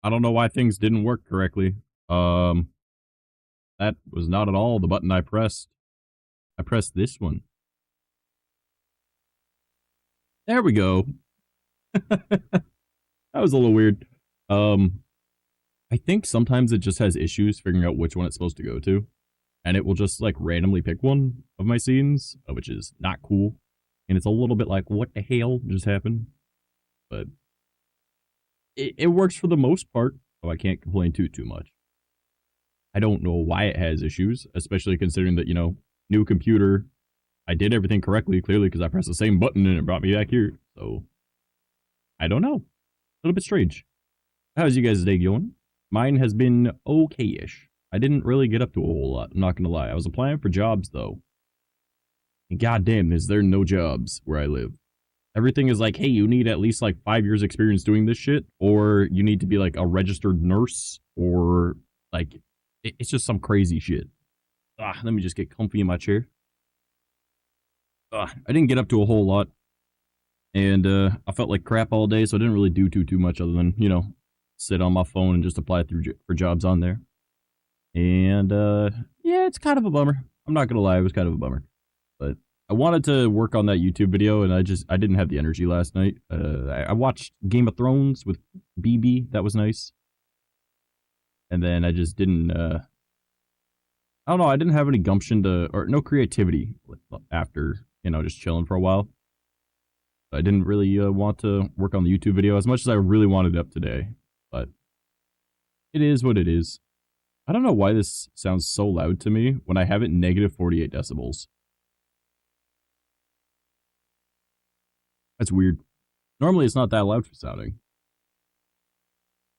I don't know why things didn't work correctly. Um, that was not at all the button I pressed. I pressed this one. There we go. That was a little weird. I think sometimes it just has issues figuring out which one it's supposed to go to. And it will just, like, randomly pick one of my scenes, which is not cool. And it's a little bit like, what the hell just happened? But it works for the most part, so I can't complain too much. I don't know why it has issues, especially considering that, you know, new computer, I did everything correctly, clearly, because I pressed the same button and it brought me back here. So, I don't know. A little bit strange. How's you guys' day going? Mine has been okay-ish. I didn't really get up to a whole lot, I'm not gonna lie. I was applying for jobs, though. And goddamn, is there no jobs where I live. Everything is like, hey, you need at least like 5 years experience doing this shit, or you need to be like a registered nurse, or like, it's just some crazy shit. Let me just get comfy in my chair. I didn't get up to a whole lot, and I felt like crap all day, so I didn't really do too much other than, you know, sit on my phone and just apply for jobs on there. And yeah, it's kind of a bummer. I'm not gonna lie, it was kind of a bummer. But I wanted to work on that YouTube video, and I didn't have the energy last night. I watched Game of Thrones with BB. That was nice. And then I just didn't, I don't know, I didn't have any gumption to, or no creativity after, you know, just chilling for a while. I didn't really want to work on the YouTube video as much as I really wanted it up today. But it is what it is. I don't know why this sounds so loud to me when I have it negative 48 decibels. That's weird. Normally it's not that loud for sounding.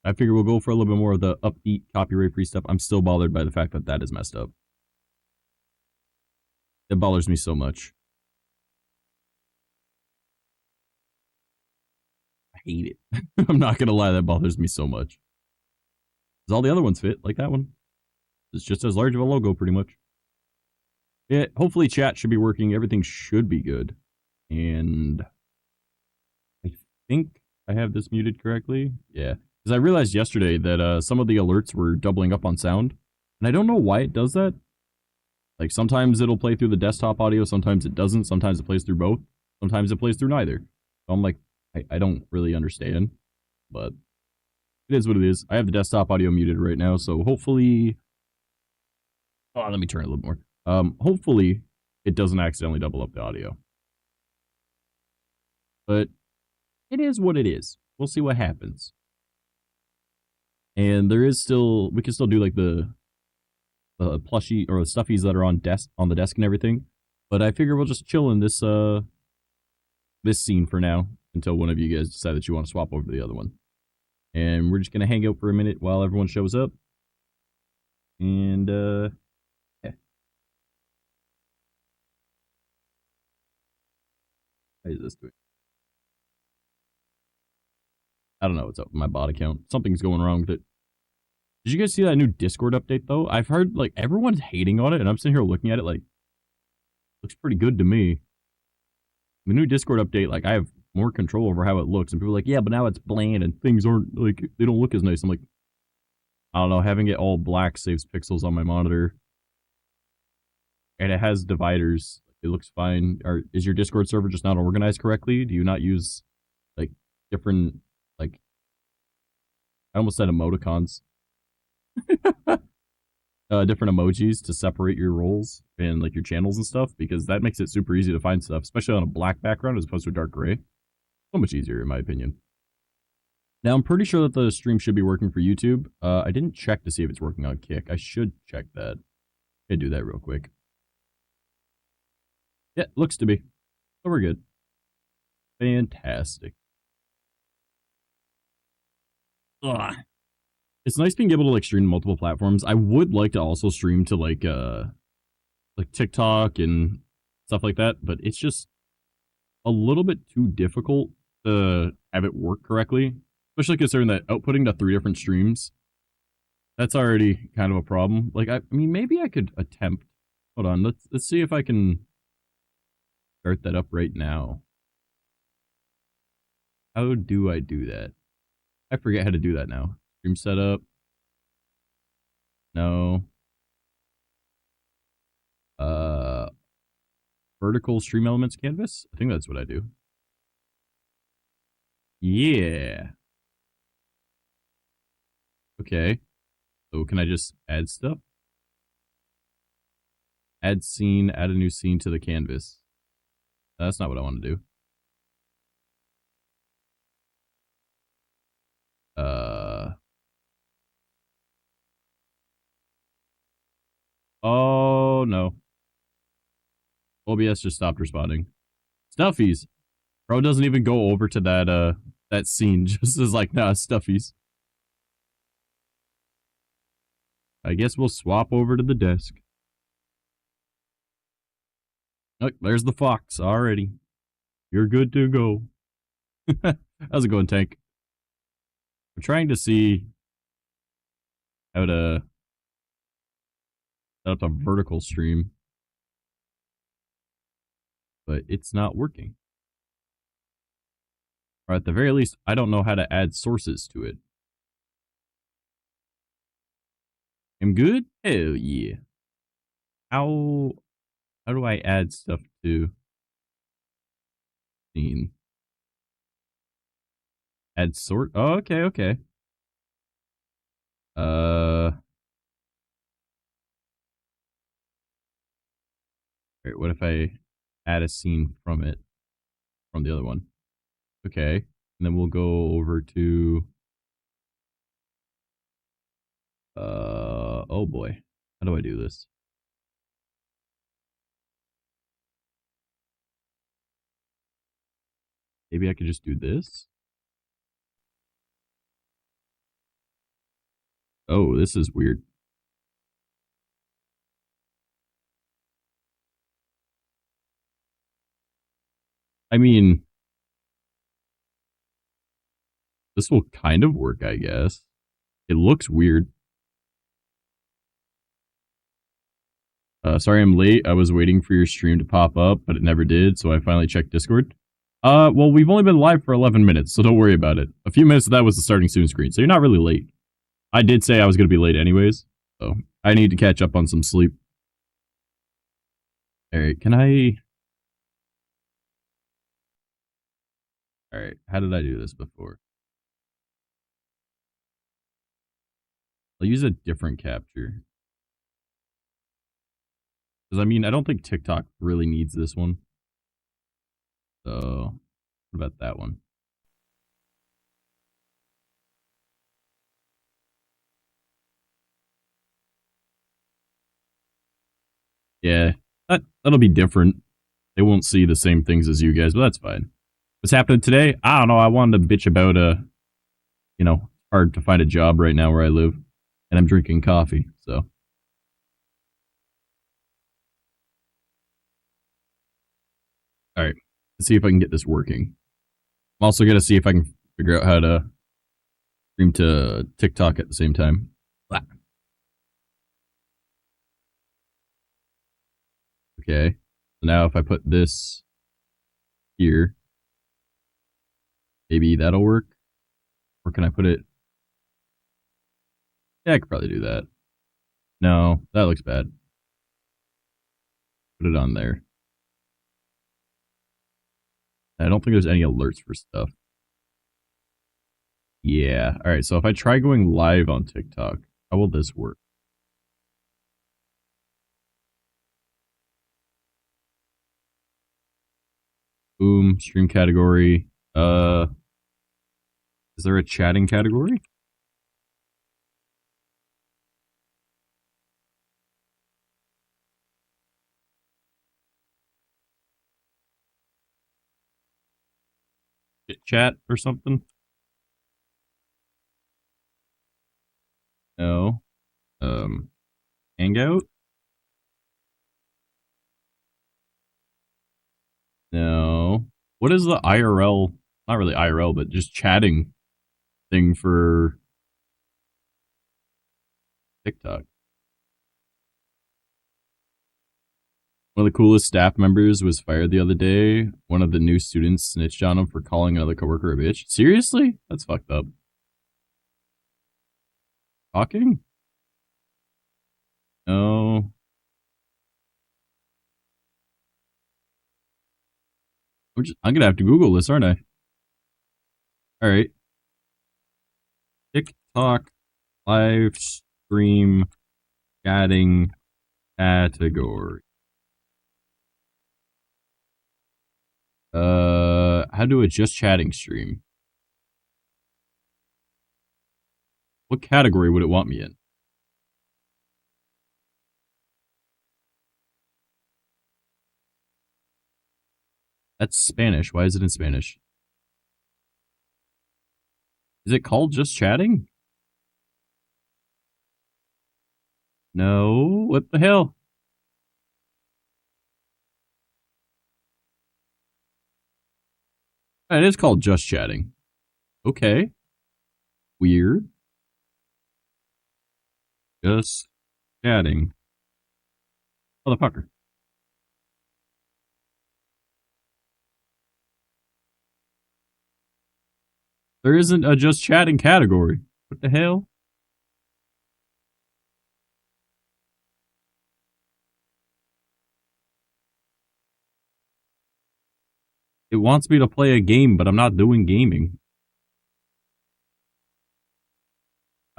I figure we'll go for a little bit more of the upbeat, copyright-free stuff. I'm still bothered by the fact that that is messed up. It bothers me so much. I hate it. I'm not gonna lie, that bothers me so much. Because all the other ones fit, like that one. It's just as large of a logo, pretty much. Yeah, hopefully chat should be working. Everything should be good. And I think I have this muted correctly. Yeah. Because I realized yesterday that some of the alerts were doubling up on sound. And I don't know why it does that. Like, sometimes it'll play through the desktop audio, sometimes it doesn't, sometimes it plays through both, sometimes it plays through neither. So I'm like, I don't really understand. But it is what it is. I have the desktop audio muted right now, so hopefully... Oh, let me turn it a little more. Hopefully, it doesn't accidentally double up the audio. But it is what it is. We'll see what happens. And there is still, we can still do like the plushie or the stuffies that are on the desk and everything. But I figure we'll just chill in this this scene for now until one of you guys decide that you want to swap over to the other one. And we're just gonna hang out for a minute while everyone shows up. And yeah. How is this doing? I don't know what's up with my bot account. Something's going wrong with it. Did you guys see that new Discord update, though? I've heard, like, everyone's hating on it, and I'm sitting here looking at it, like, looks pretty good to me. The new Discord update, like, I have more control over how it looks, and people are like, yeah, but now it's bland, and things aren't, like, they don't look as nice. I'm like, I don't know, having it all black saves pixels on my monitor. And it has dividers. It looks fine. Is your Discord server just not organized correctly? Do you not use, like, different... Like, I almost said emoticons. Different emojis to separate your roles and like your channels and stuff, because that makes it super easy to find stuff, especially on a black background as opposed to a dark gray. So much easier, in my opinion. Now, I'm pretty sure that the stream should be working for YouTube. I didn't check to see if it's working on Kick. I should check that. Okay, do that real quick. Yeah, looks to be. So we're good. Fantastic. Ugh. It's nice being able to like stream to multiple platforms. I would like to also stream to like TikTok and stuff like that, but it's just a little bit too difficult to have it work correctly, especially considering that outputting to 3 different streams, that's already kind of a problem. Like, I mean, maybe I could attempt. Hold on, let's see if I can start that up right now. How do I do that? I forget how to do that now. Stream setup. No. Vertical stream elements canvas. I think that's what I do. Yeah. Okay. So can I just add stuff? Add scene, add a new scene to the canvas. That's not what I want to do. Oh no. OBS just stopped responding. Stuffies. Bro doesn't even go over to that scene. Just is like, nah, stuffies. I guess we'll swap over to the desk. Look, there's the fox already. You're good to go. How's it going, Tank? We're trying to see how to set up a vertical stream, but it's not working. Or at the very least, I don't know how to add sources to it. I'm good? Hell yeah. How do I add stuff to scene? Add sort? Oh, okay, okay. Alright, what if I add a scene from it? From the other one. Okay. And then we'll go over to oh boy. How do I do this? Maybe I could just do this? Oh, this is weird. I mean, this will kind of work, I guess. It looks weird. Sorry I'm late. I was waiting for your stream to pop up, but it never did, so I finally checked Discord. Well, we've only been live for 11 minutes, so don't worry about it. A few minutes of that was the starting soon screen, so you're not really late. I did say I was going to be late anyways, so I need to catch up on some sleep. Alright, can I... Alright, how did I do this before? I'll use a different capture. Because, I mean, I don't think TikTok really needs this one. So, what about that one? Yeah, that'll be different. They won't see the same things as you guys, but that's fine. What's happening today? I don't know. I wanted to bitch about, you know, hard to find a job right now where I live. And I'm drinking coffee, so... Alright, let's see if I can get this working. I'm also going to see if I can figure out how to stream to TikTok at the same time. Blah. Okay, so now if I put this here, maybe that'll work? Or can I put it... Yeah, I could probably do that. No, that looks bad. Put it on there. I don't think there's any alerts for stuff. Yeah. Alright, so if I try going live on TikTok, how will this work? Boom, stream category. Is there a chatting category? Chat or something? No. Hangout? No. What is the IRL? Not really IRL, but just chatting thing for TikTok? One of the coolest staff members was fired the other day. One of the new students snitched on him for calling another coworker a bitch. Seriously? That's fucked up. talking? No. I'm gonna have to Google this, aren't I? Alright. TikTok live stream chatting category. How do a just chatting stream? What category would it want me in? That's Spanish. Why is it in Spanish? Is it called just chatting? No. What the hell? It is called just chatting. Okay. Weird. Just chatting. Motherfucker. There isn't a just chatting category. What the hell? It wants me to play a game, but I'm not doing gaming.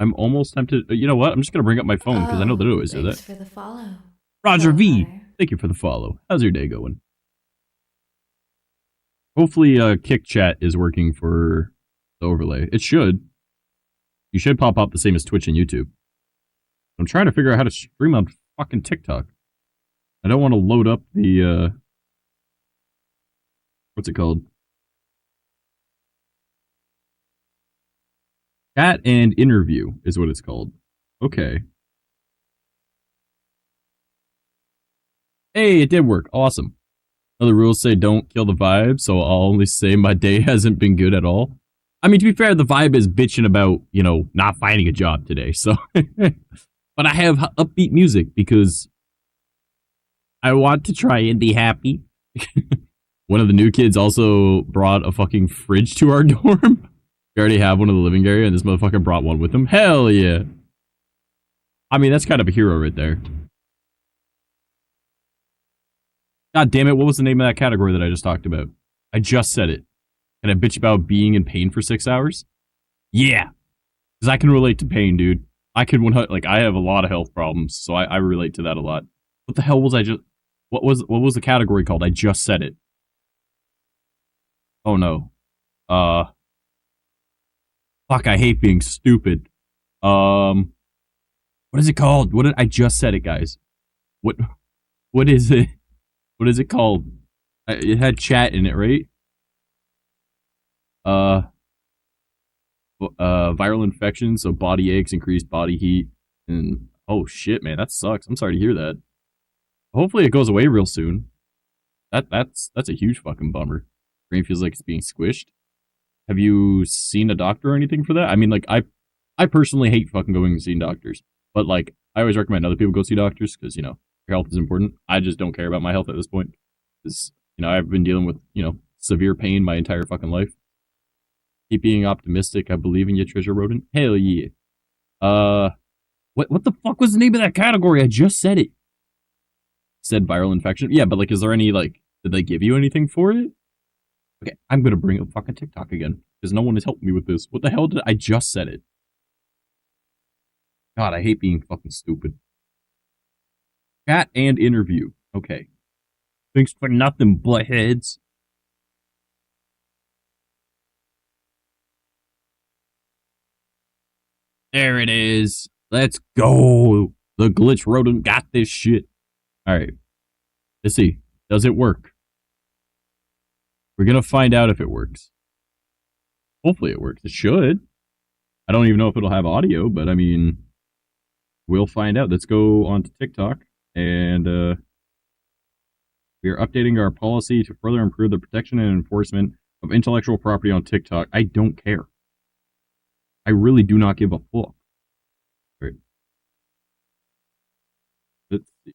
I'm almost tempted. You know what? I'm just going to bring up my phone because I know that it always do that. Thanks for the follow. Roger V, Hunter. thank you for the follow. How's your day going? Hopefully, Kick Chat is working for the overlay. It should. You should pop up the same as Twitch and YouTube. I'm trying to figure out how to stream on fucking TikTok. I don't want to load up the, what's it called? Chat and interview is what it's called. Okay. Hey, it did work. Awesome. Other rules say don't kill the vibe, so I'll only say my day hasn't been good at all. I mean, to be fair, the vibe is bitching about, you know, not finding a job today, so. But I have upbeat music because I want to try and be happy. One of the new kids also brought a fucking fridge to our dorm. We already have one in the living area, and this motherfucker brought one with him. Hell yeah. I mean, that's kind of a hero right there. God damn it, what was the name of that category that I just talked about? I just said it. Can I bitch about being in pain for 6 hours? Yeah. Because I can relate to pain, dude. I could, like, I have a lot of health problems, so I relate to that a lot. What the hell was I just... What was the category called? I just said it. Oh, no. Fuck, I hate being stupid. What is it called? I just said it, guys. What is it? What is it called? It had chat in it, right? Viral infection, so body aches, increased body heat, and oh shit, man, that sucks. I'm sorry to hear that. Hopefully it goes away real soon. That's a huge fucking bummer. Brain feels like it's being squished. Have you seen a doctor or anything for that? I mean, like, I personally hate fucking going and seeing doctors, but like, I always recommend other people go see doctors because, you know, your health is important. I just don't care about my health at this point because, you know, I've been dealing with, you know, severe pain my entire fucking life. Keep being optimistic. I believe in you, Treasure Rodent. Hell yeah. What the fuck was the name of that category? I just said it. Said viral infection. Yeah, but like, is there any, like, did they give you anything for it? Okay, I'm gonna bring up fucking TikTok again because no one has helped me with this. What the hell did I just said it? God, I hate being fucking stupid. Chat and interview. Okay. Thanks for nothing, buttheads. There it is. Let's go. The glitch rodent got this shit. Alright. Let's see. Does it work? We're gonna find out if it works. Hopefully it works. It should. I don't even know if it'll have audio, but I mean, we'll find out. Let's go on to TikTok, and we are updating our policy to further improve the protection and enforcement of intellectual property on TikTok. I don't care. I really do not give a fuck. Right. Let's see.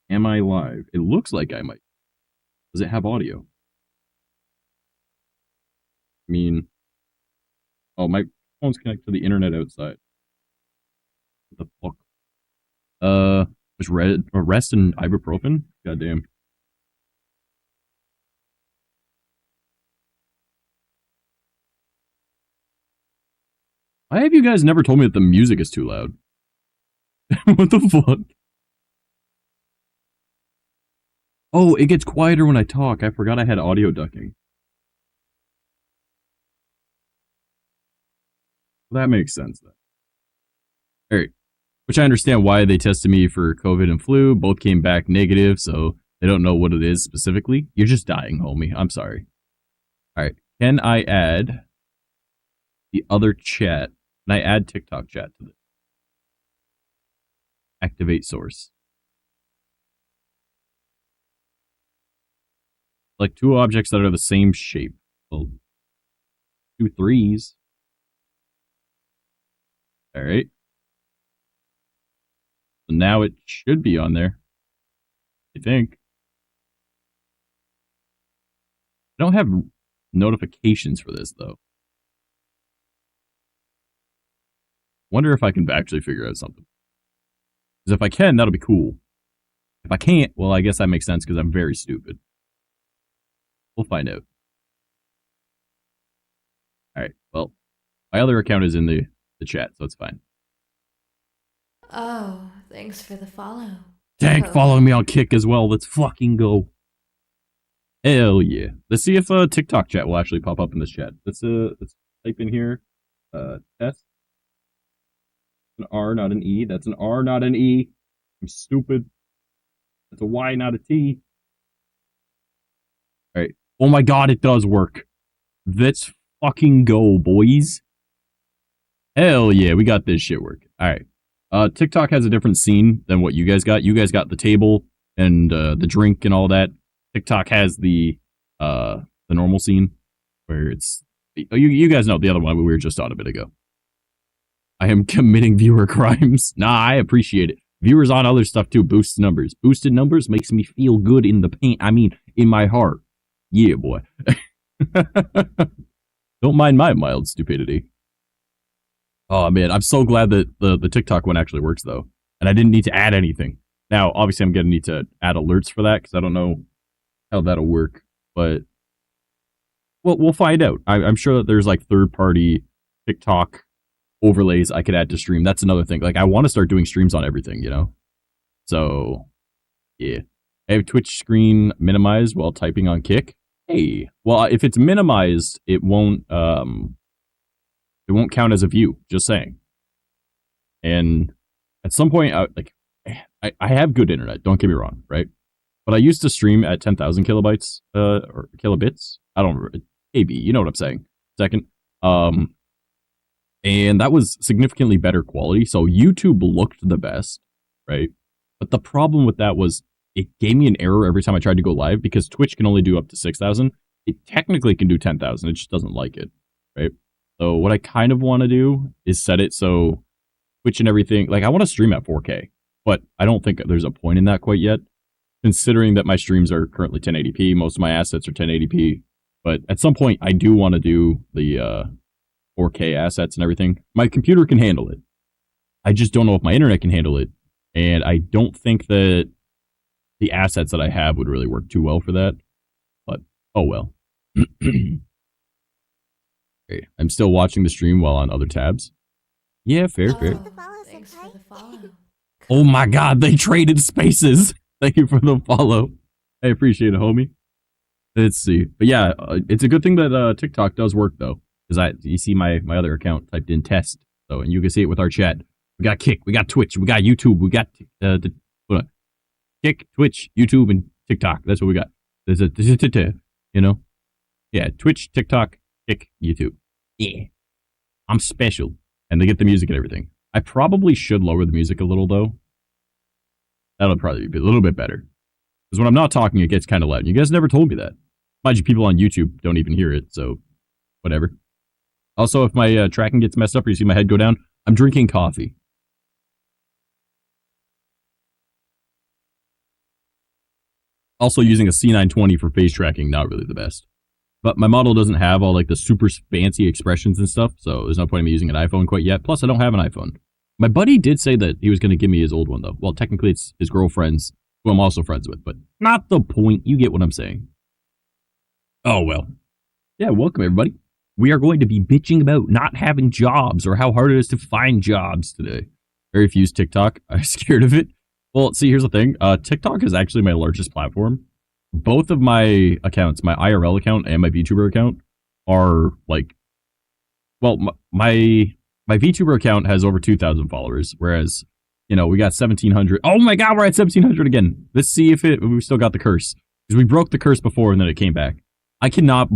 Am I live? It looks like I might. Does it have audio? I mean, oh, my phone's connected to the internet outside. What the fuck? Was rest and ibuprofen? Goddamn. Why have you guys never told me that the music is too loud? What the fuck? Oh, it gets quieter when I talk. I forgot I had audio ducking. That makes sense then. Alright. Which I understand why they tested me for COVID and flu. Both came back negative, so they don't know what it is specifically. You're just dying, homie. I'm sorry. Alright. Can I add the other chat? Can I add TikTok chat to this? Activate source. Like two objects that are the same shape. Well, 2 3s. Alright. So now it should be on there. I think. I don't have notifications for this, though. Wonder if I can actually figure out something. Because if I can, that'll be cool. If I can't, well, I guess that makes sense because I'm very stupid. We'll find out. Alright, well, my other account is in the chat, so it's fine. Oh, thanks for the follow. Thank following me on Kick as well. Let's fucking go. Hell yeah. Let's see if TikTok chat will actually pop up in this chat. Let's type in here test. An R, not an E. That's an R, not an E. I'm stupid. That's a Y, not a T. Alright. Oh my god, it does work. Let's fucking go, boys. Hell yeah, we got this shit working. Alright. TikTok has a different scene than what you guys got. You guys got the table and the drink and all that. TikTok has the normal scene where it's you guys know the other one we were just on a bit ago. I am committing viewer crimes. Nah, I appreciate it. Viewers on other stuff too boosts numbers. Boosted numbers makes me feel good in the paint. I mean, in my heart. Yeah, boy. Don't mind my mild stupidity. Oh man, I'm so glad that the TikTok one actually works though, and I didn't need to add anything. Now, obviously, I'm gonna need to add alerts for that because I don't know how that'll work, but well, we'll find out. I'm sure that there's like third-party TikTok overlays I could add to stream. That's another thing. Like, I want to start doing streams on everything, you know? So, yeah. I have Twitch screen minimized while typing on Kick. Hey, well, if it's minimized, it won't count as a view. Just saying. And at some point, I have good internet. Don't get me wrong, right? But I used to stream at 10,000 kilobytes or kilobits. I don't remember. KB, you know what I'm saying. Second. And that was significantly better quality. So YouTube looked the best, right? But the problem with that was it gave me an error every time I tried to go live because Twitch can only do up to 6,000. It technically can do 10,000. It just doesn't like it, right? So what I kind of want to do is set it so Twitch and everything, like I want to stream at 4K, but I don't think there's a point in that quite yet, considering that my streams are currently 1080p. Most of my assets are 1080p, but at some point I do want to do the 4K assets and everything. My computer can handle it. I just don't know if my internet can handle it, and I don't think that the assets that I have would really work too well for that, but oh well. Okay, I'm still watching the stream while on other tabs. Yeah, fair. Thanks for the follow. Oh my god, they traded spaces. Thank you for the follow. I appreciate it, homie. Let's see. But yeah, it's a good thing that TikTok does work though, because you see my other account typed in test, so and you can see it with our chat. We got Kick, we got Twitch, we got YouTube, we got Kick, Twitch, YouTube, and TikTok. That's what we got. There's you know, yeah, Twitch, TikTok, Kick, YouTube. Yeah, I'm special, and they get the music and everything. I probably should lower the music a little though. That'll probably be a little bit better. Because when I'm not talking, it gets kind of loud. You guys never told me that. Mind you, people on YouTube don't even hear it, so whatever. Also, if my tracking gets messed up or you see my head go down, I'm drinking coffee. Also using a C920 for face tracking, not really the best. But my model doesn't have all like the super fancy expressions and stuff, so there's no point in me using an iPhone quite yet. Plus, I don't have an iPhone. My buddy did say that he was going to give me his old one, though. Well, technically, it's his girlfriend's, who I'm also friends with, but not the point. You get what I'm saying. Oh, well. Yeah, welcome, everybody. We are going to be bitching about not having jobs or how hard it is to find jobs today. I refuse TikTok. I'm scared of it. Well, see, here's the thing. TikTok is actually my largest platform. Both of my accounts, my IRL account and my VTuber account, are like, well, my VTuber account has over 2,000 followers, whereas, you know, we got 1,700. Oh my god, we're at 1,700 again. Let's see if we still got the curse. Because we broke the curse before and then it came back. I cannot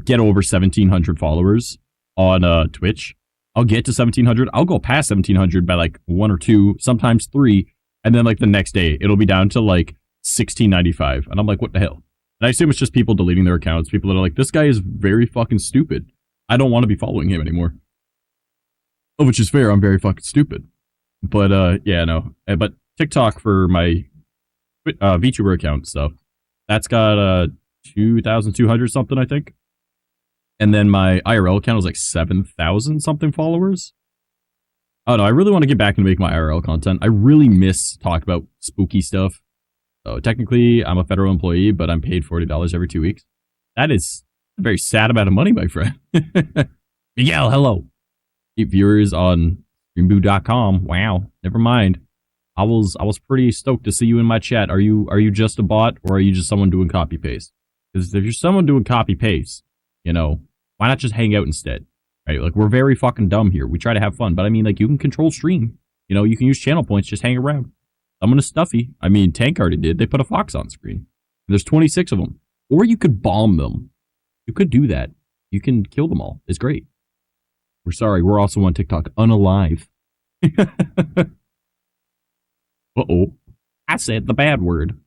get over 1,700 followers on Twitch. I'll get to 1,700. I'll go past 1,700 by like 1 or 2, sometimes 3. And then like the next day, it'll be down to like 1,695. And I'm like, what the hell? And I assume it's just people deleting their accounts. People that are like, this guy is very fucking stupid. I don't want to be following him anymore. Oh, which is fair. I'm very fucking stupid. But, yeah, no. But TikTok for my VTuber account stuff, that's got 2,200 something, I think. And then my IRL account is like 7,000 something followers. Oh, no, I really want to get back and make my IRL content. I really miss talking about spooky stuff. So technically, I'm a federal employee, but I'm paid $40 every 2 weeks. That is a very sad amount of money, my friend. Miguel, hello. Viewers on streamboo.com. Wow, never mind. I was pretty stoked to see you in my chat. Are you just a bot, or are you just someone doing copy paste? Because if you're someone doing copy paste, you know, why not just hang out instead? Right? Like, we're very fucking dumb here. We try to have fun, but I mean, like, you can control stream. You know, you can use channel points, just hang around. Someone is stuffy. I mean, Tank already did. They put a fox on screen. And there's 26 of them. Or you could bomb them. You could do that. You can kill them all. It's great. We're sorry. We're also on TikTok. Unalive. Uh-oh. I said the bad word.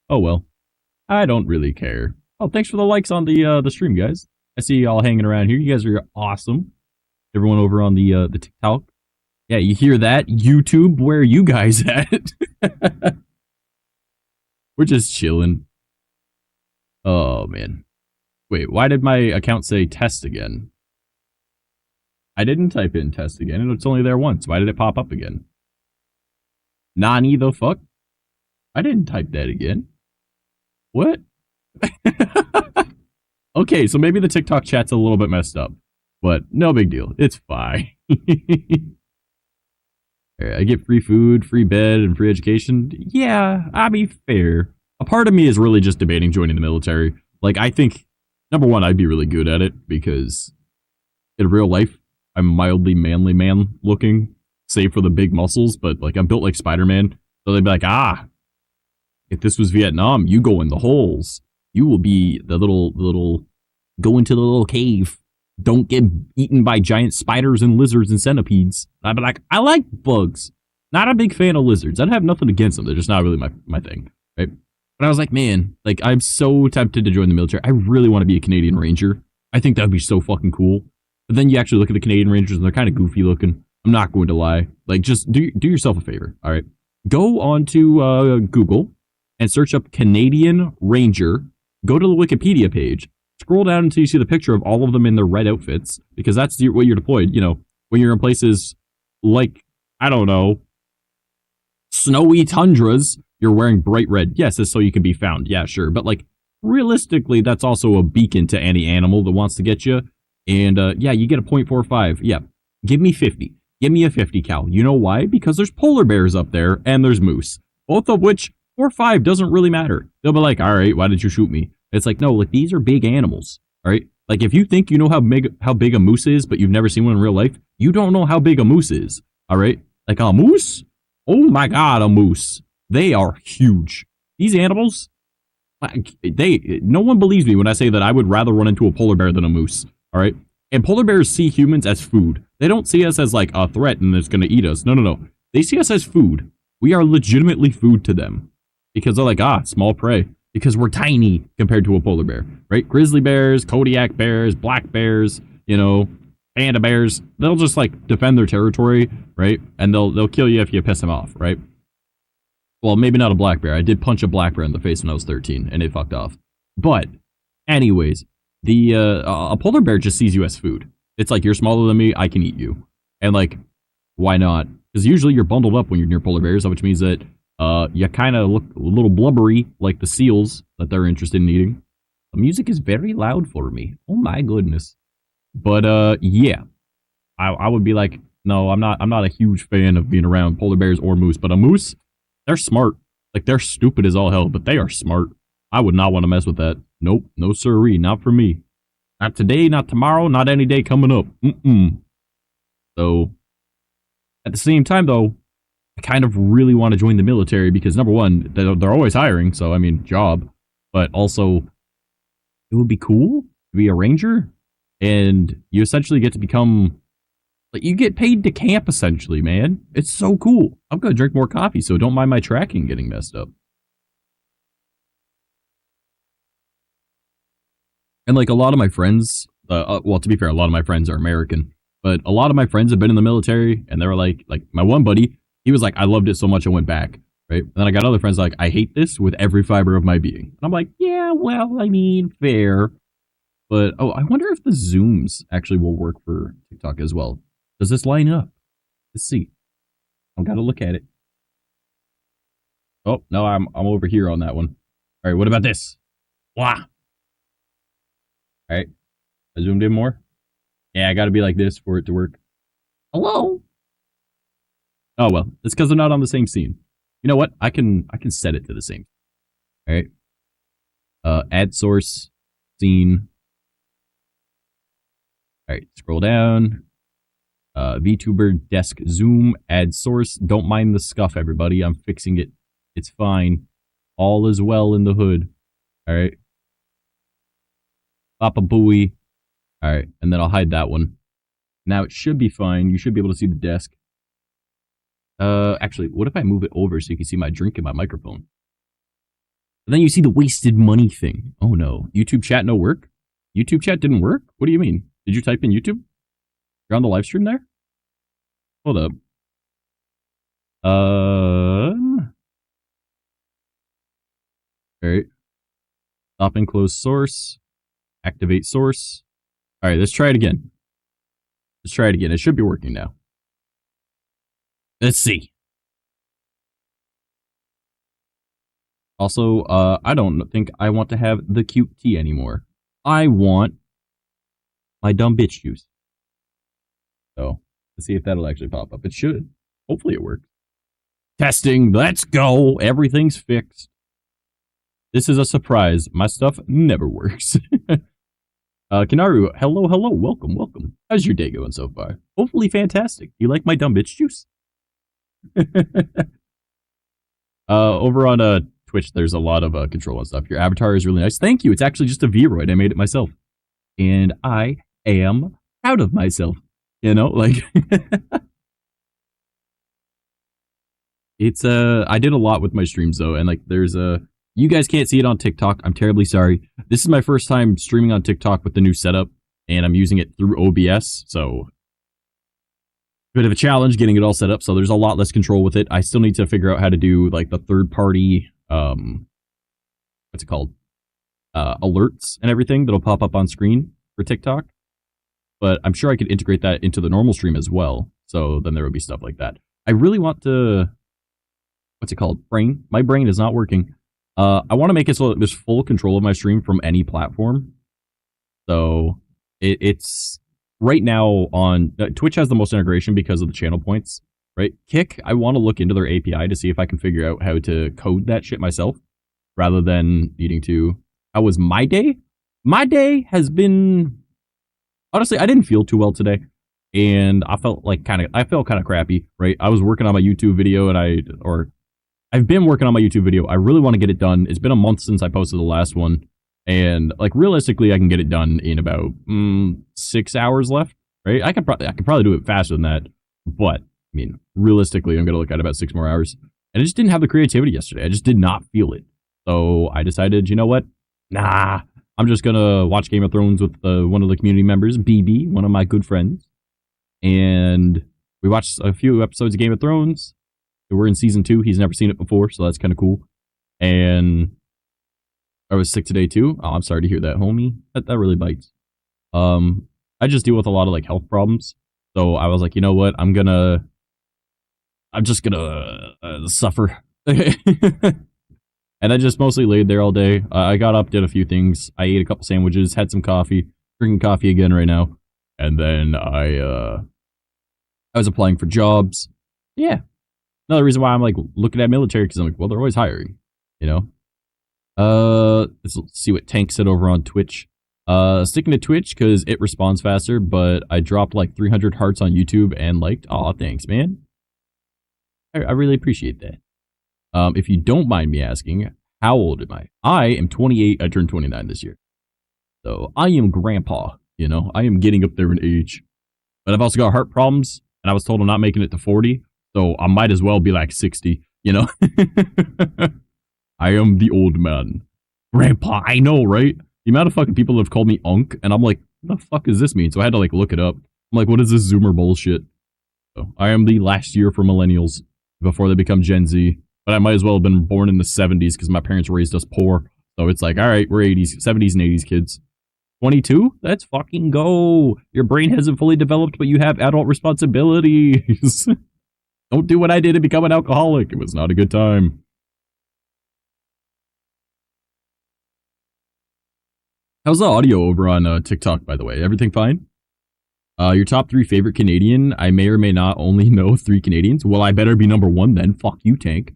Oh, well. I don't really care. Oh, thanks for the likes on the stream, guys. I see y'all hanging around here. You guys are awesome. Everyone over on the TikTok. Yeah, you hear that? YouTube, where are you guys at? We're just chilling. Oh, man. Wait, why did my account say test again? I didn't type in test again. It's only there once. Why did it pop up again? Nani the fuck? I didn't type that again. What? Okay, so maybe the TikTok chat's a little bit messed up. But no big deal. It's fine. I get free food, free bed, and free education. Yeah, I mean, fair. A part of me is really just debating joining the military. Like, I think, number one, I'd be really good at it because in real life, I'm mildly manly man looking, save for the big muscles, but like I'm built like Spider-Man. So they'd be like, if this was Vietnam, you go in the holes. You will be the little, go into the little cave. Don't get eaten by giant spiders and lizards and centipedes. I'd be like, I like bugs. Not a big fan of lizards. I'd have nothing against them. They're just not really my thing, right? But I was like, man, like, I'm so tempted to join the military. I really want to be a Canadian Ranger. I think that would be so fucking cool. But then you actually look at the Canadian Rangers and they're kind of goofy looking. I'm not going to lie. Like, just do yourself a favor, all right? Go onto Google and search up Canadian Ranger. Go to the Wikipedia page. Scroll down until you see the picture of all of them in their red outfits, because that's what you're deployed. You know, when you're in places like, I don't know, snowy tundras, you're wearing bright red. Yes, it's so you can be found. Yeah, sure. But like, realistically, that's also a beacon to any animal that wants to get you. And yeah, you get a .45. Yeah, give me 50. Give me a 50 cal. You know why? Because there's polar bears up there and there's moose. Both of which, 4.5 doesn't really matter. They'll be like, all right, why did you shoot me? It's like, no, like, these are big animals, all right? Like, if you think you know how big a moose is, but you've never seen one in real life, you don't know how big a moose is, all right? Like, a moose? Oh my god, a moose. They are huge. These animals, no one believes me when I say that I would rather run into a polar bear than a moose, all right? And polar bears see humans as food. They don't see us as, like, a threat and it's going to eat us. No. They see us as food. We are legitimately food to them. Because they're like, small prey. Because we're tiny compared to a polar bear, right? Grizzly bears, Kodiak bears, black bears, you know, panda bears. They'll just like defend their territory, right? And they'll kill you if you piss them off, right? Well, maybe not a black bear. I did punch a black bear in the face when I was 13, and it fucked off. But, anyways, a polar bear just sees you as food. It's like, you're smaller than me, I can eat you. And like, why not? Because usually you're bundled up when you're near polar bears, which means that you kind of look a little blubbery, like the seals that they're interested in eating. The music is very loud for me. Oh my goodness. But yeah, I would be like, no, I'm not a huge fan of being around polar bears or moose. But a moose, they're smart. Like, they're stupid as all hell, but they are smart. I would not want to mess with that. Nope, no siree, not for me. Not today, not tomorrow, not any day coming up. So, at the same time, though, I kind of really want to join the military because, number one, they're always hiring, so, I mean, job. But also, it would be cool to be a ranger, and you essentially get to become... Like, you get paid to camp, essentially, man. It's so cool. I'm gonna drink more coffee, so don't mind my tracking getting messed up. And, like, a lot of my friends... well, to be fair, a lot of my friends are American. But a lot of my friends have been in the military, and they were like, my one buddy, he was like, I loved it so much I went back, right? And then I got other friends like, I hate this with every fiber of my being. And I'm like, yeah, well, I mean, fair. But, oh, I wonder if the zooms actually will work for TikTok as well. Does this line up? Let's see. I've got to look at it. Oh, no, I'm over here on that one. All right, what about this? Wah! All right, I zoomed in more. Yeah, I got to be like this for it to work. Hello? Oh, well, it's because they're not on the same scene. You know what? I can set it to the same. All right. Add source, scene. All right, scroll down. VTuber desk zoom, add source. Don't mind the scuff, everybody. I'm fixing it. It's fine. All is well in the hood. All right. Papa Booey. All right, and then I'll hide that one. Now it should be fine. You should be able to see the desk. Actually, what if I move it over so you can see my drink and my microphone? And then you see the wasted money thing. Oh no. YouTube chat no work? YouTube chat didn't work? What do you mean? Did you type in YouTube? You're on the live stream there? Hold up. Alright. Stop and close source. Activate source. Alright, let's try it again. Let's try it again. It should be working now. Let's see. Also, I don't think I want to have the cute tea anymore. I want my dumb bitch juice. So, let's see if that'll actually pop up. It should. Hopefully it works. Testing. Let's go. Everything's fixed. This is a surprise. My stuff never works. Kanaru, hello, hello. Welcome, welcome. How's your day going so far? Hopefully fantastic. You like my dumb bitch juice? Over on Twitch, there's a lot of control and stuff. Your avatar is really nice. Thank you. It's actually just a Vroid. I made it myself. And I am proud of myself. You know, like... It's, I did a lot with my streams, though, and, like, there's you guys can't see it on TikTok. I'm terribly sorry. This is my first time streaming on TikTok with the new setup, and I'm using it through OBS, so... Bit of a challenge getting it all set up, so there's a lot less control with it. I still need to figure out how to do, like, the third-party, what's it called? Alerts and everything that'll pop up on screen for TikTok. But I'm sure I could integrate that into the normal stream as well, so then there would be stuff like that. I really want to... What's it called? Brain? My brain is not working. I want to make it so that there's full control of my stream from any platform. So, it's... Right now on... Twitch has the most integration because of the channel points, right? Kick, I want to look into their API to see if I can figure out how to code that shit myself, rather than needing to... How was my day? My day has been... Honestly, I didn't feel too well today. And I felt like kind of crappy, right? I was working on my YouTube video and I've been working on my YouTube video. I really want to get it done. It's been a month since I posted the last one. And like realistically, I can get it done in about 6 hours left, right? I could probably do it faster than that. But I mean, realistically, I'm going to look at about 6 more hours. And I just didn't have the creativity yesterday. I just did not feel it. So I decided, you know what? Nah, I'm just going to watch Game of Thrones with one of the community members, BB, one of my good friends. And we watched a few episodes of Game of Thrones. We're in season 2. He's never seen it before, so that's kind of cool. And I was sick today too. Oh, I'm sorry to hear that, homie. That really bites. I just deal with a lot of like health problems. So I was like, you know what? I'm just gonna suffer. And I just mostly laid there all day. I got up, did a few things. I ate a couple sandwiches, had some coffee, drinking coffee again right now. And then I was applying for jobs. Yeah. Another reason why I'm like looking at military, because I'm like, well, they're always hiring, you know? Let's see what Tank said over on Twitch. Sticking to Twitch because it responds faster, but I dropped like 300 hearts on YouTube and liked. Aw, thanks, man. I really appreciate that. If you don't mind me asking, how old am I? I am 28. I turned 29 this year. So I am grandpa, you know? I am getting up there in age. But I've also got heart problems, and I was told I'm not making it to 40, so I might as well be like 60, you know? I am the old man. Grandpa, I know, right? The amount of fucking people that have called me Unk, and I'm like, what the fuck does this mean? So I had to like look it up. I'm like, what is this Zoomer bullshit? So I am the last year for millennials before they become Gen Z. But I might as well have been born in the 70s because my parents raised us poor. So it's like, all right, we're 70s and 80s kids. 22? Let's fucking go. Your brain hasn't fully developed, but you have adult responsibilities. Don't do what I did and become an alcoholic. It was not a good time. How's the audio over on TikTok, by the way? Everything fine? Your top 3 favorite Canadian. I may or may not only know 3 Canadians. Well, I better be number 1 then. Fuck you, Tank.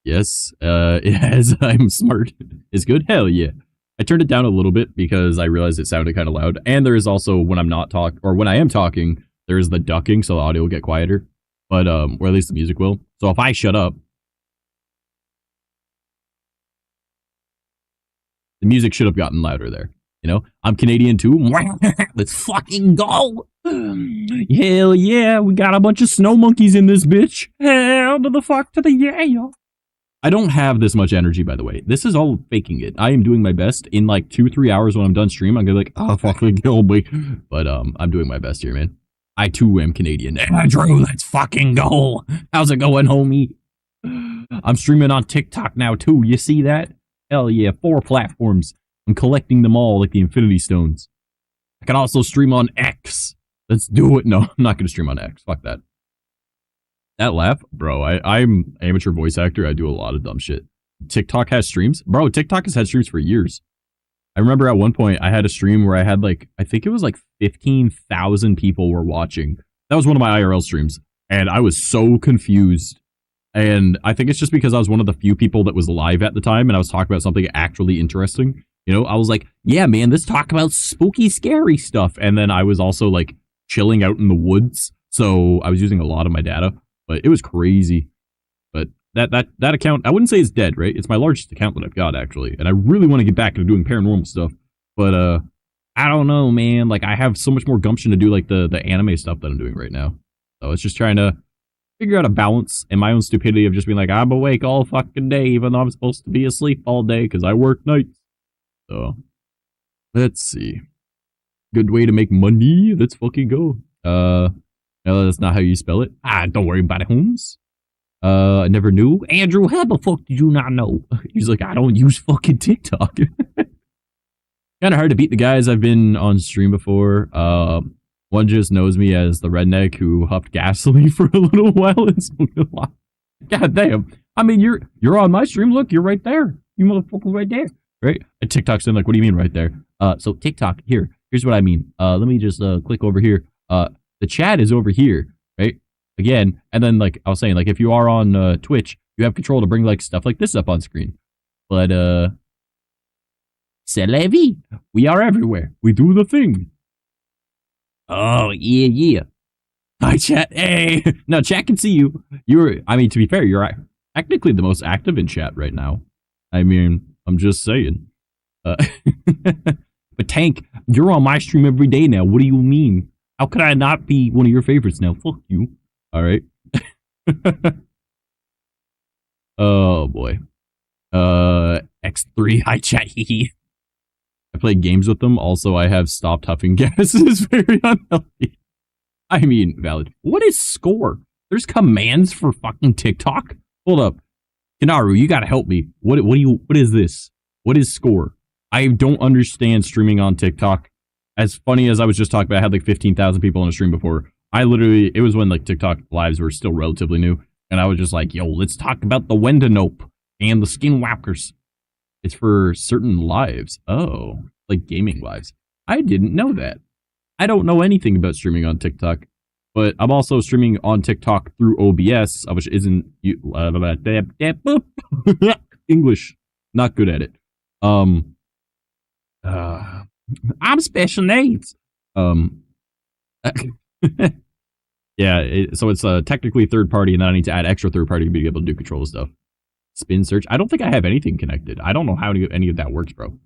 Yes, yes, I'm smart. Is good? Hell yeah. I turned it down a little bit because I realized it sounded kind of loud. And there is also, when I'm not talking, or when I am talking, there is the ducking, so the audio will get quieter. But, or at least the music will. So if I shut up, the music should have gotten louder there. You know, I'm Canadian too. Let's fucking go. Hell yeah, we got a bunch of snow monkeys in this bitch. Hell to the fuck to the yeah. I don't have this much energy, by the way. This is all faking it. I am doing my best. In like 2-3 hours when I'm done stream, I'm gonna be like, oh, fucking kill me. But I'm doing my best here, man. I too am Canadian. Andrew, let's fucking go. How's it going, homie? I'm streaming on TikTok now too. You see that? Hell yeah, 4 platforms. I'm collecting them all like the Infinity Stones. I can also stream on X. Let's do it. No, I'm not going to stream on X. Fuck that. That laugh? Bro, I'm amateur voice actor. I do a lot of dumb shit. TikTok has streams? Bro, TikTok has had streams for years. I remember at one point I had a stream where I had like, I think it was like 15,000 people were watching. That was one of my IRL streams. And I was so confused. And I think it's just because I was one of the few people that was live at the time and I was talking about something actually interesting. You know, I was like, yeah, man, let's talk about spooky, scary stuff. And then I was also like chilling out in the woods. So I was using a lot of my data, but it was crazy. But that account, I wouldn't say it's dead, right? It's my largest account that I've got, actually. And I really want to get back into doing paranormal stuff. But I don't know, man. Like, I have so much more gumption to do like the anime stuff that I'm doing right now. So it's just trying to figure out a balance and my own stupidity of just being like, I'm awake all fucking day, even though I'm supposed to be asleep all day because I work nights. So, let's see. Good way to make money. Let's fucking go. No, that's not how you spell it. Don't worry about it, Holmes. I never knew. Andrew, how the fuck did you not know? He's like, I don't use fucking TikTok. Kind of hard to beat the guys I've been on stream before. One just knows me as the redneck who huffed gasoline for a little while and smoked a lot. God damn. I mean, you're on my stream. Look, you're right there. You motherfucker right there. Right? And TikTok's in like, what do you mean right there? So TikTok, here's what I mean. Let me just click over here. The chat is over here, right? Again, and then like I was saying, like if you are on Twitch, you have control to bring like stuff like this up on screen. But c'est la vie. We are everywhere. We do the thing. Oh yeah. Hi chat. Hey, no, chat can see you. I mean, to be fair, you're technically the most active in chat right now. I mean, I'm just saying. But Tank, you're on my stream every day now. What do you mean? How could I not be one of your favorites now? Fuck you. All right. Oh boy. X3. Hi chat. I play games with them. Also, I have stopped huffing gas. It is very unhealthy. I mean, valid. What is score? There's commands for fucking TikTok? Hold up. Kanaru, you gotta help me. What is this? What is Score? I don't understand streaming on TikTok. As funny as I was just talking about, I had like 15,000 people on a stream before. It was when like TikTok lives were still relatively new. And I was just like, yo, let's talk about the Wendanope and the Skinwalkers. It's for certain lives. Oh, like gaming lives. I didn't know that. I don't know anything about streaming on TikTok, but I'm also streaming on TikTok through OBS, which isn't English. Not good at it. I'm special needs. Yeah, so it's technically third party, and then I need to add extra third party to be able to do control stuff. Spin search. I don't think I have anything connected. I don't know how any of that works, bro.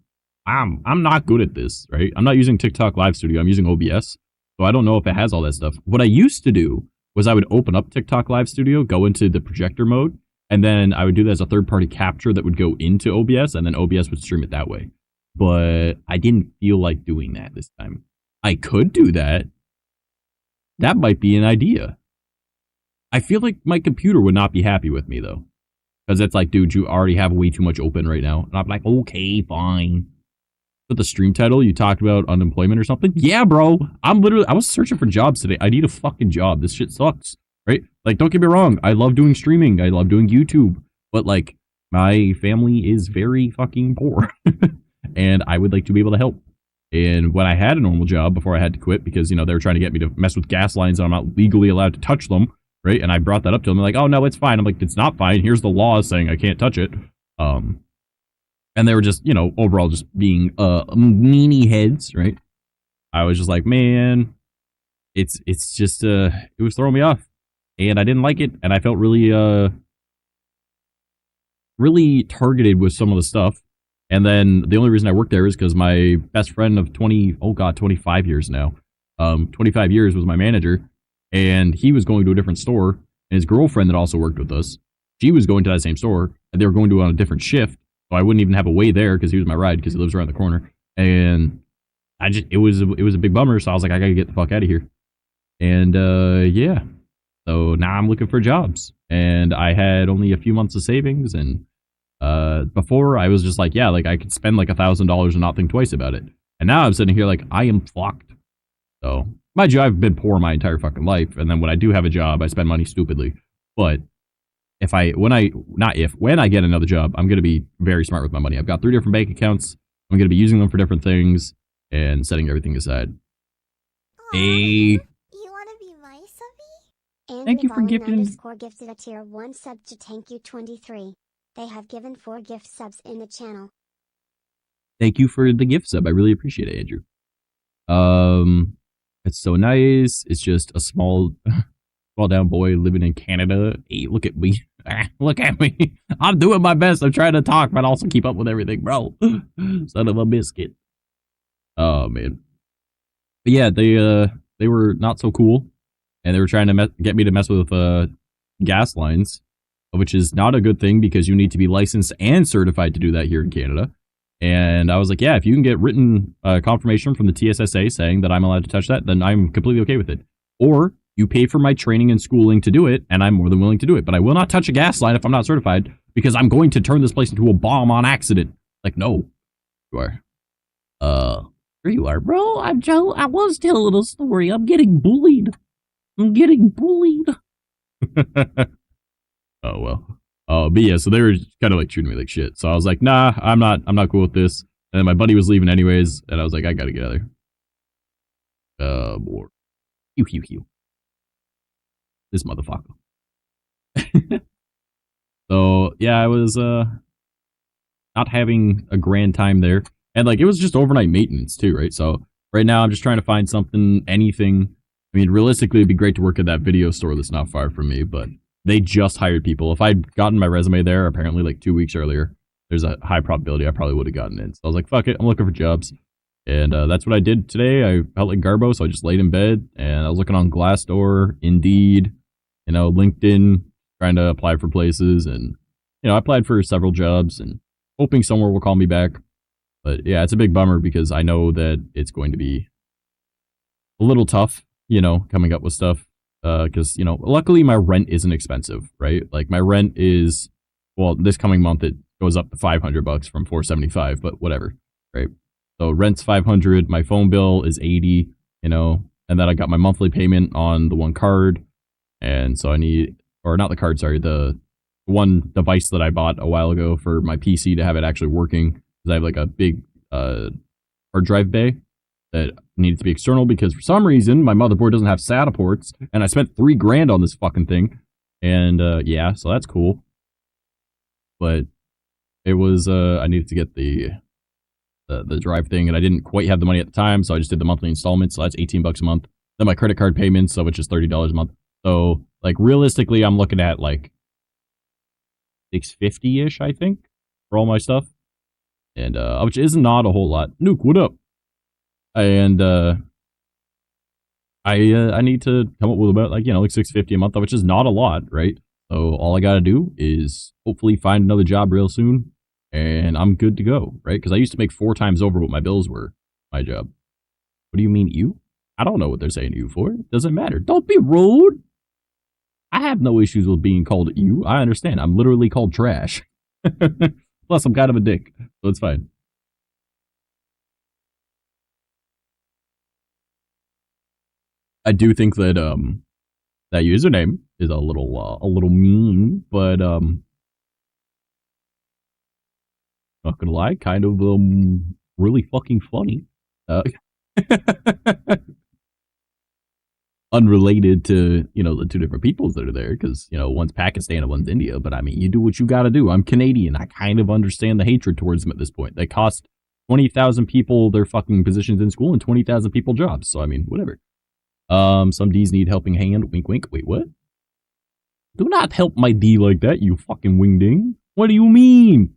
I'm not good at this, right? I'm not using TikTok Live Studio. I'm using OBS, so I don't know if it has all that stuff. What I used to do was I would open up TikTok Live Studio, go into the projector mode, and then I would do that as a third-party capture that would go into OBS, and then OBS would stream it that way. But I didn't feel like doing that this time. I could do that. That might be an idea. I feel like my computer would not be happy with me, though. Because it's like, dude, you already have way too much open right now. And I'm like, okay, fine. But the stream title, you talked about unemployment or something? Yeah, bro. I was searching for jobs today. I need a fucking job. This shit sucks, right? Like, don't get me wrong. I love doing streaming. I love doing YouTube. But, like, my family is very fucking poor. And I would like to be able to help. And when I had a normal job before I had to quit because, you know, they were trying to get me to mess with gas lines and I'm not legally allowed to touch them, right? And I brought that up to them. They're like, oh, no, it's fine. I'm like, it's not fine. Here's the law saying I can't touch it. And they were just, you know, overall just being meanie heads, right? I was just like, man, it's just, it was throwing me off. And I didn't like it. And I felt really, really targeted with some of the stuff. And then the only reason I worked there is because my best friend of 25 years now, 25 years was my manager. And he was going to a different store. And his girlfriend that also worked with us, she was going to that same store. And they were going to on a different shift. So I wouldn't even have a way there because he was my ride because he lives around the corner. And it was a big bummer. So I was like, I gotta get the fuck out of here. And yeah. So now I'm looking for jobs. And I had only a few months of savings. And before I was just like, yeah, like I could spend like $1,000 and not think twice about it. And now I'm sitting here like, I am fucked. So, mind you, I've been poor my entire fucking life. And then when I do have a job, I spend money stupidly. But when I get another job, I'm going to be very smart with my money. I've got 3 different bank accounts. I'm going to be using them for different things and setting everything aside. You want to be my subby? And thank you for gifting. Gifted a tier 1 sub to Tank You 23. They have given 4 gift subs in the channel. Thank you for the gift sub. I really appreciate it, Andrew. It's so nice. It's just a small down boy living in Canada. Hey, look at me. Look at me. I'm doing my best. I'm trying to talk, but also keep up with everything, bro. Son of a biscuit. Oh, man. But yeah, they were not so cool. And they were trying to get me to mess with gas lines, which is not a good thing because you need to be licensed and certified to do that here in Canada. And I was like, yeah, if you can get written confirmation from the TSSA saying that I'm allowed to touch that, then I'm completely okay with it. Or you pay for my training and schooling to do it, and I'm more than willing to do it. But I will not touch a gas line if I'm not certified because I'm going to turn this place into a bomb on accident. Like, no. You are. There you are, bro. I was telling a story. I'm getting bullied. Oh, well. But yeah, so they were kind of like treating me like shit. So I was like, nah, I'm not cool with this. And then my buddy was leaving anyways, and I was like, I gotta get out of there. More. Hew. This motherfucker. So yeah, I was not having a grand time there. And like it was just overnight maintenance too, right? So right now I'm just trying to find something, anything. I mean, realistically it'd be great to work at that video store that's not far from me, but they just hired people. If I'd gotten my resume there, apparently like 2 weeks earlier, there's a high probability I probably would have gotten in. So I was like, fuck it, I'm looking for jobs. And that's what I did today. I felt like Garbo, so I just laid in bed, and I was looking on Glassdoor, Indeed, you know, LinkedIn, trying to apply for places. And, you know, I applied for several jobs and hoping somewhere will call me back. But yeah, it's a big bummer because I know that it's going to be a little tough, you know, coming up with stuff. Because, you know, luckily my rent isn't expensive, right? Like my rent is well, this coming month it goes up to $500 from $475, but whatever, right? So rent's $500, my phone bill is $80, you know, and then I got my monthly payment on the one card, and so I need, or not the card, sorry, the one device that I bought a while ago for my PC to have it actually working, because I have like a big hard drive bay that needed to be external because for some reason my motherboard doesn't have SATA ports, and I spent $3,000 on this fucking thing, and yeah, so that's cool. But it was I needed to get the drive thing, and I didn't quite have the money at the time, so I just did the monthly installments, so that's $18 a month. Then my credit card payments, so which is $30 a month. So like realistically, I'm looking at like $650-ish, I think, for all my stuff, and which is not a whole lot. Nuke, what up? And I need to come up with about like, you know, like $650 a month, which is not a lot, right? So all I gotta do is hopefully find another job real soon, and I'm good to go, right? Because I used to make 4 times over what my bills were, my job. What do you mean you? I don't know what they're saying you for. It doesn't matter. Don't be rude. I have no issues with being called you. I understand. I'm literally called trash. Plus, I'm kind of a dick, so it's fine. I do think that that username is a little mean, but not gonna lie, kind of really fucking funny. Unrelated to, you know, the 2 different peoples that are there, because, you know, one's Pakistan and one's India, but I mean, you do what you gotta do. I'm Canadian. I kind of understand the hatred towards them at this point. They cost 20,000 people their fucking positions in school and 20,000 people jobs, so I mean, whatever. Some D's need helping hand. Wink, wink. Wait, what? Do not help my D like that, you fucking wingding. What do you mean?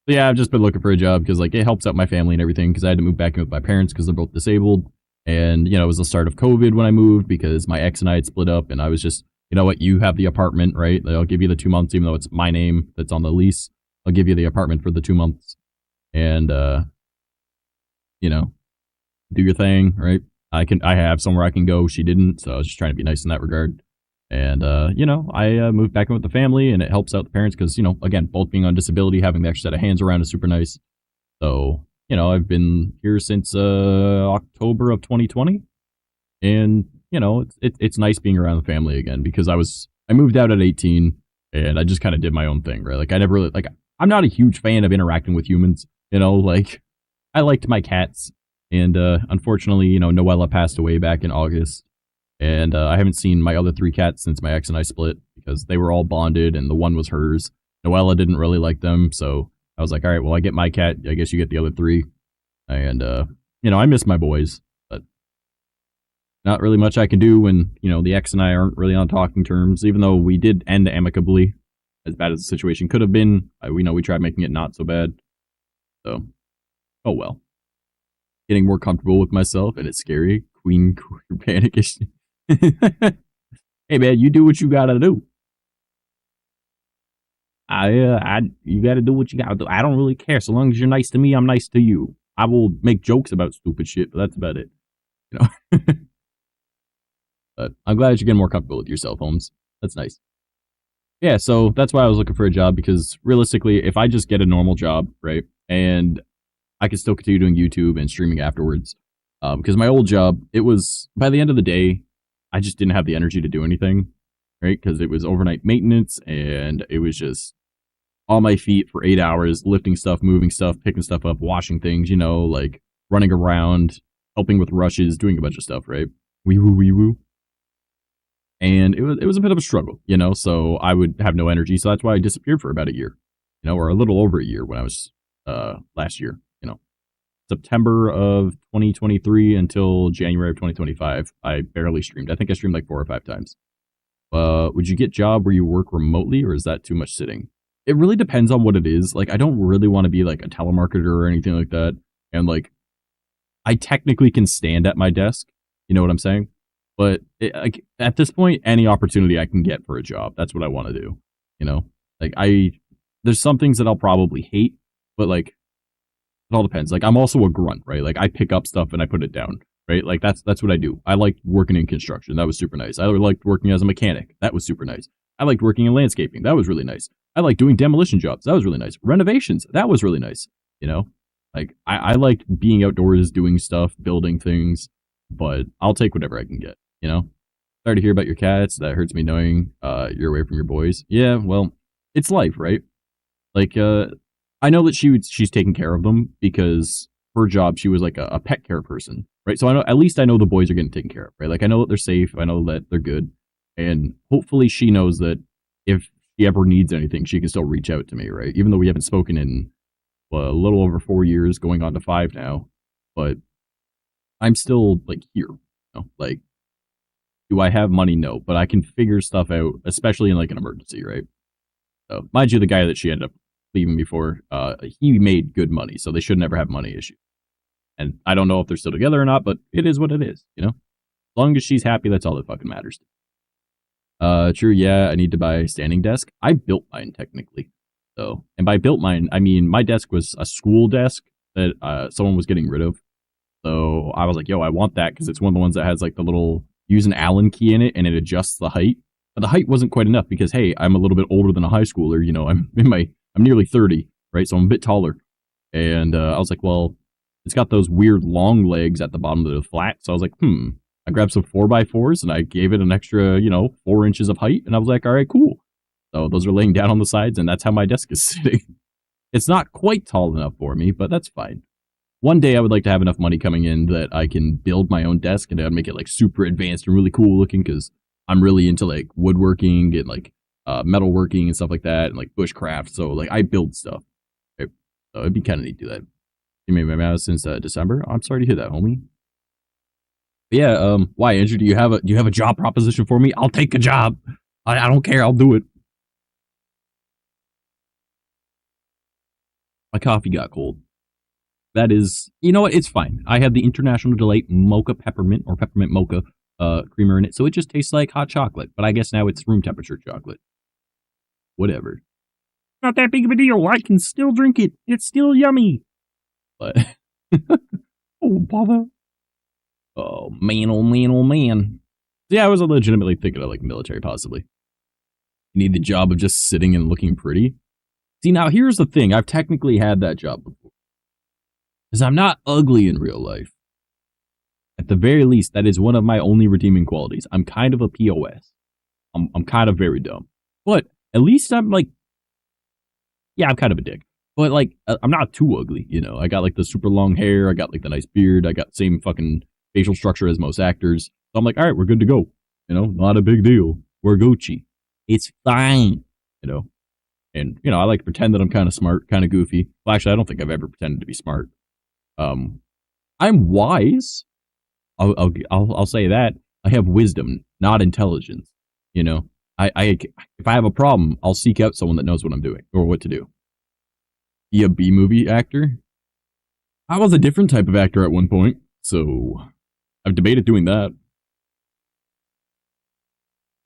Yeah, I've just been looking for a job because, like, it helps out my family and everything, because I had to move back in with my parents because they're both disabled. And, you know, it was the start of COVID when I moved because my ex and I had split up, and I was just, you know what, you have the apartment, right? I'll give you the 2 months, even though it's my name that's on the lease. I'll give you the apartment for the 2 months. And, you know, do your thing, right? I have somewhere I can go. She didn't, so I was just trying to be nice in that regard. And, you know, I moved back in with the family, and it helps out the parents because, you know, again, both being on disability, having the extra set of hands around is super nice. So, you know, I've been here since October of 2020, and, you know, it's nice being around the family again, because I moved out at 18, and I just kind of did my own thing, right? Like, I never really, like, I'm not a huge fan of interacting with humans, you know, like, I liked my cats. And unfortunately, you know, Noella passed away back in August, and I haven't seen my other 3 cats since my ex and I split, because they were all bonded and the one was hers. Noella didn't really like them, so I was like, all right, well, I get my cat, I guess you get the other 3. And, you know, I miss my boys, but not really much I can do when, you know, the ex and I aren't really on talking terms, even though we did end amicably, as bad as the situation could have been. We know we tried making it not so bad, so, oh well. Getting more comfortable with myself, and it's scary. Queen panic issue. Hey man, you do what you gotta do. You gotta do what you gotta do. I don't really care. So long as you're nice to me, I'm nice to you. I will make jokes about stupid shit, but that's about it. You know. But I'm glad you're getting more comfortable with yourself, Holmes. That's nice. Yeah, so that's why I was looking for a job, because realistically, if I just get a normal job, right, and I could still continue doing YouTube and streaming afterwards. Because my old job, it was, by the end of the day, I just didn't have the energy to do anything, right? Because it was overnight maintenance, and it was just on my feet for 8 hours, lifting stuff, moving stuff, picking stuff up, washing things, you know, like running around, helping with rushes, doing a bunch of stuff, right? Wee woo, wee woo. And it was a bit of a struggle, you know, so I would have no energy. So that's why I disappeared for about a year, you know, or a little over a year when I was last year. September of 2023 until January of 2025, I barely streamed. I think I streamed like 4 or 5 times. Would you get job where you work remotely, or is that too much sitting? It really depends on what it is. Like, I don't really want to be like a telemarketer or anything like that. And like, I technically can stand at my desk. You know what I'm saying? But like, at this point, any opportunity I can get for a job, that's what I want to do. You know, like there's some things that I'll probably hate, but like, it all depends. Like, I'm also a grunt, right? Like, I pick up stuff and I put it down, right? Like, that's what I do. I liked working in construction. That was super nice. I liked working as a mechanic. That was super nice. I liked working in landscaping. That was really nice. I liked doing demolition jobs. That was really nice. Renovations. That was really nice. You know, like I liked being outdoors, doing stuff, building things, but I'll take whatever I can get, you know? Sorry to hear about your cats. That hurts me knowing you're away from your boys. Yeah, well, it's life, right? Like, I know that she's taking care of them because her job, she was like a pet care person, right? So I know, at least I know the boys are getting taken care of, right? Like I know that they're safe. I know that they're good. And hopefully she knows that if she ever needs anything, she can still reach out to me, right? Even though we haven't spoken in a little over 4 years, going on to 5 now, but I'm still like here, you know? Like, do I have money? No, but I can figure stuff out, especially in like an emergency, right? So mind you, the guy that she ended up leaving before, he made good money, so they should never have money issues. And I don't know if they're still together or not, but it is what it is, you know? As long as she's happy, that's all that fucking matters. True, yeah, I need to buy a standing desk. I built mine, technically. So, and by built mine, I mean my desk was a school desk that someone was getting rid of. So I was like, yo, I want that because it's one of the ones that has like the little, use an Allen key in it and it adjusts the height. But the height wasn't quite enough because, hey, I'm a little bit older than a high schooler. You know, I'm nearly 30, right? So I'm a bit taller. And I was like, well, it's got those weird long legs at the bottom that are flat. So I was like, I grabbed some 4x4s and I gave it an extra, 4 inches of height. And I was like, all right, cool. So those are laying down on the sides and that's how my desk is sitting. It's not quite tall enough for me, but that's fine. One day I would like to have enough money coming in that I can build my own desk and I'd make it like super advanced and really cool looking because I'm really into like woodworking and like metalworking and stuff like that and like bushcraft. So like I build stuff. Right? So it'd be kind of neat to do that. You made my mouse since December. I'm sorry to hear that, homie. But yeah, why, Andrew? Do you have a job proposition for me? I'll take a job. I don't care. I'll do it. My coffee got cold. That is, you know what? It's fine. I have the International Delight Mocha Peppermint or Peppermint Mocha creamer in it, so it just tastes like hot chocolate. But I guess now it's room temperature chocolate. Whatever. Not that big of a deal. I can still drink it. It's still yummy. But oh bother. Oh man, oh man, oh man. Yeah, I was legitimately thinking of like military possibly. You need the job of just sitting and looking pretty. See, now here's the thing. I've technically had that job before. Because I'm not ugly in real life. At the very least, that is one of my only redeeming qualities. I'm kind of a POS. I'm kind of very dumb. But at least I'm like, yeah, I'm kind of a dick. But like, I'm not too ugly, you know. I got like the super long hair. I got like the nice beard. I got the same fucking facial structure as most actors. So I'm like, all right, we're good to go. You know, not a big deal. We're Gucci. It's fine. You know. And, you know, I like to pretend that I'm kind of smart, kind of goofy. Well, actually, I don't think I've ever pretended to be smart. I'm wise. I'll say that. I have wisdom, not intelligence. You know, if I have a problem, I'll seek out someone that knows what I'm doing or what to do. Be a B-movie actor? I was a different type of actor at one point, so I've debated doing that.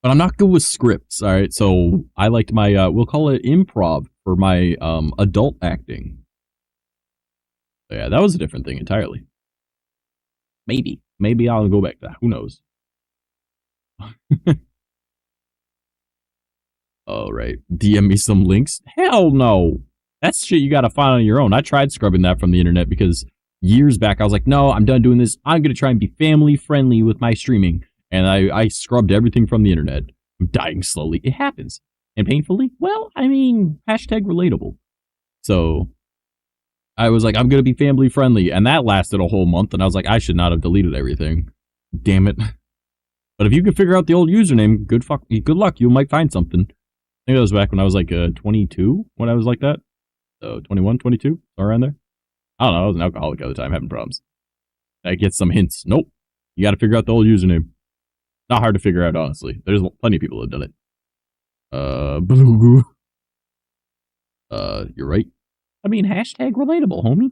But I'm not good with scripts, all right? So I liked my, we'll call it improv for my adult acting. So yeah, that was a different thing entirely. Maybe I'll go back to that. Who knows? All right. DM me some links. Hell no. That's shit you got to find on your own. I tried scrubbing that from the internet because years back I was like, no, I'm done doing this. I'm going to try and be family friendly with my streaming. And I scrubbed everything from the internet. I'm dying slowly. It happens. And painfully? Well, I mean, hashtag relatable. So I was like, I'm going to be family friendly. And that lasted a whole month. And I was like, I should not have deleted everything. Damn it. But if you can figure out the old username, good luck. You might find something. I think that was back when I was like 22, when I was like that. So 21, 22, around there. I don't know. I was an alcoholic at the time, having problems. I get some hints. Nope. You got to figure out the old username. Not hard to figure out, honestly. There's plenty of people that have done it. Belugu. You're right. I mean, hashtag relatable, homie.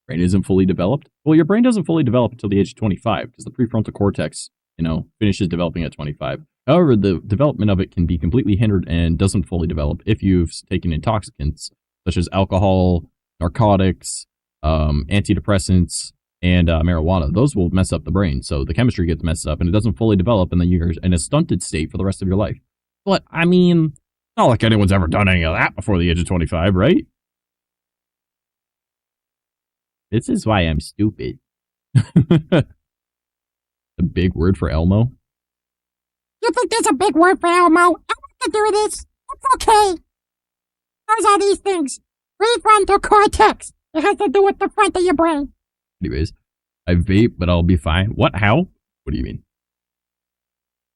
Brain isn't fully developed. Well, your brain doesn't fully develop until the age of 25, because the prefrontal cortex, you know, finishes developing at 25. However, the development of it can be completely hindered and doesn't fully develop if you've taken intoxicants, such as alcohol, narcotics, antidepressants, and marijuana. Those will mess up the brain, so the chemistry gets messed up and it doesn't fully develop, and then you're in a stunted state for the rest of your life. But, I mean, not like anyone's ever done any of that before the age of 25, right? This is why I'm stupid. A big word for Elmo? You think there's a big word for Elmo? I want to do this. It's okay. Those are these things. Prefrontal cortex. It has to do with the front of your brain. Anyways, I vape, but I'll be fine. What? How? What do you mean?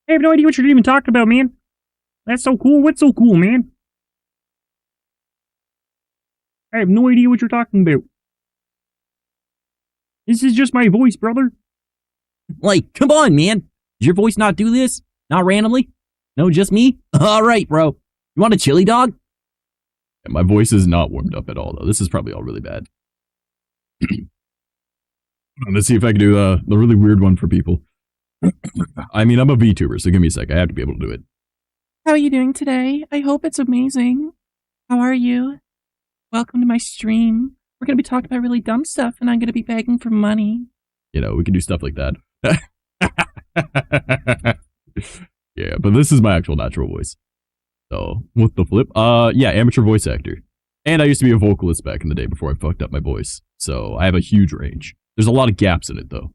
I have no idea what you're even talking about, man. That's so cool. What's so cool, man? I have no idea what you're talking about. This is just my voice, brother. Like, come on, man. Does your voice not do this? Not randomly? No, just me? All right, bro. You want a chili dog? Yeah, my voice is not warmed up at all, though. This is probably all really bad. Let's see if I can do the really weird one for people. I mean, I'm a VTuber, so give me a sec. I have to be able to do it. How are you doing today? I hope it's amazing. How are you? Welcome to my stream. We're going to be talking about really dumb stuff, and I'm going to be begging for money. You know, we can do stuff like that. Yeah, but this is my actual natural voice. So, what the flip? Yeah, amateur voice actor. And I used to be a vocalist back in the day before I fucked up my voice. So, I have a huge range. There's a lot of gaps in it, though.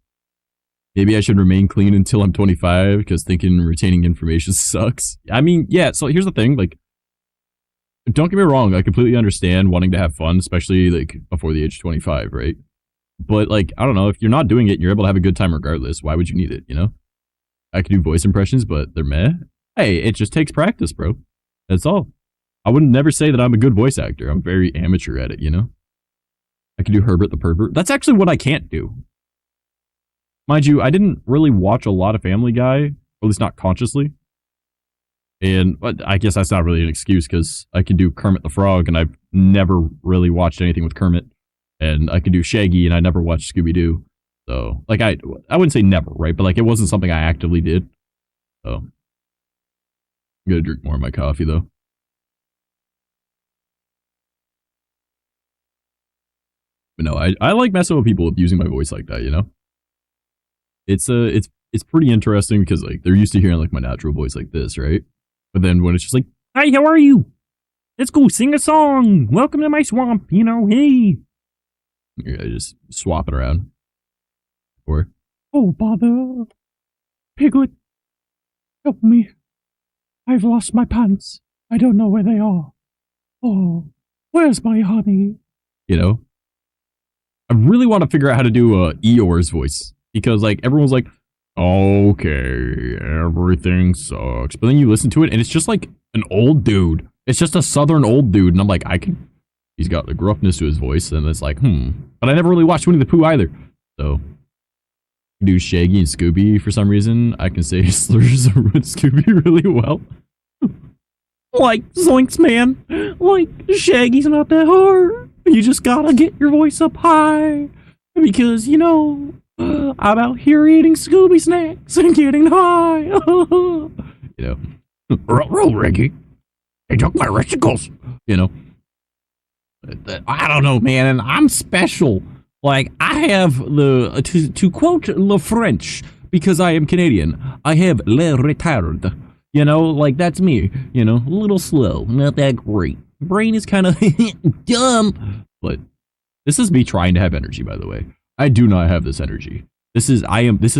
Maybe I should remain clean until I'm 25, because thinking retaining information sucks. I mean, yeah, so here's the thing, like, don't get me wrong, I completely understand wanting to have fun, especially, like, before the age of 25, right? But, like, I don't know, if you're not doing it and you're able to have a good time regardless, why would you need it, you know? I can do voice impressions, but they're meh. Hey, it just takes practice, bro. That's all. I wouldn't never say that I'm a good voice actor. I'm very amateur at it, you know? I can do Herbert the Pervert. That's actually what I can't do. Mind you, I didn't really watch a lot of Family Guy, or at least not consciously. And I guess that's not really an excuse, because I can do Kermit the Frog, and I've never really watched anything with Kermit. And I can do Shaggy, and I never watched Scooby-Doo. So, like, I wouldn't say never, right? But, like, it wasn't something I actively did. So, I'm gonna drink more of my coffee, though. But no, I like messing with people using my voice like that, you know? It's pretty interesting because, like, they're used to hearing, like, my natural voice like this, right? But then when it's just like, Hi, how are you? Let's go sing a song. Welcome to my swamp, you know, hey. I just swap it around. Or, Oh, bother. Piglet, help me. I've lost my pants. I don't know where they are. Oh, where's my honey? you know? I really want to figure out how to do Eeyore's voice. Because, like, everyone's like, okay, everything sucks. But then you listen to it, and it's just like an old dude. It's just a southern old dude, and I'm like, he's got the gruffness to his voice, and it's like, But I never really watched Winnie the Pooh either. So, do Shaggy and Scooby for some reason. I can say slurs with Scooby really well. Like, zoinks, man. Like, Shaggy's not that hard. You just gotta get your voice up high. Because, you know, I'm out here eating Scooby snacks and getting high. You know, roll, Reggie. They took my vesicles. You know, I don't know, man. And I'm special. Like, I have to quote Le French, because I am Canadian, I have le retard. You know, like, that's me. You know, a little slow, not that great. Brain is kind of dumb. But this is me trying to have energy, by the way. I do not have this energy. This is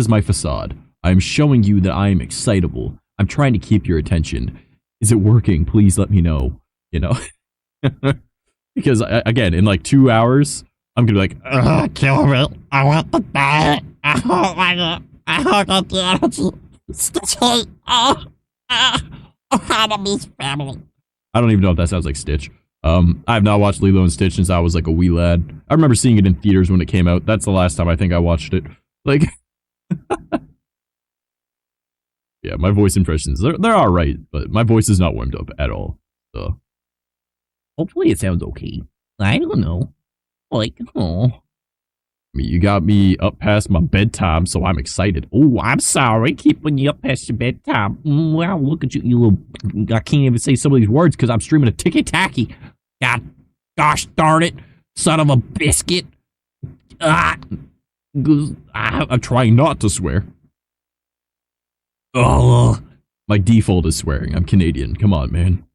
my facade. I'm showing you that I am excitable. I'm trying to keep your attention. Is it working? Please let me know. You know? Because, again, in like 2 hours, I'm gonna be like, kill me. I want the bat. I don't like it. I don't got the energy. Stitch hate. Enemies family. I don't even know if that sounds like Stitch. I have not watched Lilo and Stitch since I was like a wee lad. I remember seeing it in theaters when it came out. That's the last time I think I watched it. Like, yeah, my voice impressions, they're alright, but my voice is not warmed up at all. So, hopefully it sounds okay. I don't know. Like, oh. I mean, you got me up past my bedtime, so I'm excited. Oh, I'm sorry, keeping you up past your bedtime. Well, look at you, you little... I can't even say some of these words because I'm streaming a ticky-tacky. God, gosh darn it, son of a biscuit. I'm trying not to swear. Oh, My default is swearing. I'm Canadian. Come on, man.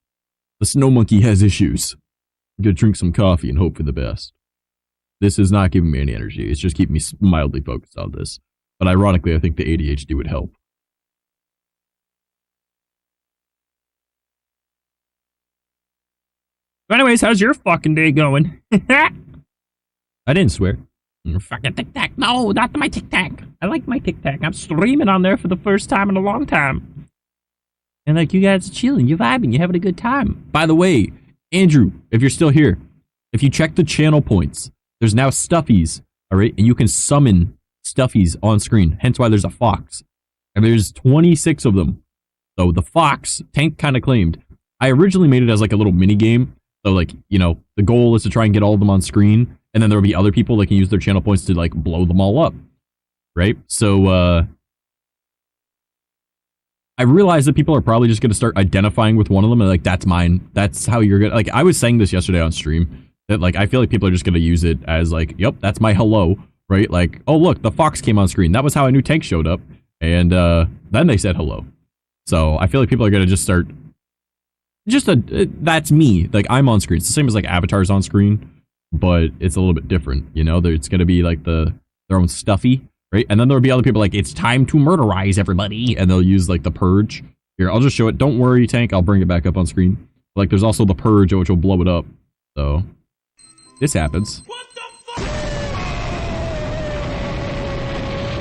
The snow monkey has issues. I'm gonna drink some coffee and hope for the best. This is not giving me any energy. It's just keeping me mildly focused on this. But ironically, I think the ADHD would help. Anyways, how's your fucking day going? I didn't swear. Fucking Tic Tac. No, not my Tic Tac. I like my Tic Tac. I'm streaming on there for the first time in a long time. And like, you guys are chilling, you're vibing, you're having a good time. By the way, Andrew, if you're still here, if you check the channel points, there's now stuffies, all right? And you can summon stuffies on screen, hence why there's a fox. And there's 26 of them. So the fox, Tank kind of claimed. I originally made it as like a little mini game. So like, you know, the goal is to try and get all of them on screen. And then there'll be other people that can use their channel points to like blow them all up. Right? So, I realized that people are probably just going to start identifying with one of them and like, that's mine. That's how you're going to, like, I was saying this yesterday on stream that like, I feel like people are just going to use it as like, yep, that's my hello, right? Like, oh, look, the fox came on screen. That was how I knew Tank showed up. And then they said hello. So I feel like people are going to just start, that's me. Like, I'm on screen. It's the same as like avatars on screen, but it's a little bit different. You know, it's going to be like their own stuffy. Right? And then there'll be other people like, it's time to murderize everybody. And they'll use like the purge. Here, I'll just show it. Don't worry, Tank. I'll bring it back up on screen. Like, there's also the purge, which will blow it up. So, this happens. What the fuck?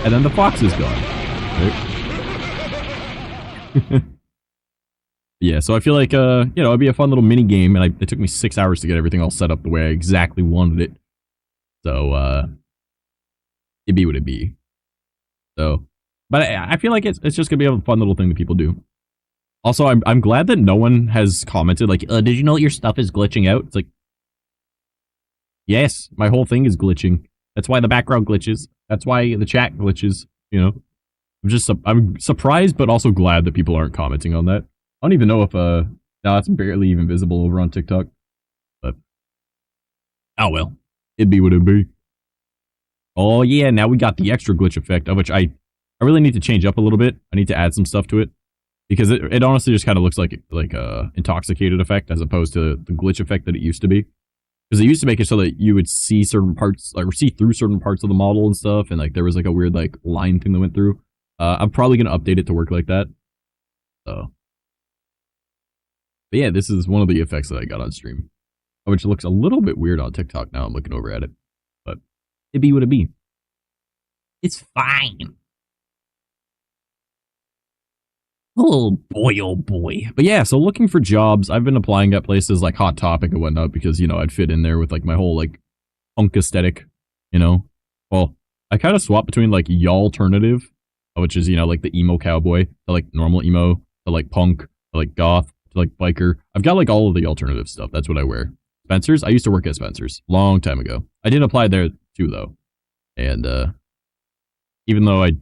And then the fox is gone. Right? Yeah, so I feel like, you know, it'd be a fun little mini game. And it took me 6 hours to get everything all set up the way I exactly wanted it. So, it'd be what it be. So, but I feel like it's just gonna be a fun little thing that people do. Also, I'm glad that no one has commented like, did you know that your stuff is glitching out? It's like, yes, my whole thing is glitching. That's why the background glitches. That's why the chat glitches. You know, I'm surprised, but also glad that people aren't commenting on that. I don't even know if no, that's barely even visible over on TikTok. But oh well, it'd be what it'd be. Oh yeah, now we got the extra glitch effect, of which I really need to change up a little bit. I need to add some stuff to it. Because it honestly just kind of looks like a intoxicated effect as opposed to the glitch effect that it used to be. Because it used to make it so that you would see certain parts, like see through certain parts of the model and stuff, and like there was like a weird like line thing that went through. I'm probably gonna update it to work like that. So, but yeah, this is one of the effects that I got on stream, which looks a little bit weird on TikTok now. I'm looking over at it. It be what it be. It's fine. Oh boy. But yeah, so looking for jobs. I've been applying at places like Hot Topic and whatnot because, you know, I'd fit in there with like my whole like punk aesthetic, you know. Well, I kind of swap between like y'alternative, which is, you know, like the emo cowboy, to like normal emo, to like punk, to like goth, to like biker. I've got like all of the alternative stuff. That's what I wear. Spencer's. I used to work at Spencer's long time ago. I did apply there too, though. And even though I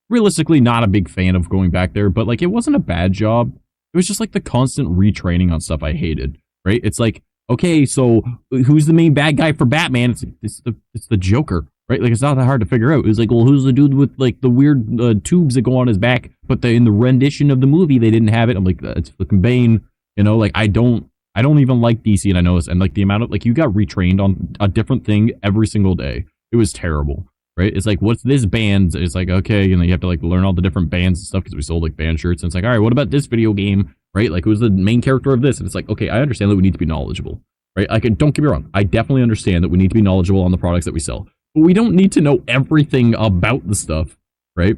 realistically not a big fan of going back there, but like it wasn't a bad job. It was just like the constant retraining on stuff I hated. Right? It's like, okay, so who's the main bad guy for Batman? It's the Joker. Right? Like it's not that hard to figure out. It's like, well, who's the dude with like the weird tubes that go on his back? But in the rendition of the movie, they didn't have it. I'm like, it's fucking Bane. You know, like I don't even like DC, and I know this, and like the amount of like you got retrained on a different thing every single day. It was terrible, right? It's like, what's this band? It's like, okay, you know, you have to like learn all the different bands and stuff because we sold like band shirts, and it's like, all right, what about this video game, right? Like, who's the main character of this? And it's like, okay, I understand that we need to be knowledgeable, right? Like, don't get me wrong, I definitely understand that we need to be knowledgeable on the products that we sell, but we don't need to know everything about the stuff, right?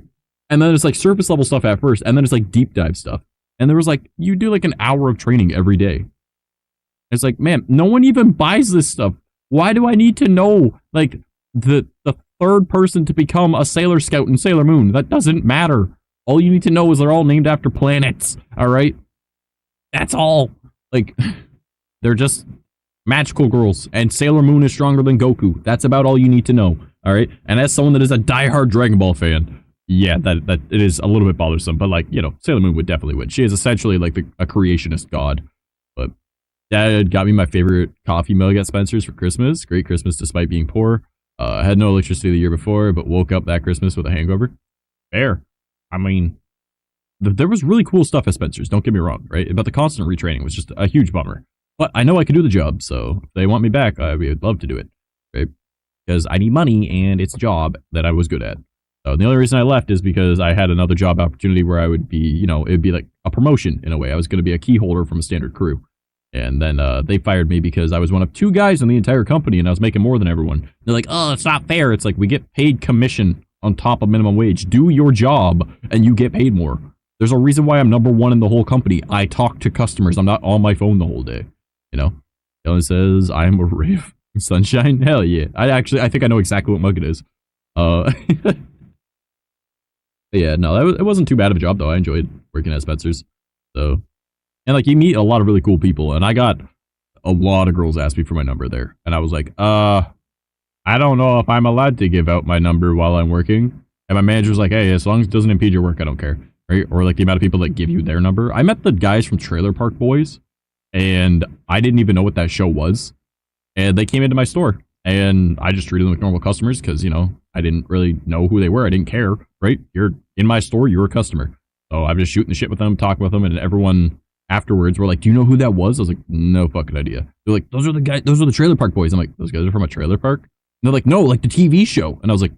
And then it's like surface level stuff at first, and then it's like deep dive stuff, and there was like, you do like an hour of training every day. It's like, man, no one even buys this stuff. Why do I need to know, like, the third person to become a Sailor Scout in Sailor Moon? That doesn't matter. All you need to know is they're all named after planets, all right? That's all. Like, they're just magical girls, and Sailor Moon is stronger than Goku. That's about all you need to know, all right? And as someone that is a diehard Dragon Ball fan, yeah, that it is a little bit bothersome, but, like, you know, Sailor Moon would definitely win. She is essentially, like, a creationist god. But Dad got me my favorite coffee mug at Spencer's for Christmas. Great Christmas despite being poor. I had no electricity the year before, but woke up that Christmas with a hangover. Fair. I mean, there was really cool stuff at Spencer's, don't get me wrong, right? But the constant retraining was just a huge bummer. But I know I could do the job, so if they want me back, I would love to do it, right? Because I need money, and it's a job that I was good at. So the only reason I left is because I had another job opportunity where I would be, you know, it'd be like a promotion in a way. I was going to be a key holder from a standard crew. And then they fired me because I was one of 2 guys in the entire company, and I was making more than everyone. They're like, oh, it's not fair. It's like, we get paid commission on top of minimum wage. Do your job, and you get paid more. There's a reason why I'm number 1 in the whole company. I talk to customers. I'm not on my phone the whole day. You know? Dylan says, I'm a ray of sunshine. Hell yeah. I think I know exactly what mug it is. Yeah, no, it wasn't too bad of a job, though. I enjoyed working at Spencer's. So, and like, you meet a lot of really cool people, and I got a lot of girls ask me for my number there. And I was like, I don't know if I'm allowed to give out my number while I'm working. And my manager was like, hey, as long as it doesn't impede your work, I don't care. Right? Or like the amount of people that give you their number. I met the guys from Trailer Park Boys, and I didn't even know what that show was. And they came into my store, and I just treated them like normal customers because, you know, I didn't really know who they were. I didn't care, right? You're in my store, you're a customer. So I'm just shooting the shit with them, talking with them, and everyone afterwards were like, do you know who that was? I was like, no fucking idea. They're like, those are the guys, those are the Trailer Park Boys. I'm like, those guys are from a trailer park? And they're like, no, like the TV show. And I was like,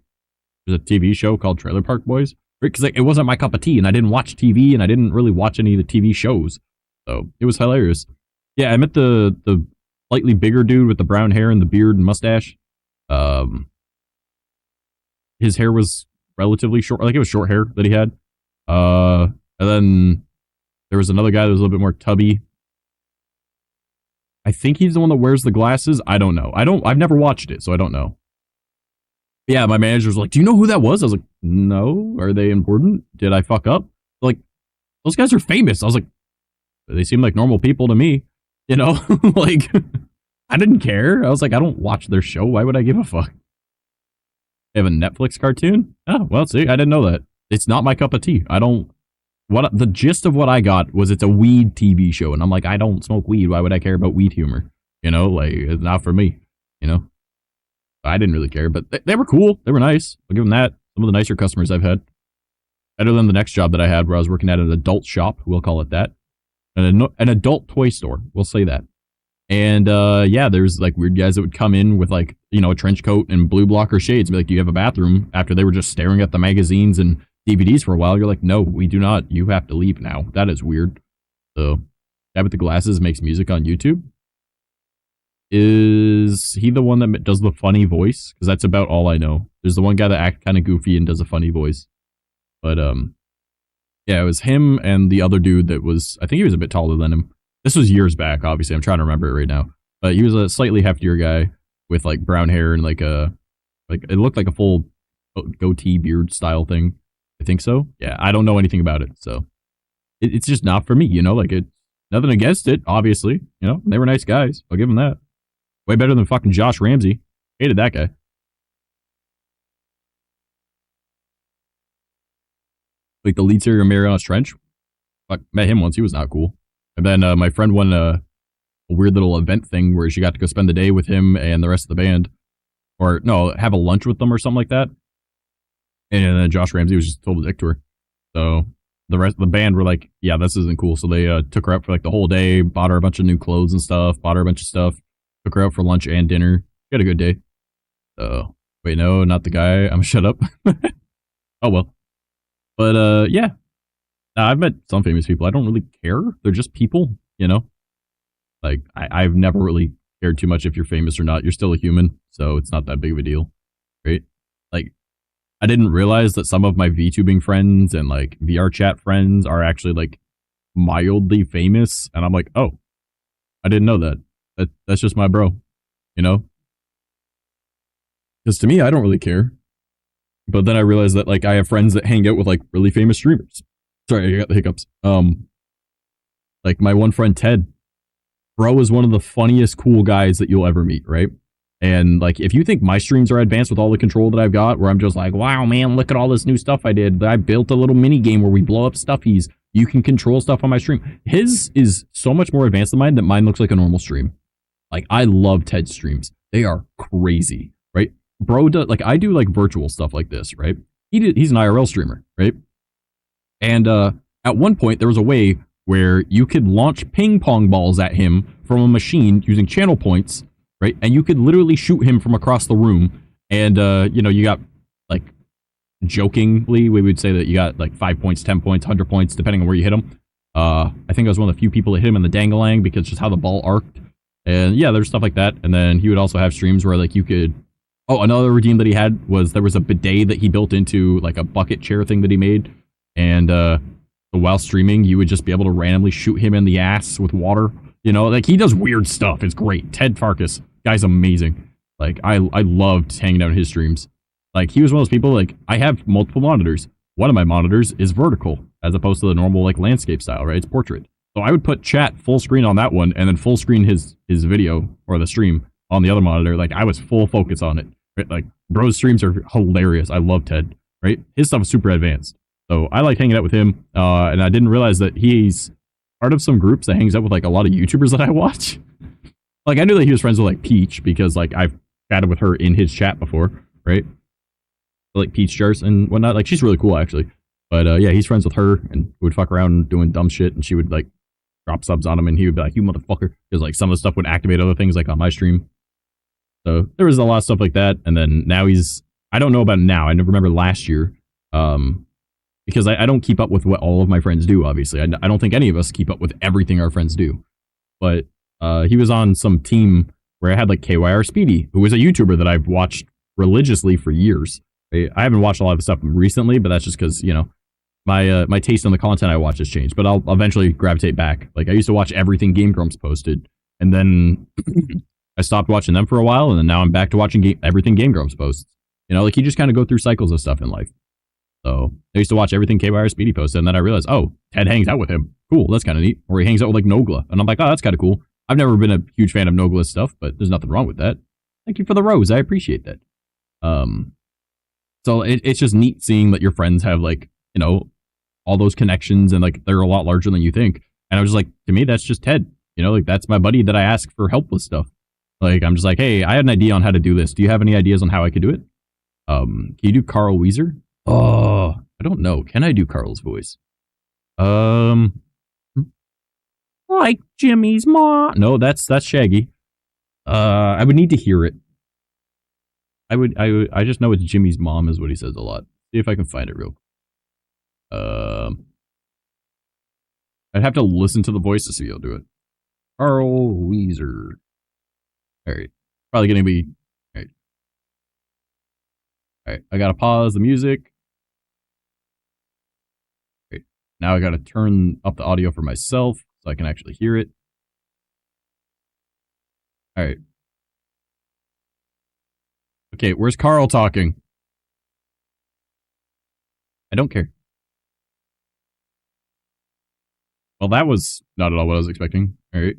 there's a TV show called Trailer Park Boys? Right? Because like, it wasn't my cup of tea, and I didn't watch TV, and I didn't really watch any of the TV shows. So it was hilarious. Yeah, I met the slightly bigger dude with the brown hair and the beard and mustache. His hair was relatively short. Like, it was short hair that he had. And then there was another guy that was a little bit more tubby. I think he's the one that wears the glasses. I don't know. I've never watched it, so I don't know. Yeah, my manager was like, do you know who that was? I was like, no. Are they important? Did I fuck up? Like, those guys are famous. I was like, they seem like normal people to me. You know? Like, I didn't care. I was like, I don't watch their show. Why would I give a fuck? They have a Netflix cartoon? Oh, well, see, I didn't know that. It's not my cup of tea. The gist of what I got was it's a weed TV show, and I'm like, I don't smoke weed. Why would I care about weed humor? You know, like, it's not for me, you know? I didn't really care, but they were cool. They were nice. I'll give them that. Some of the nicer customers I've had. Better than the next job that I had where I was working at an adult shop. We'll call it that. An adult toy store. We'll say that. And, yeah, there's, like, weird guys that would come in with, like, you know, a trench coat and blue blocker shades and be like, do you have a bathroom? After they were just staring at the magazines and DVDs for a while. You're like, no, we do not. You have to leave now. That is weird. So, guy with the glasses makes music on YouTube. Is he the one that does the funny voice? Because that's about all I know. There's the one guy that acts kind of goofy and does a funny voice. But, yeah, it was him and the other dude that was, I think he was a bit taller than him. This was years back, obviously. I'm trying to remember it right now. But he was a slightly heftier guy with, like, brown hair and, like, it looked like a full goatee beard style thing. I think so. Yeah, I don't know anything about it, so it's just not for me, you know? Like, it's nothing against it, obviously. You know, they were nice guys. I'll give them that. Way better than fucking Josh Ramsey. Hated that guy. Like the lead singer of Mariana's Trench. Fuck, met him once. He was not cool. And then my friend won a weird little event thing where she got to go spend the day with him and the rest of the band. Or, no, have a lunch with them or something like that. And then Josh Ramsey was just total dick to her. So the rest of the band were like, yeah, this isn't cool. So they took her out for like the whole day, bought her a bunch of new clothes and stuff, bought her a bunch of stuff, took her out for lunch and dinner. She had a good day. So, wait, no, not the guy. I'm shut up. Oh, well. But, yeah. I've met some famous people. I don't really care. They're just people, you know? Like, I've never really cared too much if you're famous or not. You're still a human, so it's not that big of a deal, right? Like, I didn't realize that some of my VTubing friends and, like, VR chat friends are actually, like, mildly famous. And I'm like, oh, I didn't know that. That's just my bro, you know? Because to me, I don't really care. But then I realized that, like, I have friends that hang out with, like, really famous streamers. Sorry, I got the hiccups. Like, my one friend, Ted. Bro is one of the funniest, cool guys that you'll ever meet, right? And, like, if you think my streams are advanced with all the control that I've got, where I'm just like, wow, man, look at all this new stuff I did. I built a little mini game where we blow up stuffies. You can control stuff on my stream. His is so much more advanced than mine that mine looks like a normal stream. Like, I love Ted's streams. They are crazy, right? Bro does, like, I do, like, virtual stuff like this, right? He's an IRL streamer, right? And, At one point, there was a way where you could launch ping pong balls at him from a machine using channel points, right? And you could literally shoot him from across the room. And, you know, you got, like, jokingly, we would say that you got, like, 5 points, 10 points, 100 points, depending on where you hit him. I think I was one of the few people that hit him in the dangalang because just how the ball arced. And, yeah, there's stuff like that. And then he would also have streams where, like, you could... Oh, another redeem that he had was there was a bidet that he built into, like, a bucket chair thing that he made. And, while streaming, you would just be able to randomly shoot him in the ass with water. You know, like, he does weird stuff. It's great. Ted Farkas, guy's amazing. Like, I loved hanging out in his streams. Like, he was one of those people, like, I have multiple monitors. One of my monitors is vertical, as opposed to the normal, like, landscape style, right? It's portrait. So I would put chat full screen on that one, and then full screen his video, or the stream, on the other monitor. Like, I was full focus on it. Right? Like, bro's streams are hilarious. I love Ted, right? His stuff is super advanced. So I like hanging out with him, and I didn't realize that he's part of some groups that hangs out with, like, a lot of YouTubers that I watch. Like, I knew that he was friends with, like, Peach, because, like, I've chatted with her in his chat before, right? Like, Peach Jars and whatnot. Like, she's really cool, actually. But, yeah, he's friends with her, and would fuck around doing dumb shit, and she would, like, drop subs on him, and he would be like, you motherfucker. Because, like, some of the stuff would activate other things, like, on my stream. So, there was a lot of stuff like that, and then now he's... I don't know about now. I remember last year, because I don't keep up with what all of my friends do, obviously. I don't think any of us keep up with everything our friends do. But he was on some team where I had, like, KYR Speedy, who was a YouTuber that I've watched religiously for years. I haven't watched a lot of stuff recently, but that's just because, you know, my taste in the content I watch has changed. But I'll eventually gravitate back. Like, I used to watch everything Game Grumps posted, and then I stopped watching them for a while, and then now I'm back to watching everything Game Grumps posts. You know, like, you just kind of go through cycles of stuff in life. So I used to watch everything KYR Speedy posted, and then I realized, oh, Ted hangs out with him. Cool, that's kind of neat. Or he hangs out with, like, Nogla. And I'm like, oh, that's kind of cool. I've never been a huge fan of Nogla's stuff, but there's nothing wrong with that. Thank you for the rose. I appreciate that. So it's just neat seeing that your friends have, like, you know, all those connections, and, like, they're a lot larger than you think. And I was just like, to me, that's just Ted. You know, like, that's my buddy that I ask for help with stuff. Like, I'm just like, hey, I had an idea on how to do this. Do you have any ideas on how I could do it? Can you do Carl Weezer? Oh, I don't know. Can I do Carl's voice? Like Jimmy's mom. No, that's Shaggy. I would need to hear it. I just know it's Jimmy's mom is what he says a lot. See if I can find it real quick. I'd have to listen to the voice to see I'll do it. Carl Weezer. Alright. Probably gonna be... Alright, I gotta pause the music. Okay, now I gotta turn up the audio for myself so I can actually hear it. Alright. Okay, where's Carl talking? I don't care. Well, that was not at all what I was expecting. Alright.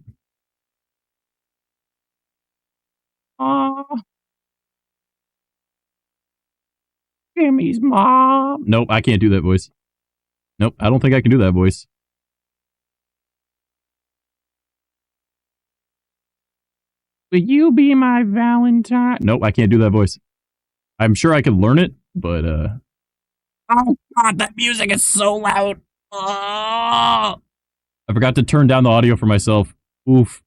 Jimmy's mom. Nope, I can't do that voice. Nope, I don't think I can do that voice. Will you be my Valentine? Nope, I can't do that voice. I'm sure I could learn it, but Oh God, that music is so loud. Oh. I forgot to turn down the audio for myself. Oof.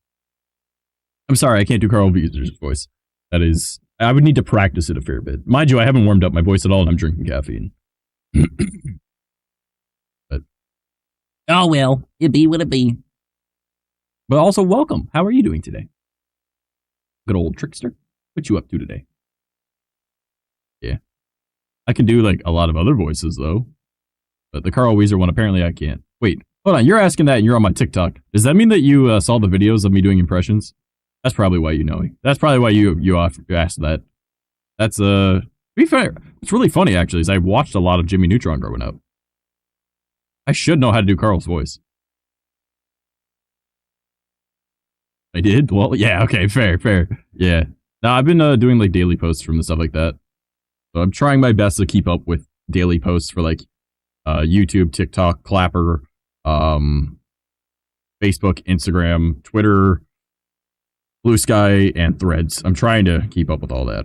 I'm sorry, I can't do Carl Weezer's voice. That is... I would need to practice it a fair bit. Mind you, I haven't warmed up my voice at all, and I'm drinking caffeine. But, oh well, it be what it be. But also, welcome. How are you doing today? Good old trickster. What you up to today? Yeah. I can do, like, a lot of other voices, though. But the Carl Weezer one, apparently I can't. Wait, hold on. You're asking that, and you're on my TikTok. Does that mean that you saw the videos of me doing impressions? That's probably why you know me. That's probably why you asked that. That's, to be fair, it's really funny, actually, is I watched a lot of Jimmy Neutron growing up. I should know how to do Carl's voice. I did? Well, yeah, okay, fair. Yeah. No, I've been doing, like, daily posts from and stuff like that. So I'm trying my best to keep up with daily posts for, like, YouTube, TikTok, Clapper, Facebook, Instagram, Twitter, Blue Sky, and Threads. I'm trying to keep up with all that.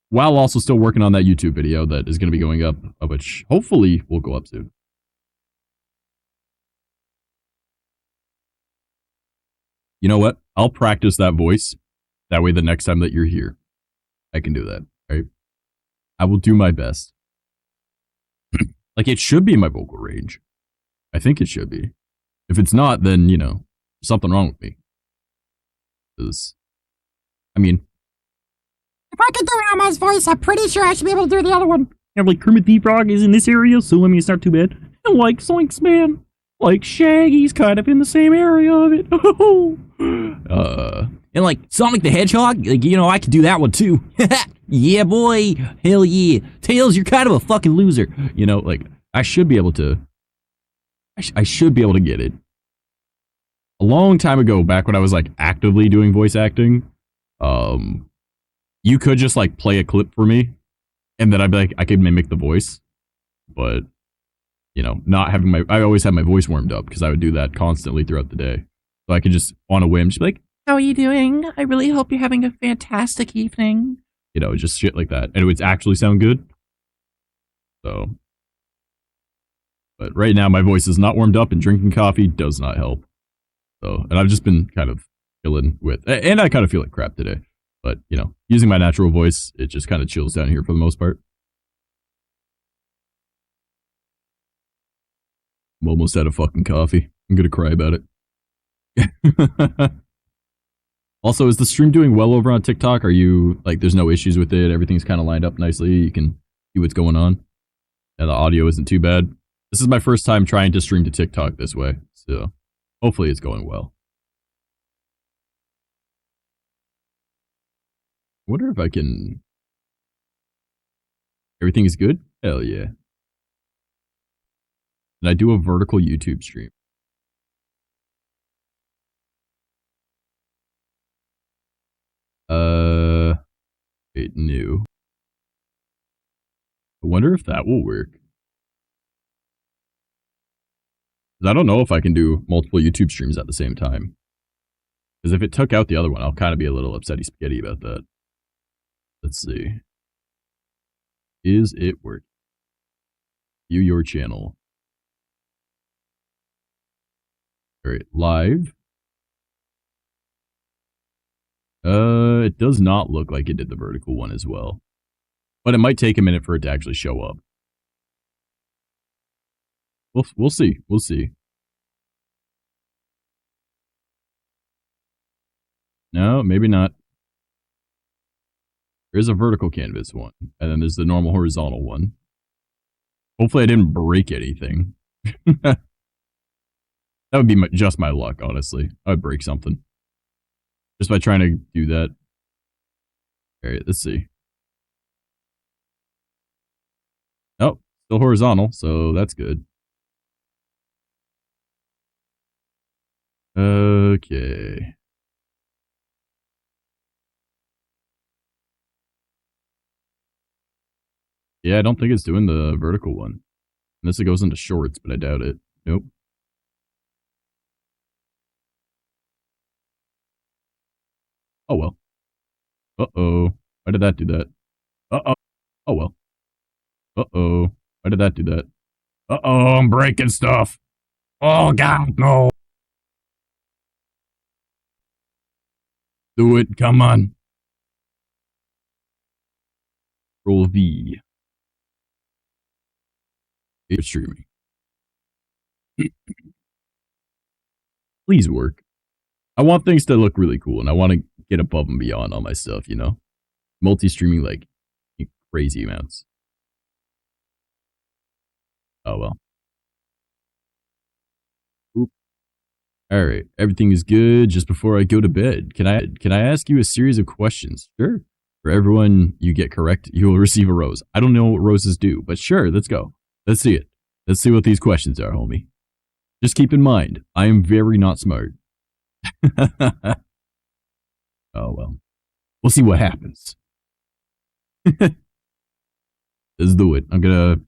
While also still working on that YouTube video that is going to be going up, which hopefully will go up soon. You know what? I'll practice that voice. That way the next time that you're here, I can do that, right? I will do my best. Like, it should be in my vocal range. I think it should be. If it's not, then, you know, something wrong with me. Because, I mean... If I can do Elmo's voice, I'm pretty sure I should be able to do the other one. Yeah, like Kermit the Frog is in this area, so I mean, it's not too bad. And like Zoinks, man. Like Shaggy's kind of in the same area of it. And like Sonic the Hedgehog, like, you know, I could do that one too. Yeah, boy. Hell yeah. Tails, you're kind of a fucking loser. You know, like, I should be able to... I should be able to get it. A long time ago, back when I was, like, actively doing voice acting, you could just, like, play a clip for me, and then I'd be like, I could mimic the voice. But, you know, not having my... I always had my voice warmed up, because I would do that constantly throughout the day. So I could just, on a whim, just be like... How are you doing? I really hope you're having a fantastic evening. You know, just shit like that. And it would actually sound good. So... But right now, my voice is not warmed up, and drinking coffee does not help. So, and I've just been kind of chilling with... And I kind of feel like crap today. But, you know, using my natural voice, it just kind of chills down here for the most part. I'm almost out of fucking coffee. I'm gonna cry about it. Also, is the stream doing well over on TikTok? Are you, like, there's no issues with it? Everything's kind of lined up nicely. You can see what's going on. And the audio isn't too bad. This is my first time trying to stream to TikTok this way. So, hopefully it's going well. I wonder if I can... Everything is good? Hell yeah. And I do a vertical YouTube stream. Wait, new. I wonder if that will work. Because I don't know if I can do multiple YouTube streams at the same time. Because if it took out the other one, I'll kind of be a little upsetty spaghetti about that. Let's see. Is it working? View your channel. Alright, live. It does not look like it did the vertical one as well. But it might take a minute for it to actually show up. We'll see. We'll see. No, maybe not. There is a vertical canvas one, and then there's the normal horizontal one. Hopefully I didn't break anything. That would be just my luck, honestly. I would break something. Just by trying to do that. Alright, let's see. Oh, still horizontal, so that's good. Okay. Yeah, I don't think it's doing the vertical one. Unless it goes into shorts, but I doubt it. Nope. Oh well. Uh-oh. Why did that do that? Uh-oh. Oh well. Uh-oh. Why did that do that? Uh-oh, I'm breaking stuff. Oh god, no. Do it, come on. Control V. It's streaming. Please work. I want things to look really cool, and I want to get above and beyond all my stuff, you know? Multi-streaming, like, crazy amounts. Oh, well. Oop. Alright, everything is good. Just before I go to bed, can I ask you a series of questions? Sure. For everyone you get correct, you will receive a rose. I don't know what roses do, but sure, let's go. Let's see it. Let's see what these questions are, homie. Just keep in mind, I am very not smart. Oh, well. We'll see what happens. Let's do it. I'm gonna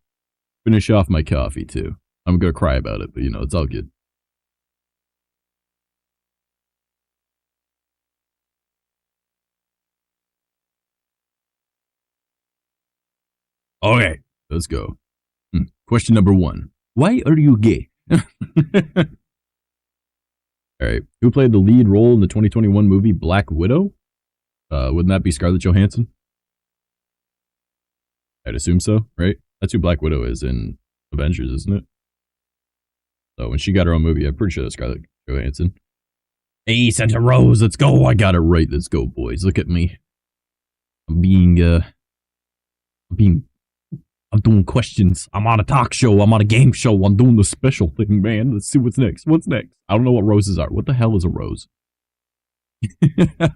finish off my coffee, too. I'm gonna cry about it, but, you know, it's all good. Okay, let's go. Question number 1. Why are you gay? All right. Who played the lead role in the 2021 movie Black Widow? Wouldn't that be Scarlett Johansson? I'd assume so, right? That's who Black Widow is in Avengers, isn't it? So when she got her own movie, I'm pretty sure that's Scarlett Johansson. Hey, Santa Rose, let's go. I got it right. Let's go, boys. Look at me. I'm doing questions. I'm on a talk show. I'm on a game show. I'm doing the special thing, man. Let's see what's next. What's next? I don't know what roses are. What the hell is a rose? I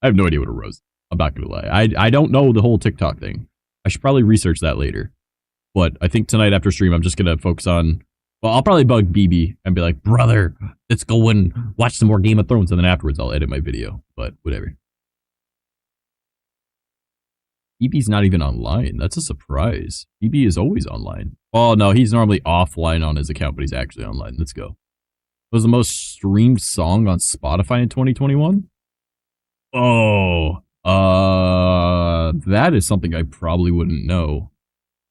have no idea what a rose is. I'm not going to lie. I don't know the whole TikTok thing. I should probably research that later. But I think tonight after stream, I'm just going to focus on... Well, I'll probably bug BB and be like, brother, let's go and watch some more Game of Thrones. And then afterwards, I'll edit my video. But whatever. BB's not even online. That's a surprise. BB is always online. Oh, no, he's normally offline on his account, but he's actually online. Let's go. What was the most streamed song on Spotify in 2021? Oh, that is something I probably wouldn't know.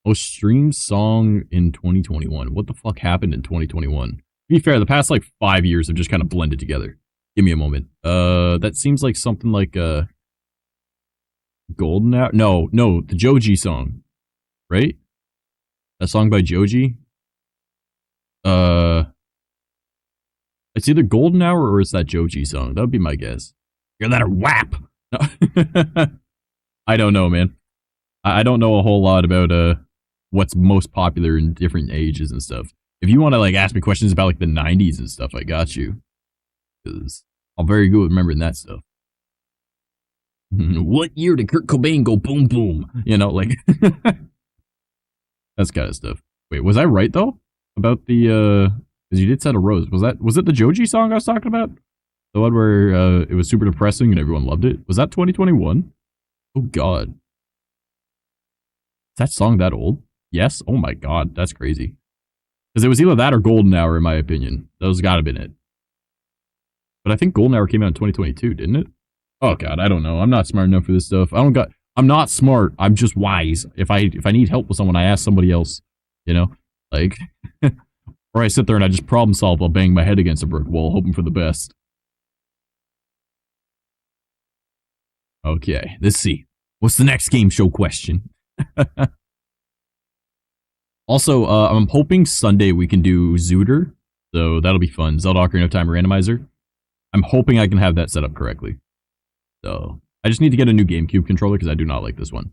Most streamed song in 2021. What the fuck happened in 2021? To be fair, the past like 5 years have just kind of blended together. Give me a moment. That seems like something like Golden Hour? No, the Joji song, right? That song by Joji. It's either Golden Hour or it's that Joji song. That would be my guess. You're that a WAP. No. I don't know, man. I don't know a whole lot about what's most popular in different ages and stuff. If you want to like ask me questions about like the 90s and stuff, I got you. Because I'm very good at remembering that stuff. What year did Kurt Cobain go boom boom? You know, like that's kind of stuff. Wait, was I right though about the because you did set a rose? Was it the Joji song I was talking about? The one where it was super depressing and everyone loved it? Was that 2021? Oh god. Is that song that old? Yes? Oh my god, that's crazy. Because it was either that or Golden Hour in my opinion. Those gotta have been it. But I think Golden Hour came out in 2022, didn't it? Oh god, I don't know. I'm not smart enough for this stuff. I'm not smart. I'm just wise. If I need help with someone, I ask somebody else. You know? Like or I sit there and I just problem solve while banging my head against a brick wall, hoping for the best. Okay, let's see. What's the next game show question? Also, I'm hoping Sunday we can do Zooter. So that'll be fun. Zelda Ocarina of Time Randomizer. I'm hoping I can have that set up correctly. So, I just need to get a new GameCube controller because I do not like this one.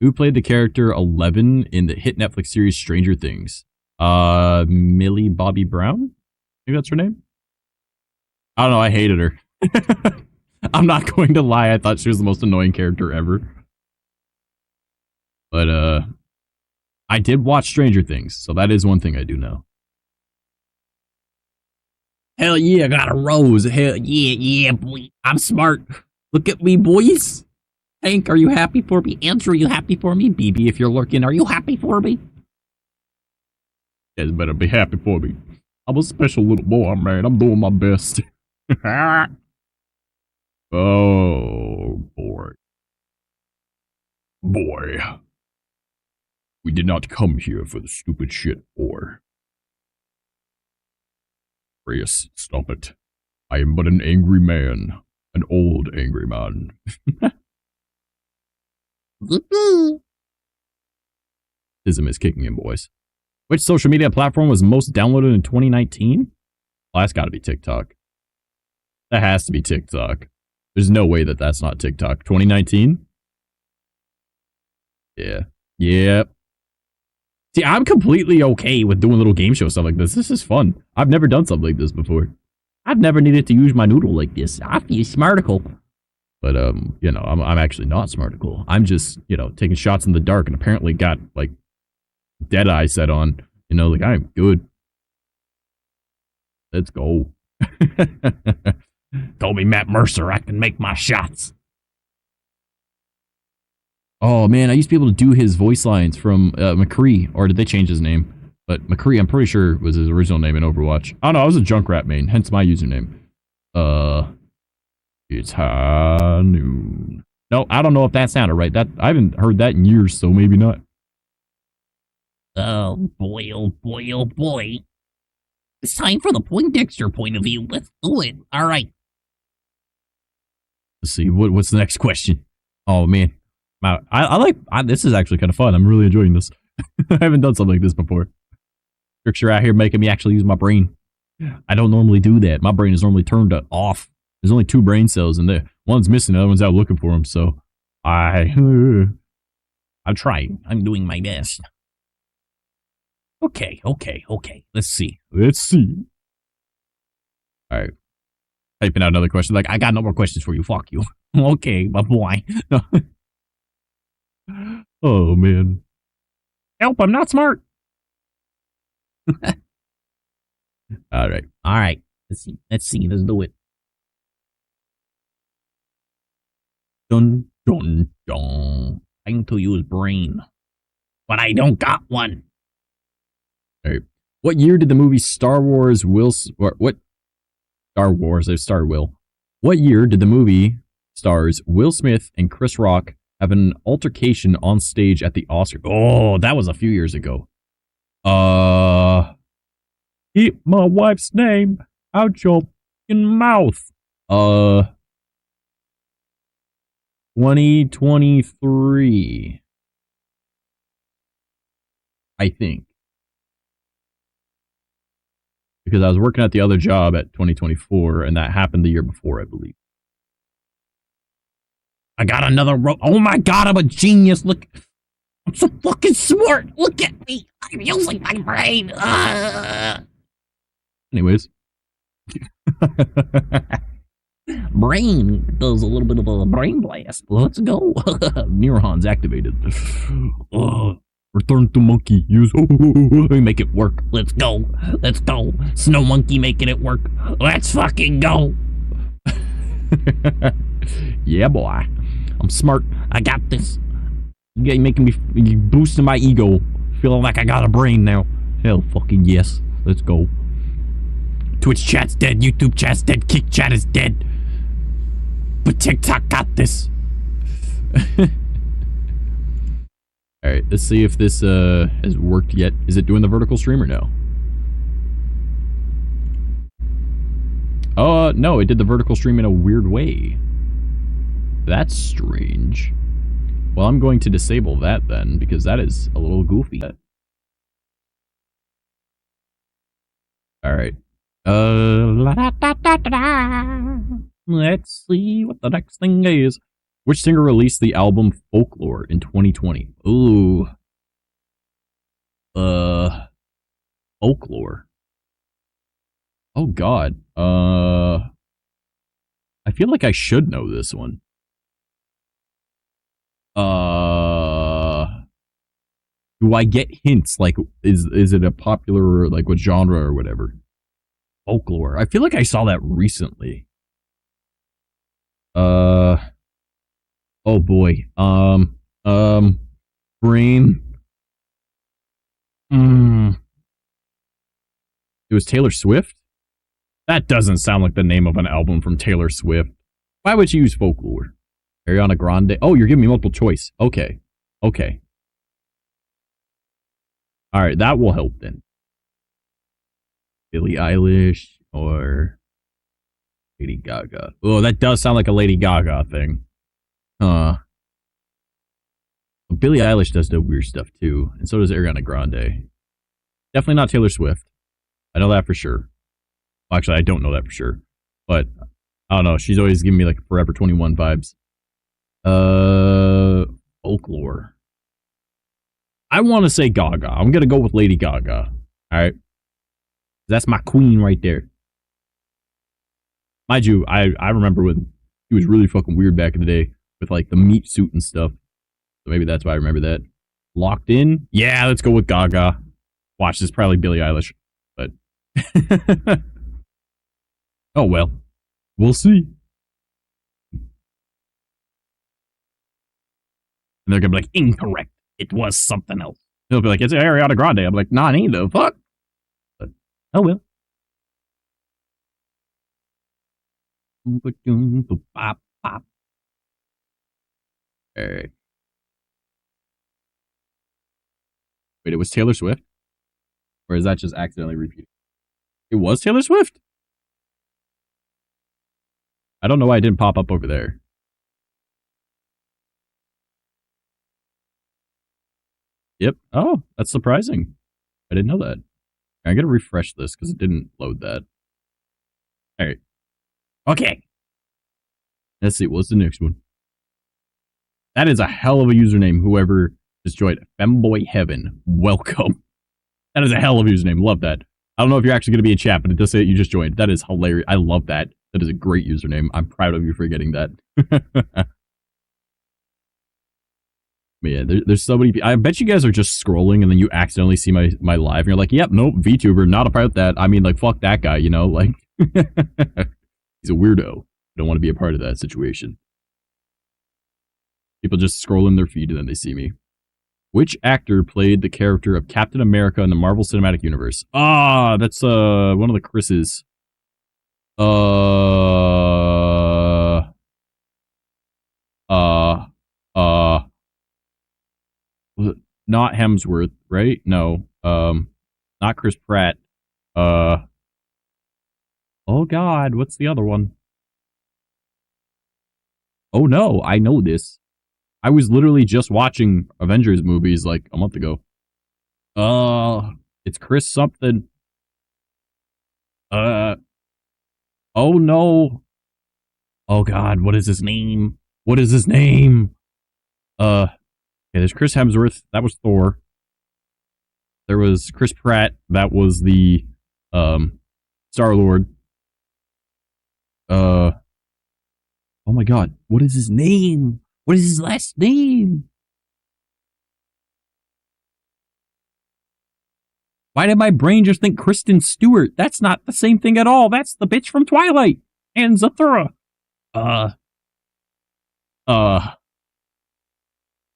Who played the character 11 in the hit Netflix series Stranger Things? Millie Bobby Brown? Maybe that's her name? I don't know, I hated her. I'm not going to lie, I thought she was the most annoying character ever. But, I did watch Stranger Things, so that is one thing I do know. Hell yeah, I got a rose. Hell yeah, boy. I'm smart. Look at me, boys. Hank, are you happy for me? Andrew, are you happy for me? BB, if you're lurking, are you happy for me? You guys better be happy for me. I'm a special little boy, man. I'm doing my best. Oh, boy. Boy. We did not come here for the stupid shit, boy. Reyes, stop it. I am but an angry man. An old angry man. Yippee! Ism is kicking in, boys. Which social media platform was most downloaded in 2019? Well, that's gotta be TikTok. That has to be TikTok. There's no way that that's not TikTok. 2019? Yeah. Yep. See, I'm completely okay with doing little game show stuff like this. This is fun. I've never done something like this before. I've never needed to use my noodle like this. I feel smarticle. But, you know, I'm actually not smarticle. I'm just, you know, taking shots in the dark and apparently got, like, dead eye set on. You know, like, I'm good. Let's go. Told me Matt Mercer I can make my shots. Oh, man, I used to be able to do his voice lines from McCree. Or did they change his name? But McCree, I'm pretty sure, was his original name in Overwatch. I don't know, I was a Junkrat main, hence my username. It's high noon. No, I don't know if that sounded right. I haven't heard that in years, so maybe not. Oh boy, oh boy, oh boy. It's time for the Poindexter point of view. Let's do it. All right. Let's see. What's the next question? Oh, man. This is actually kind of fun. I'm really enjoying this. I haven't done something like this before. Tricks are out here making me actually use my brain. I don't normally do that. My brain is normally turned off. There's only 2 brain cells in there. One's missing, the other one's out looking for him. So I'm trying. I'm doing my best. Okay. Let's see. All right. Typing out another question. Like, I got no more questions for you. Fuck you. Okay, my boy. Oh, man. Help, I'm not smart. All right. Let's see. Let's do it. Dun. Trying to use brain. But I don't got one. All right. What year did the movie Star Wars What year did the movie stars Will Smith and Chris Rock have an altercation on stage at the Oscars? Oh, that was a few years ago. Keep my wife's name out your fucking mouth. 2023. I think. Because I was working at the other job at 2024, and that happened the year before, I believe. I got another oh my god, I'm a genius. Look. I'm so fucking smart. Look at me. I'm using my brain. Anyways. Brain does a little bit of a brain blast. Let's go. Neurons activated. Return to monkey. Use. Make it work. Let's go. Snow monkey making it work. Let's fucking go. Yeah, boy. I'm smart. I got this. You making me, you boosting my ego. Feeling like I got a brain now. Hell fucking yes. Let's go. Twitch chat's dead. YouTube chat's dead. Kick chat is dead. But TikTok got this. Alright, let's see if this has worked yet. Is it doing the vertical stream or no? No, it did the vertical stream in a weird way. That's strange. Well, I'm going to disable that then, because that is a little goofy. Alright. Let's see what the next thing is. Which singer released the album Folklore in 2020? Ooh. Folklore. Oh god. I feel like I should know this one. Do I get hints? Like, is it a popular, like, what genre or whatever? Folklore. I feel like I saw that recently. Oh boy. Brain. It was Taylor Swift? That doesn't sound like the name of an album from Taylor Swift. Why would you use Folklore? Ariana Grande? Oh, you're giving me multiple choice. Okay. Alright, that will help then. Billie Eilish or Lady Gaga. Oh, that does sound like a Lady Gaga thing. Billie Eilish does do weird stuff too, and so does Ariana Grande. Definitely not Taylor Swift. I know that for sure. Well, actually, I don't know that for sure. But, I don't know, she's always giving me like Forever 21 vibes. Folklore. I want to say Gaga. I'm going to go with Lady Gaga. Alright? That's my queen right there. Mind you, I remember when he was really fucking weird back in the day with like the meat suit and stuff. So maybe that's why I remember that. Locked in? Yeah, let's go with Gaga. Watch, this is probably Billie Eilish. But oh well. We'll see. And they're gonna be like, incorrect. It was something else. They'll be like, it's Ariana Grande. I'm like, nah, it ain't the fuck. But, oh well. Alright. Wait, it was Taylor Swift? Or is that just accidentally repeated? It was Taylor Swift. I don't know why it didn't pop up over there. Yep. Oh, that's surprising. I didn't know that. I'm going to refresh this because it didn't load that. All right. Okay. Let's see. What's the next one? That is a hell of a username, whoever just joined. Femboy Heaven. Welcome. That is a hell of a username. Love that. I don't know if you're actually going to be in chat, but it does say you just joined. That is hilarious. I love that. That is a great username. I'm proud of you for getting that. Man, there's so many. I bet you guys are just scrolling and then you accidentally see my live and you're like, yep, nope, VTuber, not about that. I mean, like, fuck that guy, you know? Like, he's a weirdo. I don't want to be a part of that situation. People just scroll in their feed and then they see me. Which actor played the character of Captain America in the Marvel Cinematic Universe? Ah, that's one of the Chris's. Not Hemsworth, right? No. Not Chris Pratt. Oh God, what's the other one? Oh no, I know this. I was literally just watching Avengers movies like a month ago. It's Chris something. Oh no. Oh God, what is his name? What is his name? Okay, there's Chris Hemsworth. That was Thor. There was Chris Pratt. That was the Star-Lord. Oh my God, what is his name? What is his last name? Why did my brain just think Kristen Stewart? That's not the same thing at all. That's the bitch from Twilight and Zathura.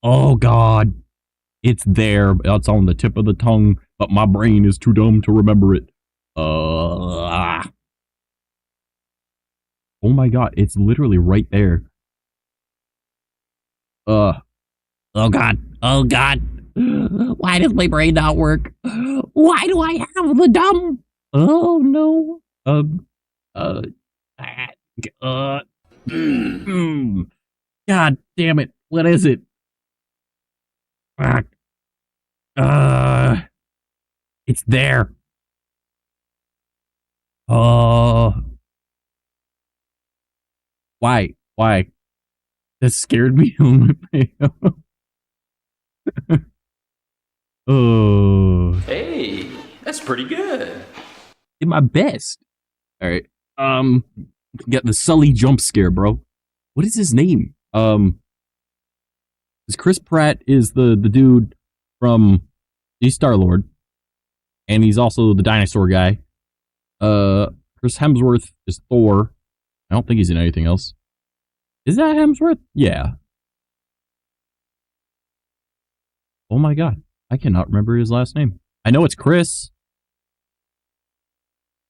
Oh God. It's there. It's on the tip of the tongue, but my brain is too dumb to remember it. Oh my God. It's literally right there. Oh God. Oh God. Why does my brain not work? Why do I have the dumb? Oh no. God damn it. What is it? It's there. Why? Why? That scared me. Oh. Hey, that's pretty good. Did my best. All right. Get the Sully jump scare, bro. What is his name? Is Chris Pratt is the dude from he's Star-Lord, and he's also the dinosaur guy. Chris Hemsworth is Thor. I don't think he's in anything else. Is that Hemsworth? Yeah. Oh my God. I cannot remember his last name. I know it's Chris.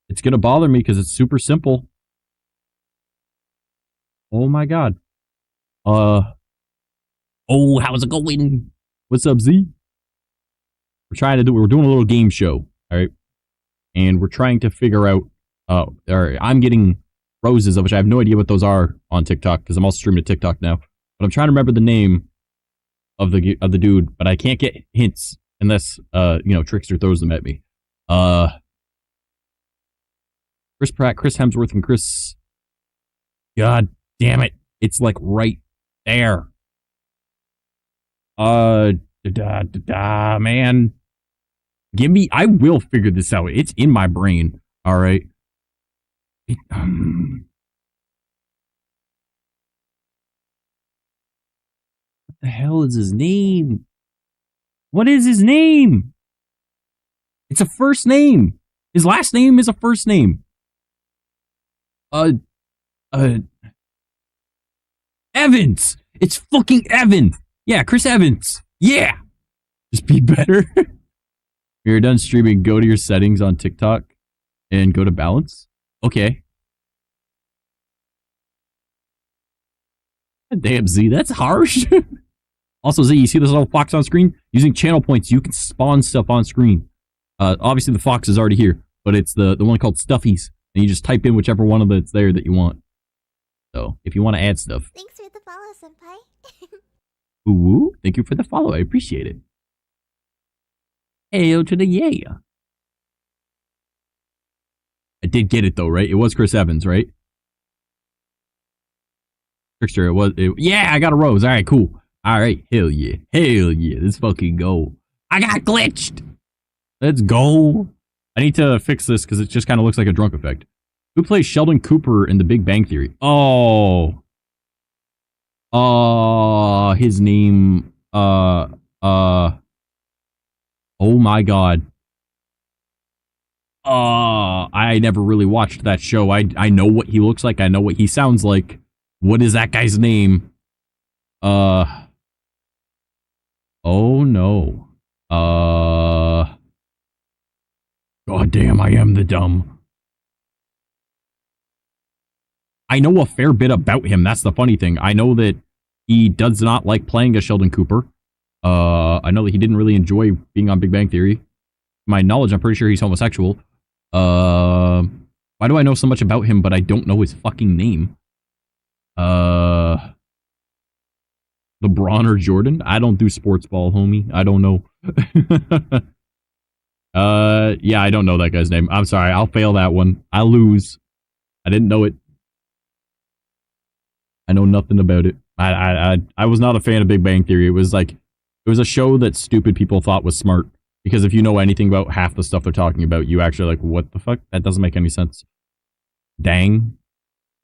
It's gonna bother me because it's super simple. Oh my God. Oh, how's it going? What's up, Z? We're doing a little game show, all right? And we're trying to figure out, I'm getting roses, of which I have no idea what those are on TikTok, because I'm also streaming to TikTok now. But I'm trying to remember the name of the dude, but I can't get hints unless, Trickster throws them at me. Chris Pratt, Chris Hemsworth, and Chris... God damn it. It's like right there. Man. I will figure this out. It's in my brain. All right. What the hell is his name? What is his name? It's a first name. His last name is a first name. Evans. It's fucking Evan. Yeah, Chris Evans. Yeah. Just be better. When you're done streaming, go to your settings on TikTok and go to balance. Okay. Damn, Z, that's harsh. Also, Z, you see this little fox on screen? Using channel points, you can spawn stuff on screen. Obviously, the fox is already here. but it's the one called Stuffies, and you just type in whichever one of it's there that you want. So if you want to add stuff. Thanks for the follow, senpai. Ooh, thank you for the follow. I appreciate it. Hail to the yeah. I did get it though, right? It was Chris Evans, right? Trickster, yeah, I got a rose. All right, cool. All right, hell yeah. Hell yeah, let's fucking go. I got glitched. Let's go. I need to fix this because it just kind of looks like a drunk effect. Who plays Sheldon Cooper in The Big Bang Theory? Oh. His name, oh my god. I never really watched that show. I know what he looks like. I know what he sounds like. What is that guy's name? Oh no. God damn, I am the dumb. I know a fair bit about him. That's the funny thing. I know that he does not like playing as Sheldon Cooper. I know that he didn't really enjoy being on Big Bang Theory. To my knowledge, I'm pretty sure he's homosexual. Why do I know so much about him, but I don't know his fucking name? LeBron or Jordan? I don't do sports ball, homie. I don't know. Yeah, I don't know that guy's name. I'm sorry. I'll fail that one. I'll lose. I didn't know it. I know nothing about it. I was not a fan of Big Bang Theory. It was a show that stupid people thought was smart. Because if you know anything about half the stuff they're talking about, you actually like, what the fuck? That doesn't make any sense. Dang.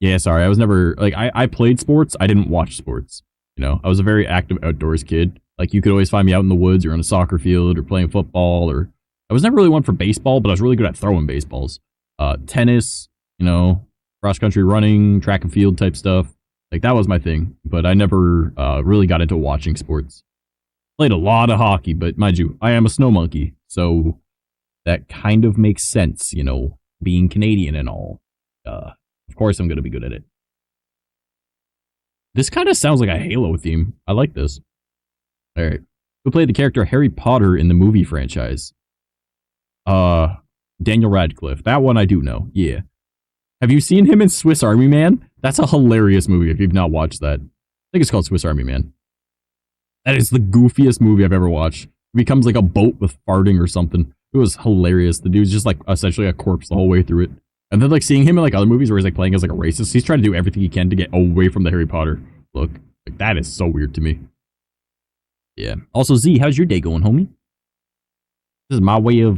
Yeah, sorry. I was never, like, I played sports. I didn't watch sports. You know, I was a very active outdoors kid. Like, you could always find me out in the woods or on a soccer field or playing football or... I was never really one for baseball, but I was really good at throwing baseballs. Tennis, you know, cross-country running, track and field type stuff. Like, that was my thing. But I never really got into watching sports. Played a lot of hockey, but mind you, I am a snow monkey. So that kind of makes sense, you know, being Canadian and all. Of course I'm going to be good at it. This kind of sounds like a Halo theme. I like this. Alright. Who played the character Harry Potter in the movie franchise? Daniel Radcliffe. That one I do know. Yeah. Have you seen him in Swiss Army Man? That's a hilarious movie if you've not watched that. I think it's called Swiss Army Man. That is the goofiest movie I've ever watched. He becomes like a boat with farting or something. It was hilarious. The dude's just like essentially a corpse the whole way through it. And then like seeing him in like other movies where he's like playing as like a racist, he's trying to do everything he can to get away from the Harry Potter look. Like that is so weird to me. Yeah. Also, Z, how's your day going, homie? This is my way of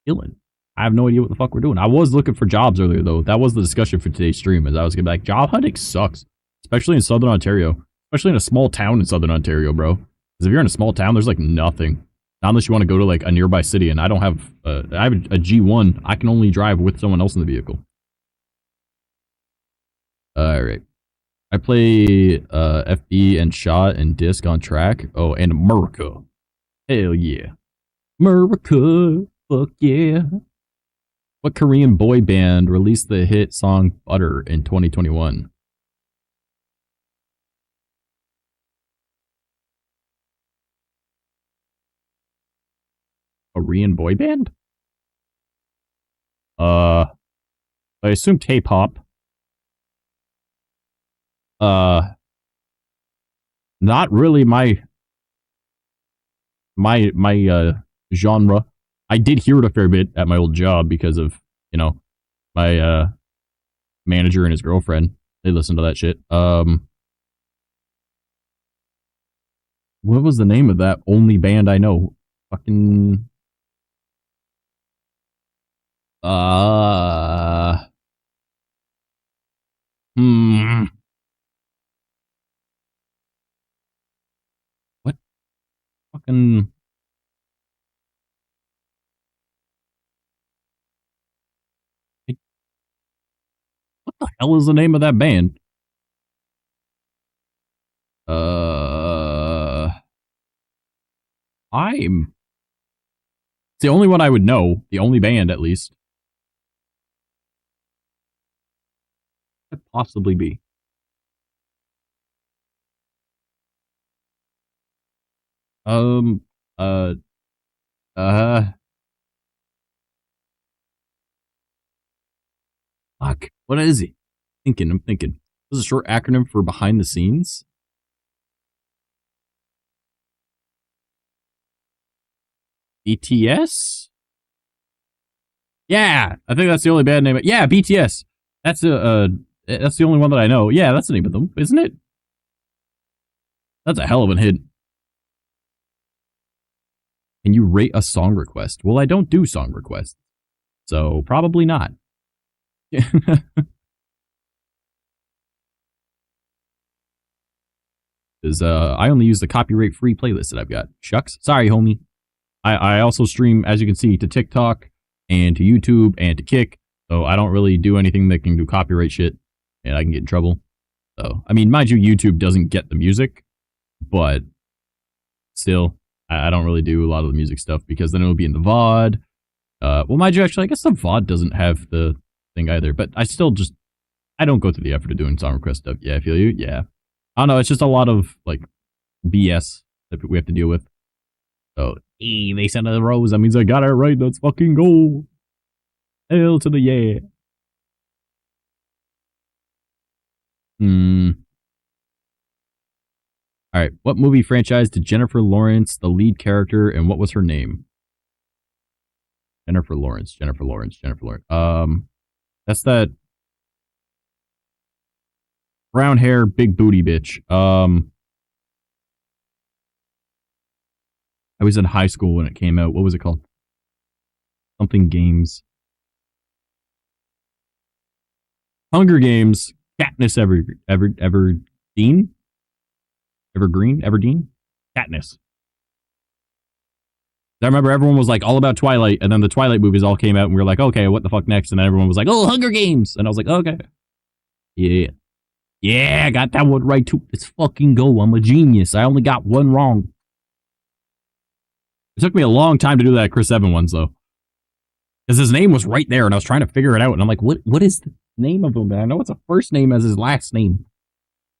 killing. I have no idea what the fuck we're doing. I was looking for jobs earlier though. That was the discussion for today's stream. As I was gonna be like, job hunting sucks, especially in Southern Ontario, especially in a small town in Southern Ontario, bro. Because if you're in a small town, there's like nothing. Not unless you want to go to like a nearby city, and I don't have. I have a G1. I can only drive with someone else in the vehicle. All right. I play FB and shot and disc on track. Oh, and America. Hell yeah. America. Fuck yeah. What Korean boy band released the hit song Butter in 2021? Korean boy band? I assume K-pop. Not really my genre. I did hear it a fair bit at my old job because of, you know, my manager and his girlfriend. They listened to that shit. What was the name of that only band I know? Fucking what fucking what the hell is the name of that band? It's the only one I would know. The only band, at least. Could possibly be. Uh, Fuck. What is it? I'm thinking. This is a short acronym for behind the scenes. BTS? Yeah, I think that's the only band name. Yeah, BTS. That's that's the only one that I know. Yeah, that's the name of them, isn't it? That's a hell of a hit. Can you rate a song request? Well, I don't do song requests, so probably not. Because I only use the copyright-free playlist that I've got. Shucks. Sorry, homie. I also stream, as you can see, to TikTok and to YouTube and to Kick. So I don't really do anything that can do copyright shit, and I can get in trouble. So, I mean, mind you, YouTube doesn't get the music, but still, I don't really do a lot of the music stuff because then it'll be in the VOD. Well, mind you, actually, I guess the VOD doesn't have the thing either, but I still just, I don't go through the effort of doing song request stuff. Yeah, I feel you. Yeah. I don't know, it's just a lot of, like, BS that we have to deal with. So, hey, they sent a rose. That means I got it right. Let's fucking go. Hell to the yeah. Alright, what movie franchise did Jennifer Lawrence, the lead character, and what was her name? Jennifer Lawrence. That's that brown hair, big booty bitch. I was in high school when it came out. What was it called? Something Games. Hunger Games. Katniss Everdeen? Everdeen? Katniss. I remember everyone was like all about Twilight, and then the Twilight movies all came out, and we were like, okay, what the fuck next? And then everyone was like, oh, Hunger Games! And I was like, okay. Yeah. Yeah, I got that one right too. Let's fucking go. I'm a genius. I only got one wrong. It took me a long time to do that Chris Evans ones, though. Because his name was right there, and I was trying to figure it out, and I'm like, what is the name of him? I know it's a first name as his last name.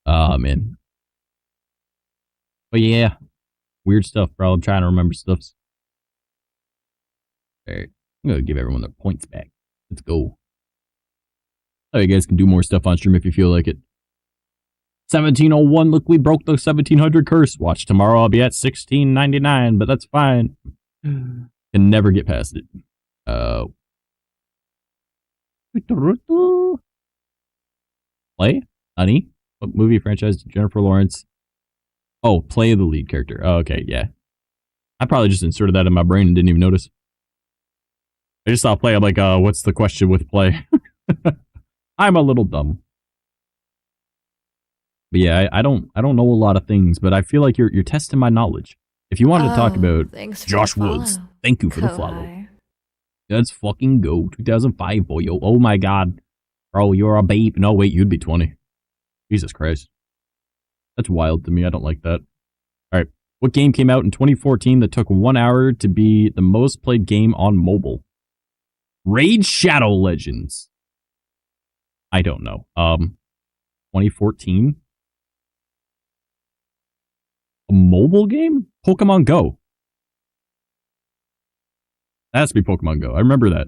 Oh, man. But yeah, weird stuff, bro. I'm trying to remember stuff. Alright, I'm gonna give everyone their points back. Let's go. Oh, you guys can do more stuff on stream if you feel like it. 1701, look, we broke the 1700 curse. Watch tomorrow, I'll be at 1699, but that's fine. Can never get past it. Play? Honey? What movie franchise did Jennifer Lawrence? Oh, play the lead character. Oh, okay, yeah. I probably just inserted that in my brain and didn't even notice. I just saw play. I'm like, what's the question with play? I'm a little dumb. But yeah, I don't know a lot of things, but I feel like you're testing my knowledge. If you wanted to talk about Josh Woods, thank you for the follow. Let's fucking go. 2005, boy. Oh my god. Bro, you're a babe. No, wait, you'd be 20. Jesus Christ. That's wild to me. I don't like that. Alright. What game came out in 2014 that took 1 hour to be the most played game on mobile? Raid Shadow Legends. I don't know. 2014? A mobile game? Pokemon Go. That has to be Pokemon Go. I remember that.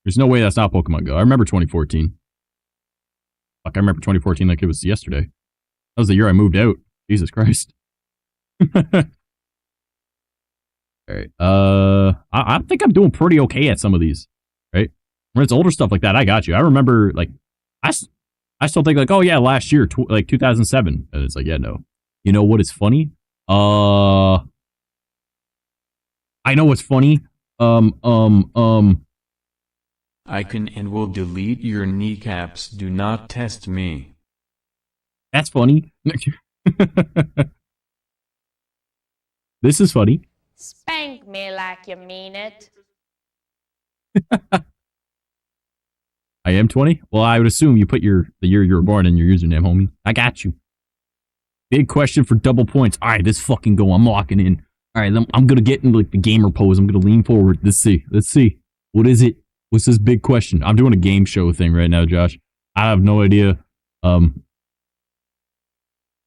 There's no way that's not Pokemon Go. I remember 2014. Fuck, I remember 2014 like it was yesterday. That was the year I moved out. Jesus Christ. Alright, I think I'm doing pretty okay at some of these, right? When it's older stuff like that, I got you. I remember, like, I still think, like, oh yeah, last year, like 2007. And it's like, yeah, no. You know what is funny? I know what's funny. I can and will delete your kneecaps. Do not test me. That's funny. This is funny. Spank me like you mean it. I am 20? Well, I would assume you put the year you were born in your username, homie. I got you. Big question for double points. All right, let's fucking go. I'm locking in. All right, I'm going to get into like the gamer pose. I'm going to lean forward. Let's see. What is it? What's this big question? I'm doing a game show thing right now, Josh. I have no idea. I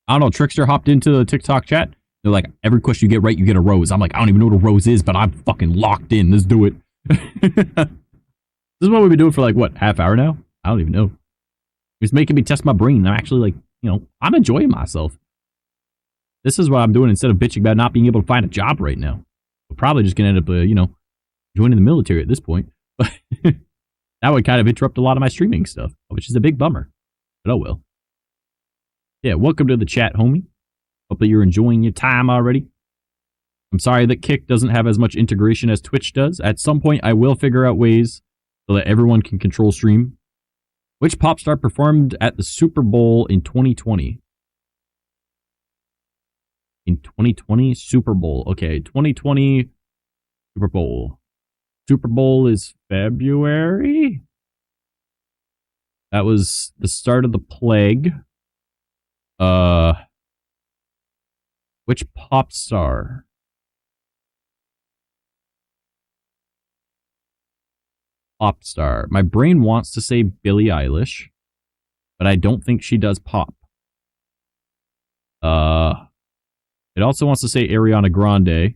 don't know. Trickster hopped into the TikTok chat. They're like, every question you get right, you get a rose. I'm like, I don't even know what a rose is, but I'm fucking locked in. Let's do it. This is what we've been doing for like, what, half hour now? I don't even know. It's making me test my brain. I'm actually like, you know, I'm enjoying myself. This is what I'm doing instead of bitching about not being able to find a job right now. We're probably just going to end up, you know, joining the military at this point. But that would kind of interrupt a lot of my streaming stuff, which is a big bummer. But oh well. Yeah, welcome to the chat, homie. Hope that you're enjoying your time already. I'm sorry that Kick doesn't have as much integration as Twitch does. At some point, I will figure out ways so that everyone can control stream. Which pop star performed at the Super Bowl in 2020? In 2020, Super Bowl. Okay, 2020, Super Bowl. Super Bowl is February? That was the start of the plague. Which pop star? Pop star. My brain wants to say Billie Eilish, but I don't think she does pop. It also wants to say Ariana Grande,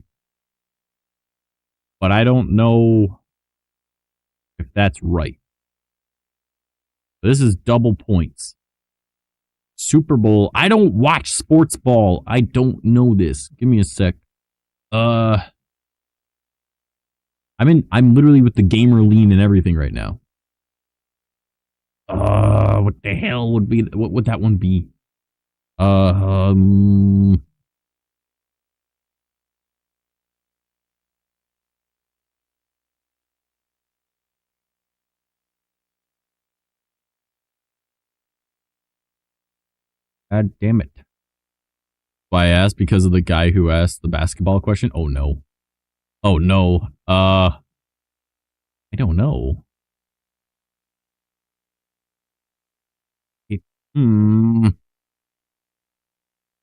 but I don't know if that's right. This is double points. Super Bowl. I don't watch sports ball. I don't know this. Give me a sec. I'm literally with the gamer lean and everything right now. What the hell would be, what would that one be? God damn it. Why I asked? Because of the guy who asked the basketball question? Oh no. Oh no. I don't know. Give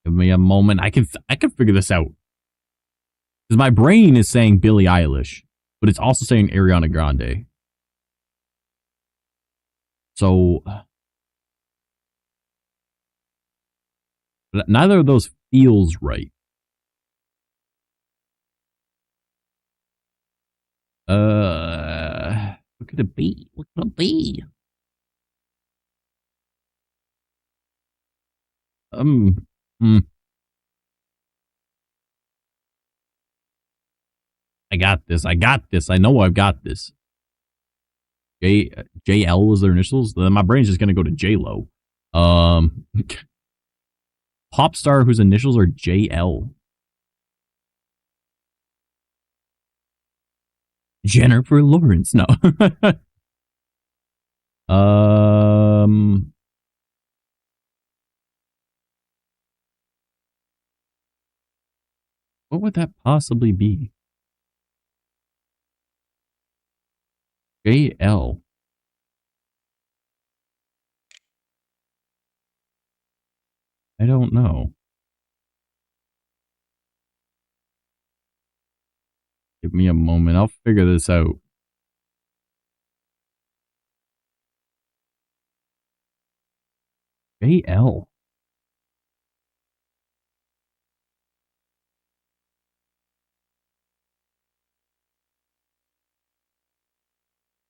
me a moment. I can figure this out. Because my brain is saying Billie Eilish, but it's also saying Ariana Grande. So neither of those feels right. What could it be? What could it be? I got this. I got this. I know I've got this. JL was their initials. Then my brain's just gonna go to J-Lo. Pop star whose initials are JL. Jennifer Lawrence. No. What would that possibly be? JL. I don't know. Give me a moment. I'll figure this out. JL.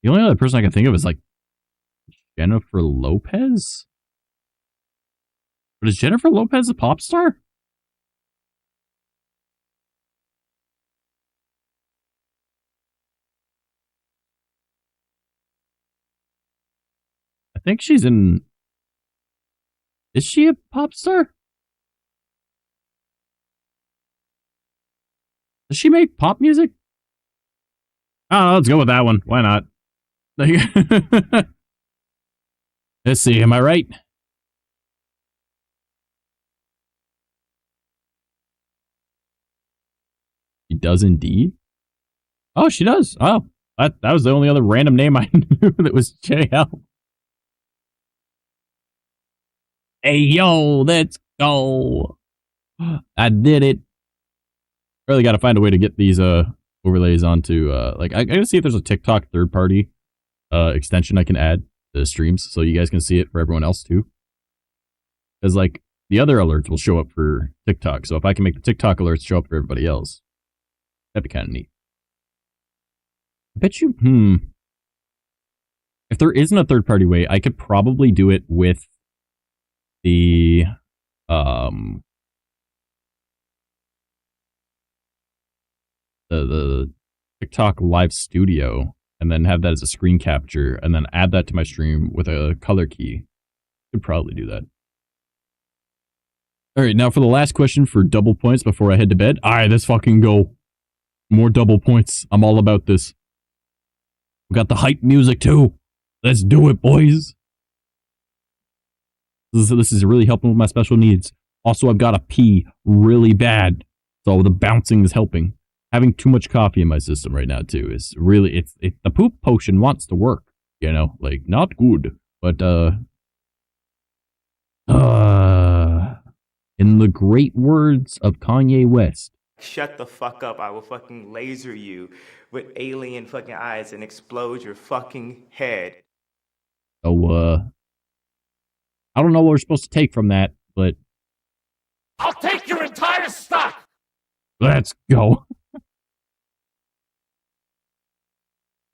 The only other person I can think of is like Jennifer Lopez. But is Jennifer Lopez a pop star? I think she's in... Is she a pop star? Does she make pop music? Oh, let's go with that one. Why not? Let's see. Am I right? She does indeed. Oh, she does. Oh, that was the only other random name I knew that was JL. Hey, yo, let's go. I did it. Really got to find a way to get these overlays onto, like, I gotta see if there's a TikTok third-party extension I can add to the streams so you guys can see it for everyone else too. Because, like, the other alerts will show up for TikTok. So if I can make the TikTok alerts show up for everybody else, that'd be kind of neat. I bet you, If there isn't a third-party way, I could probably do it with the the TikTok live studio, and then have that as a screen capture, and then add that to my stream with a color key. Could probably do that. All right, now for the last question for double points before I head to bed. All right, let's fucking go. More double points. I'm all about this. We got the hype music too. Let's do it, boys. This is really helping with my special needs. Also, I've got to pee really bad, so the bouncing is helping. Having too much coffee in my system right now too is really the poop potion wants to work. You know, like not good, but in the great words of Kanye West, shut the fuck up, I will fucking laser you with alien fucking eyes and explode your fucking head. So, I don't know what we're supposed to take from that, but I'll take your entire stock! Let's go.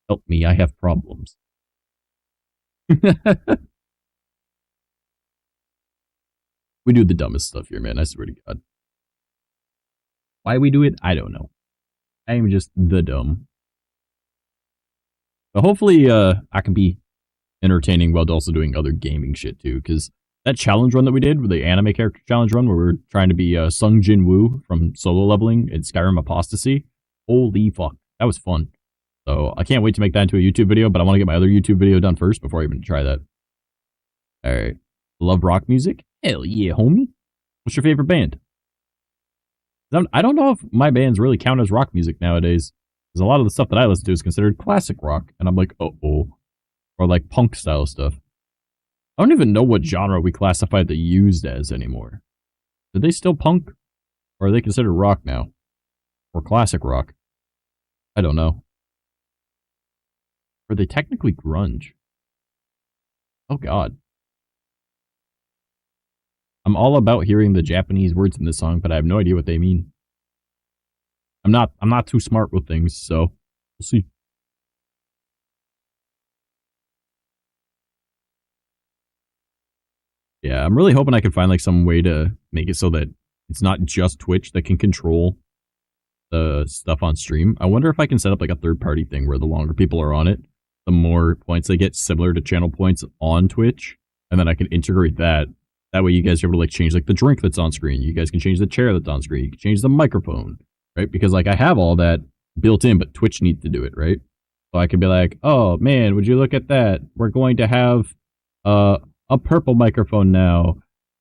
Help me, I have problems. We do the dumbest stuff here, man. I swear to God. Why we do it, I don't know. I am just the dumb. But hopefully, I can be entertaining while also doing other gaming shit too. Because that challenge run that we did, with the anime character challenge run, where we were trying to be Sung Jin Woo from solo leveling in Skyrim Apostasy. Holy fuck, that was fun. So I can't wait to make that into a YouTube video, but I want to get my other YouTube video done first before I even try that. All right, love rock music. Hell yeah, homie. What's your favorite band? I don't know if my bands really count as rock music nowadays. Because a lot of the stuff that I listen to is considered classic rock. And I'm like, uh-oh. Or like punk style stuff. I don't even know what genre we classify the used as anymore. Are they still punk? Or are they considered rock now? Or classic rock? I don't know. Are they technically grunge? Oh god. I'm all about hearing the Japanese words in this song, but I have no idea what they mean. I'm not too smart with things, so we'll see. Yeah, I'm really hoping I can find like some way to make it so that it's not just Twitch that can control the stuff on stream. I wonder if I can set up like a third-party thing where the longer people are on it, the more points they get, similar to channel points on Twitch, and then I can integrate that. That way you guys are able to like change like the drink that's on screen. You guys can change the chair that's on screen. You can change the microphone, right? Because like I have all that built in, but Twitch needs to do it, right? So I can be like, oh man, would you look at that? We're going to have a purple microphone now,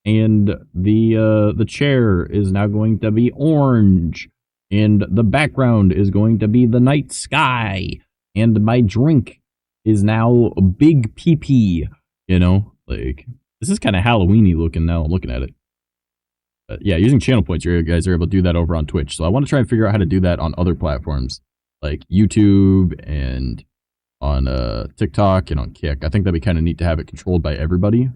and the chair is now going to be orange, and the background is going to be the night sky, and my drink is now a big PP, you know, like. This is kind of Halloween-y looking now. I'm looking at it. But yeah, using channel points, you guys are able to do that over on Twitch. So I want to try and figure out how to do that on other platforms, like YouTube and on TikTok and on Kick. I think that'd be kind of neat to have it controlled by everybody.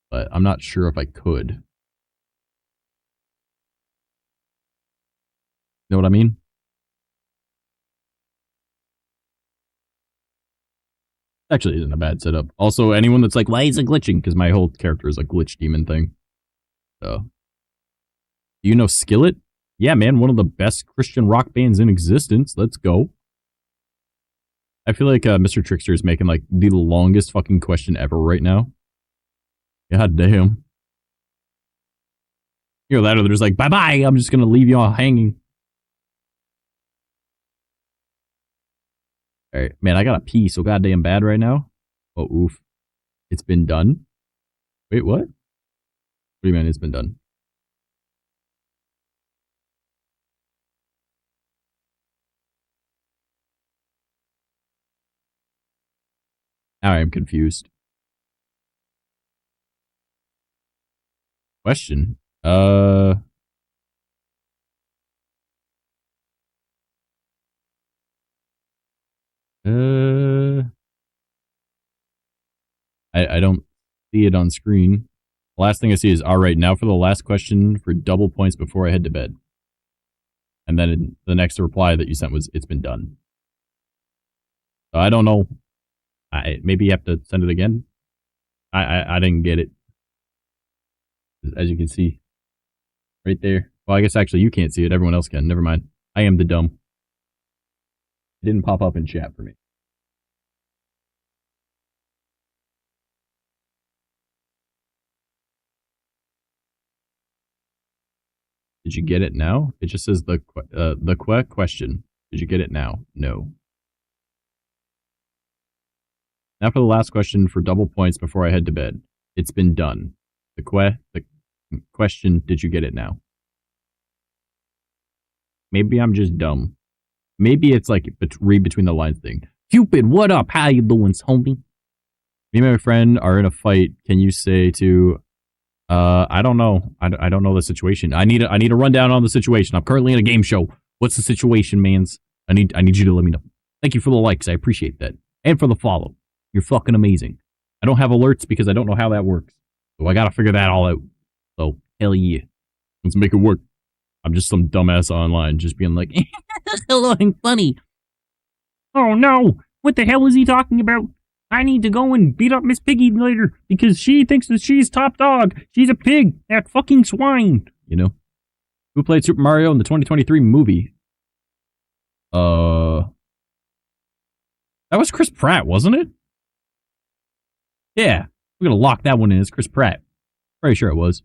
But I'm not sure if I could. You know what I mean? Actually isn't a bad setup. Also, anyone that's like, why is it glitching? Because my whole character is a glitch demon thing. So. Do you know Skillet? Yeah, man, one of the best Christian rock bands in existence. Let's go. I feel like Mr. Trickster is making like the longest fucking question ever right now. God damn. You know, that other's like, bye-bye, I'm just gonna leave you all hanging. Alright, man, I gotta pee so goddamn bad right now. Oh, oof. It's been done? Wait, what? What do you mean it's been done? Now I am confused. Question? I don't see it on screen. The last thing I see is, alright, now for the last question for double points before I head to bed. And then the next reply that you sent was, it's been done. So I don't know Maybe you have to send it again. I didn't get it, as you can see right there. Well, I guess actually you can't see it. Everyone else can. Never mind. I am the dumb. It didn't pop up in chat for me. Did you get it now? It just says the question. Did you get it now? No. Now for the last question for double points before I head to bed. It's been done. The question, did you get it now? Maybe I'm just dumb. Maybe it's like read between the lines thing. Cupid, what up? How you doing, homie? Me and my friend are in a fight. Can you say to... I don't know. I don't know the situation. I need a rundown on the situation. I'm currently in a game show. What's the situation, mans? I need you to let me know. Thank you for the likes. I appreciate that. And for the follow. You're fucking amazing. I don't have alerts because I don't know how that works. So I gotta figure that all out. So, hell yeah. Let's make it work. I'm just some dumbass online just being like, hello, I'm funny. Oh no! What the hell is he talking about? I need to go and beat up Miss Piggy later because she thinks that she's top dog. She's a pig. That fucking swine. You know? Who played Super Mario in the 2023 movie? That was Chris Pratt, wasn't it? Yeah. We're gonna lock that one in. It's Chris Pratt. Pretty sure it was.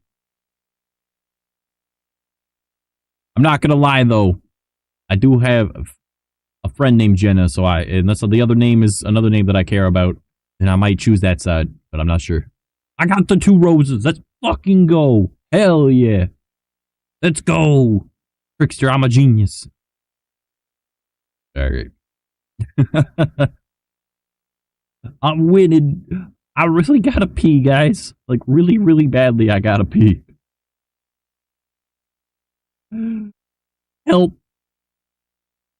I'm not gonna lie though. I do have a friend named Jenna, so unless the other name is another name that I care about, then I might choose that side, but I'm not sure. I got the 2 roses. Let's fucking go. Hell yeah. Let's go. Trickster, I'm a genius. Alright. I'm winning. I really gotta pee, guys. Like, really, really badly, I gotta pee. Help.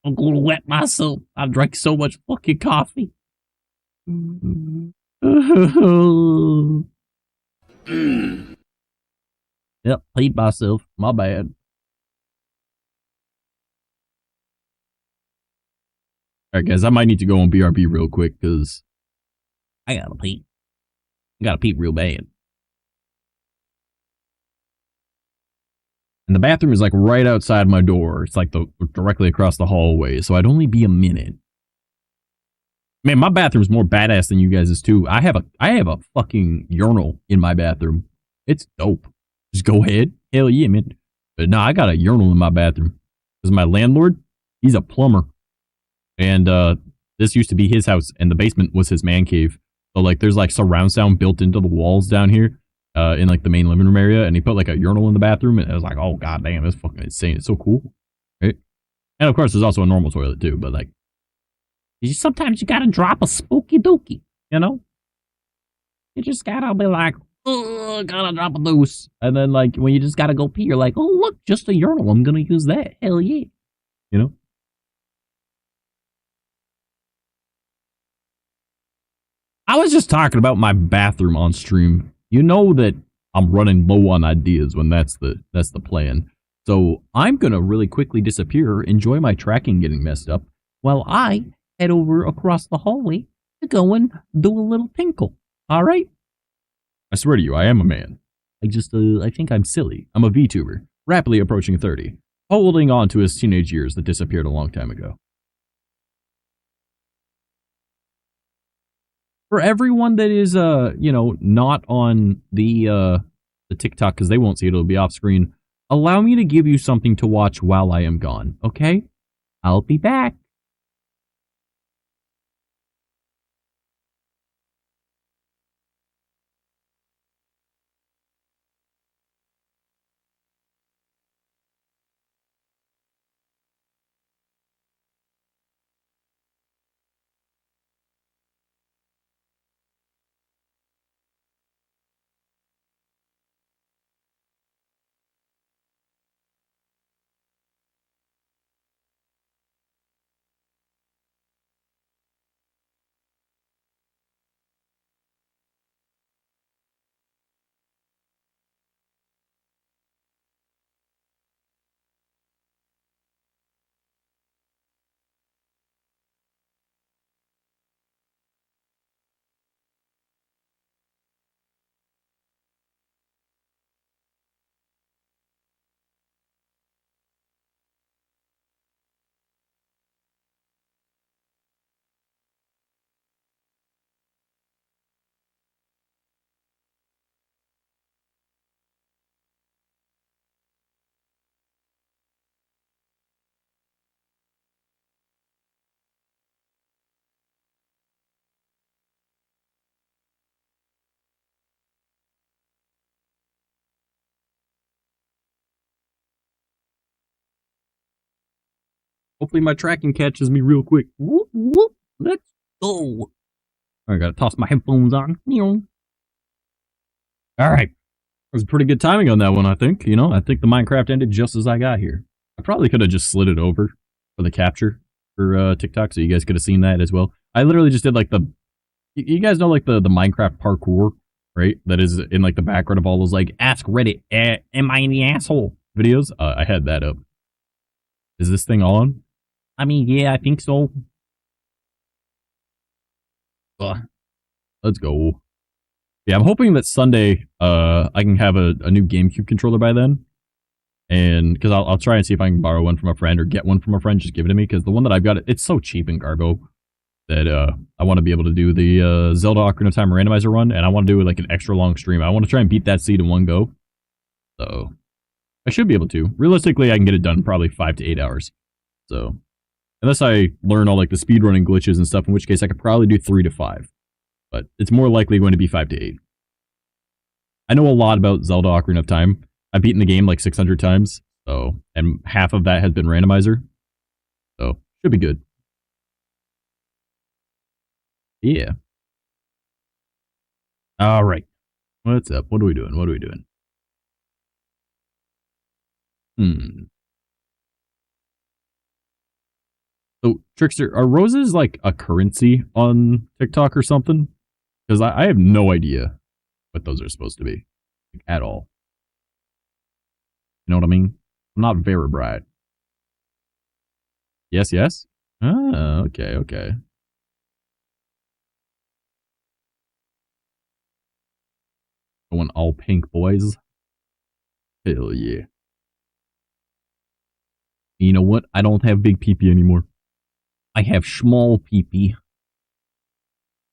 I'm gonna wet myself. I drank so much fucking coffee. Yep, peed myself. My bad. Alright, guys, I might need to go on BRB real quick, because I gotta pee. I gotta pee real bad. And the bathroom is like right outside my door. It's like directly across the hallway, so I'd only be a minute. Man, my bathroom's more badass than you guys' too. I have a fucking urinal in my bathroom. It's dope. Just go ahead. Hell yeah, man. But no, I got a urinal in my bathroom. Because my landlord, he's a plumber. And this used to be his house, and the basement was his man cave. So like there's like surround sound built into the walls down here. In like the main living room area, and he put like a urinal in the bathroom, and I was like, oh god damn, that's fucking insane. It's so cool, right? And of course there's also a normal toilet too, but like sometimes you gotta drop a spooky dookie, you know? You just gotta be like, oh, gotta drop a deuce. And then like when you just gotta go pee, you're like, oh look, just a urinal, I'm gonna use that. Hell yeah. You know? I was just talking about my bathroom on stream. You know that I'm running low on ideas when that's the plan. So I'm gonna really quickly disappear, enjoy my tracking getting messed up, while I head over across the hallway to go and do a little tinkle. All right? I swear to you, I am a man. I think I'm silly. I'm a VTuber, rapidly approaching 30, holding on to his teenage years that disappeared a long time ago. For everyone that is, not on the TikTok, because they won't see it, it'll be off screen, allow me to give you something to watch while I am gone, okay? I'll be back. Hopefully my tracking catches me real quick. Whoop, whoop. Let's go. I gotta toss my headphones on. Alright. It was pretty good timing on that one, I think. You know, I think the Minecraft ended just as I got here. I probably could have just slid it over for the capture for TikTok, so you guys could have seen that as well. I literally just did like the... You guys know like the Minecraft parkour, right? That is in like the background of all those like Ask Reddit, am I in the asshole videos? I had that up. Is this thing on? I mean, yeah, I think so. Let's go. Yeah, I'm hoping that Sunday I can have a new GameCube controller by then. And because I'll try and see if I can borrow one from a friend or get one from a friend, just give it to me. Because the one that I've got, it's so cheap in Garbo that I want to be able to do the Zelda Ocarina of Time randomizer run. And I want to do like an extra long stream. I want to try and beat that seed in one go. So I should be able to. Realistically, I can get it done in probably 5 to 8 hours. So unless I learn all like the speedrunning glitches and stuff, in which case I could probably do 3 to 5. But it's more likely going to be 5 to 8. I know a lot about Zelda Ocarina of Time. I've beaten the game like 600 times, so, and half of that has been randomizer. So, should be good. Yeah. Alright. What's up? What are we doing? What are we doing? So, Trickster, are roses like a currency on TikTok or something? Because I have no idea what those are supposed to be. Like, at all. You know what I mean? I'm not very bright. Yes, yes? Ah, okay, okay. Going all pink, boys. Hell yeah. You know what? I don't have big pee-pee anymore. I have small pee-pee.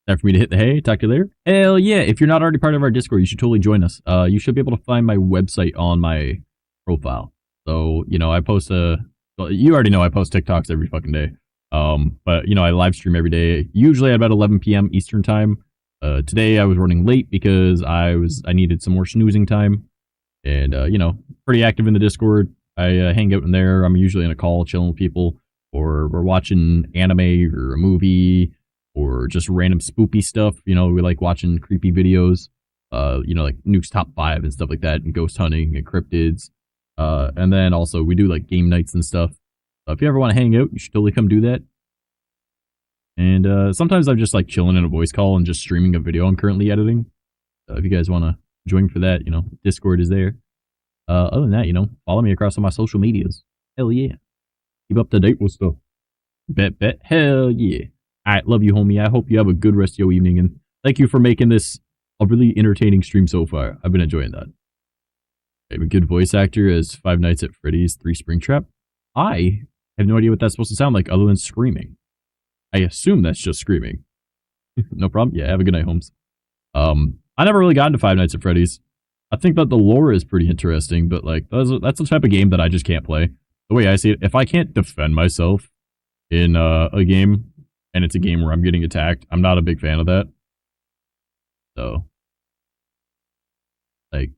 Time for me to hit the hay. Talk to you later. Hell yeah. If you're not already part of our Discord, you should totally join us. You should be able to find my website on my profile. So, you know, I post well, you already know I post TikToks every fucking day. But, you know, I live stream every day, usually at about 11 p.m. Eastern time. Today I was running late because I needed some more snoozing time. And, you know, pretty active in the Discord. I hang out in there. I'm usually in a call chilling with people, or we're watching anime or a movie, or just random spoopy stuff. You know, we like watching creepy videos, you know, like Nuke's Top 5 and stuff like that, and ghost hunting and cryptids. And then also we do like game nights and stuff. If you ever want to hang out, you should totally come do that. And sometimes I'm just like chilling in a voice call and just streaming a video I'm currently editing. If you guys want to join for that, you know, Discord is there. Other than that, you know, follow me across all my social medias. Hell yeah. Keep up to date with stuff. Bet. Hell yeah. Alright, love you, homie. I hope you have a good rest of your evening, and thank you for making this a really entertaining stream so far. I've been enjoying that. I have a good voice actor as Five Nights at Freddy's 3 Springtrap. I have no idea what that's supposed to sound like other than screaming. I assume that's just screaming. No problem. Yeah, have a good night, Holmes. I never really got into Five Nights at Freddy's. I think that the lore is pretty interesting, but like that's the type of game that I just can't play. The way I see it, if I can't defend myself in a game, and it's a game where I'm getting attacked, I'm not a big fan of that. So, like,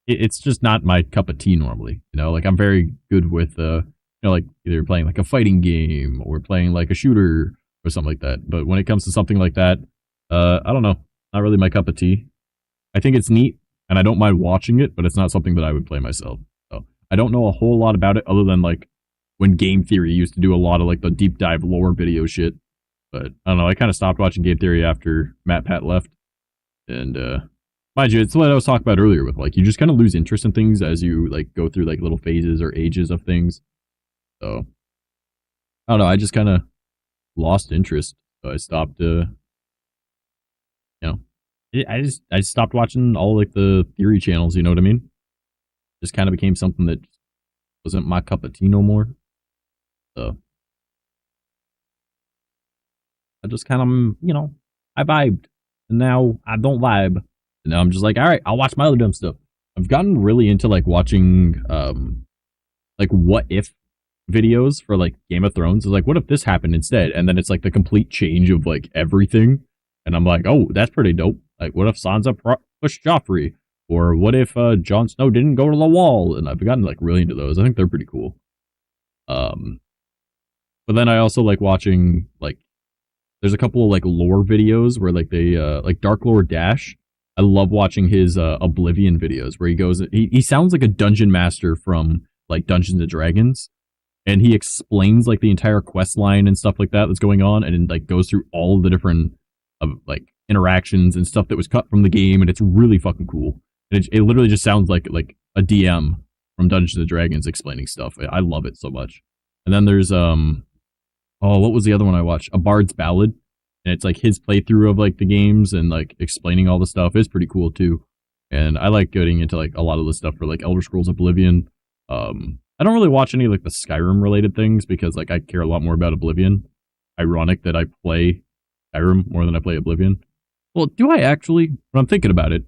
it's just not my cup of tea normally. You know, like I'm very good with, you know, like either playing like a fighting game or playing like a shooter or something like that. But when it comes to something like that, I don't know, not really my cup of tea. I think it's neat, and I don't mind watching it, but it's not something that I would play myself. So I don't know a whole lot about it other than like when Game Theory used to do a lot of like the deep dive lore video shit. But I don't know, I kind of stopped watching Game Theory after Pat left. And mind you, it's what I was talking about earlier with like you just kind of lose interest in things as you like go through like little phases or ages of things. So I don't know, I just kind of lost interest. So I stopped you know, I stopped watching all like the theory channels, you know what I mean? Just kind of became something that wasn't my cup of tea no more. So I just kind of, you know, I vibed, and now I don't vibe. And now I'm just like, all right, I'll watch my other dumb stuff. I've gotten really into like watching like what if videos for like Game of Thrones. It's like, what if this happened instead? And then it's like the complete change of like everything. And I'm like, oh, that's pretty dope. Like, what if Sansa pushed Joffrey? Or what if Jon Snow didn't go to the wall? And I've gotten like really into those. I think they're pretty cool. But then I also like watching, like, there's a couple of like lore videos where like they like Dark Lord Dash. I love watching his Oblivion videos where he goes, he sounds like a dungeon master from like Dungeons and Dragons, and he explains like the entire quest line and stuff like that that's going on, and then like goes through all the different like interactions and stuff that was cut from the game, and it's really fucking cool. And it literally just sounds like a DM from Dungeons and Dragons explaining stuff. I love it so much. And then there's what was the other one I watched? A Bard's Ballad. And it's like his playthrough of like the games and like explaining all the stuff is pretty cool too. And I like getting into like a lot of the stuff for like Elder Scrolls Oblivion. I don't really watch any like the Skyrim related things because like I care a lot more about Oblivion. Ironic that I play Skyrim more than I play Oblivion. Well, do I actually? When I'm thinking about it,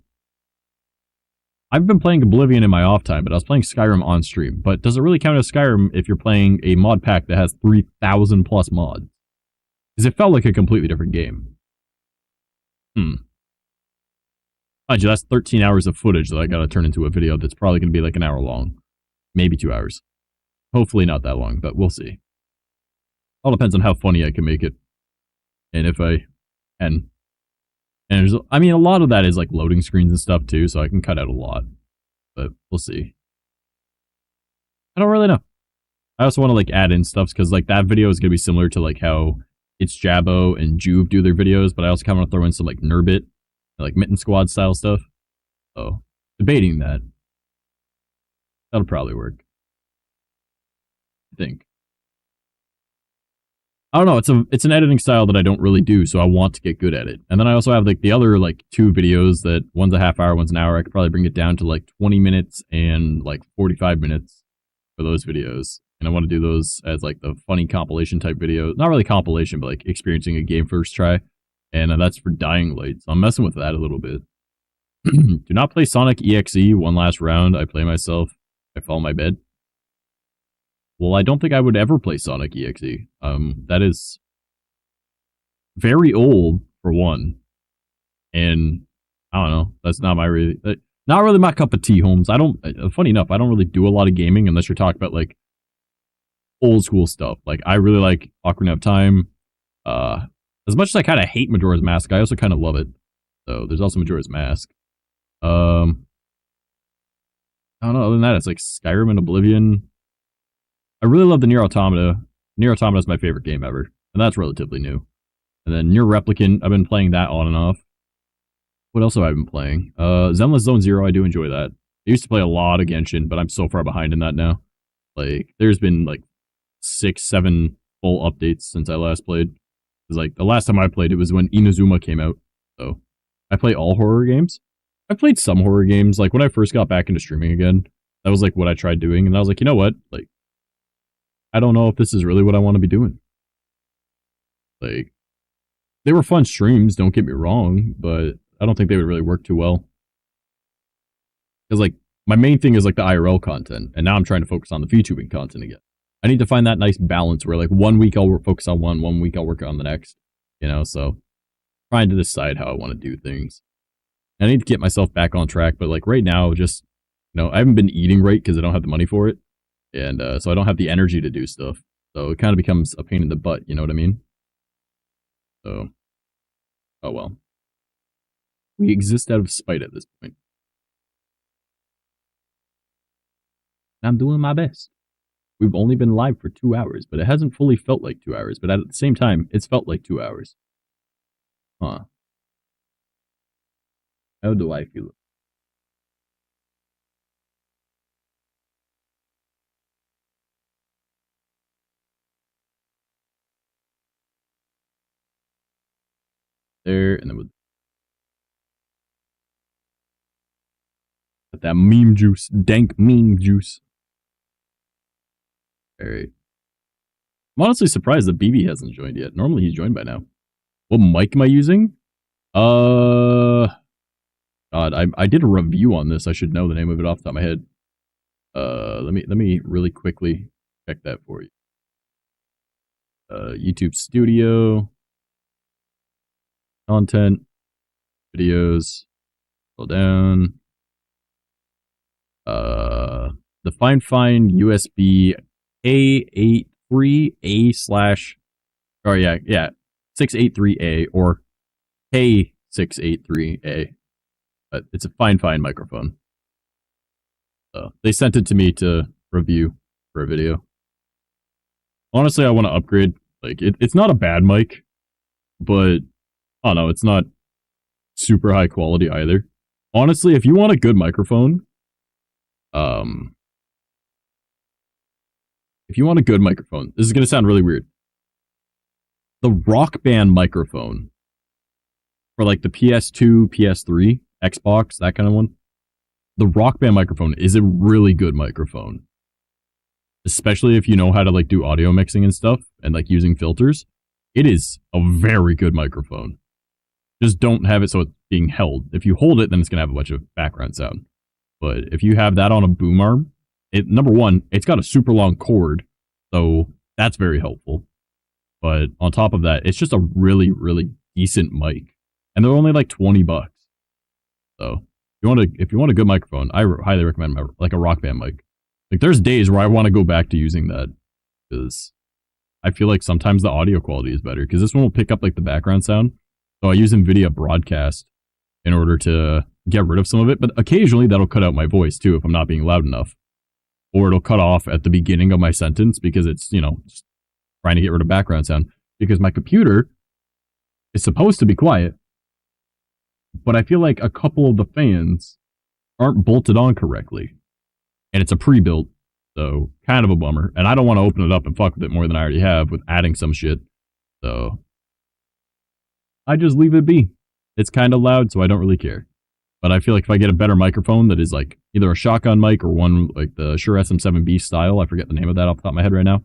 I've been playing Oblivion in my off time, but I was playing Skyrim on stream. But does it really count as Skyrim if you're playing a mod pack that has 3,000 plus mods? Because it felt like a completely different game. Mind you, that's 13 hours of footage that I gotta turn into a video that's probably gonna be like an hour long. Maybe 2 hours. Hopefully not that long, but we'll see. All depends on how funny I can make it. And if I can. And there's, I mean, a lot of that is like loading screens and stuff too, so I can cut out a lot. But we'll see. I don't really know. I also want to like add in stuff because like that video is gonna be similar to like how It's Jabbo and Juve do their videos, but I also kind of want to throw in some like Nurbit, like Mitten Squad style stuff. So debating that. That'll probably work. I think. I don't know, it's an editing style that I don't really do, so I want to get good at it. And then I also have like the other like 2 videos that one's a half hour, one's an hour. I could probably bring it down to like 20 minutes and like 45 minutes for those videos. And I want to do those as like the funny compilation type videos. Not really compilation, but like experiencing a game first try. And that's for Dying Light. So I'm messing with that a little bit. Do not play Sonic EXE one last round. I play myself. I fall in my bed. Well, I don't think I would ever play Sonic EXE. That is very old for one, and I don't know. That's not not really my cup of tea, Holmes. I don't. Funny enough, I don't really do a lot of gaming unless you're talking about like old school stuff. Like I really like Ocarina of Time. As much as I kind of hate Majora's Mask, I also kind of love it. So there's also Majora's Mask. I don't know. Other than that, it's like Skyrim and Oblivion. I really love the Nier Automata. Nier Automata is my favorite game ever, and that's relatively new. And then Nier Replicant, I've been playing that on and off. What else have I been playing? Zenless Zone Zero, I do enjoy that. I used to play a lot of Genshin, but I'm so far behind in that now. Like, there's been like 6, 7 full updates since I last played. Because like the last time I played, it was when Inazuma came out. So I play all horror games. I played some horror games. Like when I first got back into streaming again, that was like what I tried doing, and I was like, you know what? Like, I don't know if this is really what I want to be doing. Like, they were fun streams, don't get me wrong, but I don't think they would really work too well. Because, like, my main thing is, like, the IRL content, and now I'm trying to focus on the VTubing content again. I need to find that nice balance where, like, 1 week I'll focus on one week I'll work on the next, you know, so trying to decide how I want to do things. I need to get myself back on track, but, like, right now, just, you know, I haven't been eating right because I don't have the money for it. And so I don't have the energy to do stuff. So it kind of becomes a pain in the butt, you know what I mean? So, oh well. We exist out of spite at this point. I'm doing my best. We've only been live for 2 hours, but it hasn't fully felt like 2 hours. But at the same time, it's felt like 2 hours. Huh. How do I feel? There, and then with that meme juice, dank meme juice. Alright. I'm honestly surprised that BB hasn't joined yet. Normally he's joined by now. What mic am I using? God, I did a review on this. I should know the name of it off the top of my head. Let me really quickly check that for you. YouTube Studio. Content, videos, scroll down. The Fine USB A8 683A slash, or yeah, 683A or K683A. But it's a fine microphone. So they sent it to me to review for a video. Honestly, I want to upgrade. Like, it's not a bad mic, but I don't know, it's not super high quality either. Honestly, if you want a good microphone, this is going to sound really weird. The Rock Band microphone for like the PS2, PS3, Xbox, that kind of one. The Rock Band microphone is a really good microphone. Especially if you know how to like do audio mixing and stuff and like using filters. It is a very good microphone. Just don't have it so it's being held. If you hold it, then it's going to have a bunch of background sound. But if you have that on a boom arm, number one, it's got a super long cord, so that's very helpful. But on top of that, it's just a really, really decent mic. And they're only like $20. So if you want a good microphone, I highly recommend like a Rock Band mic. Like there's days where I want to go back to using that because I feel like sometimes the audio quality is better because this one will pick up like the background sound. So I use NVIDIA Broadcast in order to get rid of some of it, but occasionally that'll cut out my voice too if I'm not being loud enough. Or it'll cut off at the beginning of my sentence because it's, just trying to get rid of background sound. Because my computer is supposed to be quiet, but I feel like a couple of the fans aren't bolted on correctly. And it's a pre-built, so kind of a bummer. And I don't want to open it up and fuck with it more than I already have with adding some shit. So I just leave it be. It's kind of loud, so I don't really care. But I feel like if I get a better microphone that is like either a shotgun mic or one like the Shure SM7B style, I forget the name of that off the top of my head right now,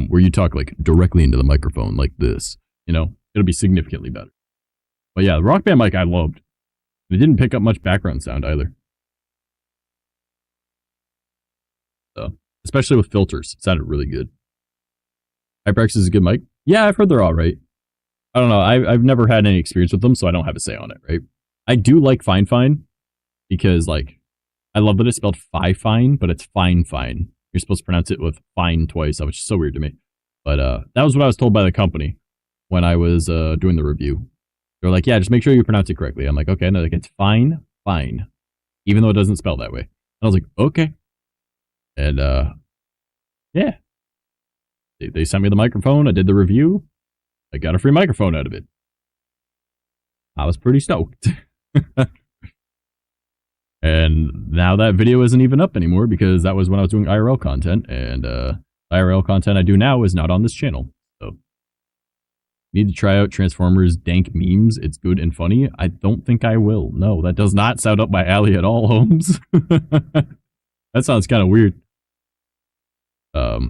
where you talk like directly into the microphone like this, it'll be significantly better. But yeah, the Rock Band mic I loved. It didn't pick up much background sound either. So, especially with filters, it sounded really good. HyperX is a good mic. Yeah, I've heard they're all right. I don't know. I've never had any experience with them, so I don't have a say on it, right? I do like Fine because, like, I love that it's spelled fine, but it's fine. You're supposed to pronounce it with fine twice, which is so weird to me. But that was what I was told by the company when I was doing the review. They're like, yeah, just make sure you pronounce it correctly. I'm like, okay. And they're like, it's fine, even though it doesn't spell that way. And I was like, okay. And yeah, they sent me the microphone. I did the review. I got a free microphone out of it. I was pretty stoked. And now that video isn't even up anymore because that was when I was doing IRL content. And IRL content I do now is not on this channel. So need to try out Transformers dank memes. It's good and funny. I don't think I will. No, that does not sound up my alley at all, Holmes. That sounds kind of weird.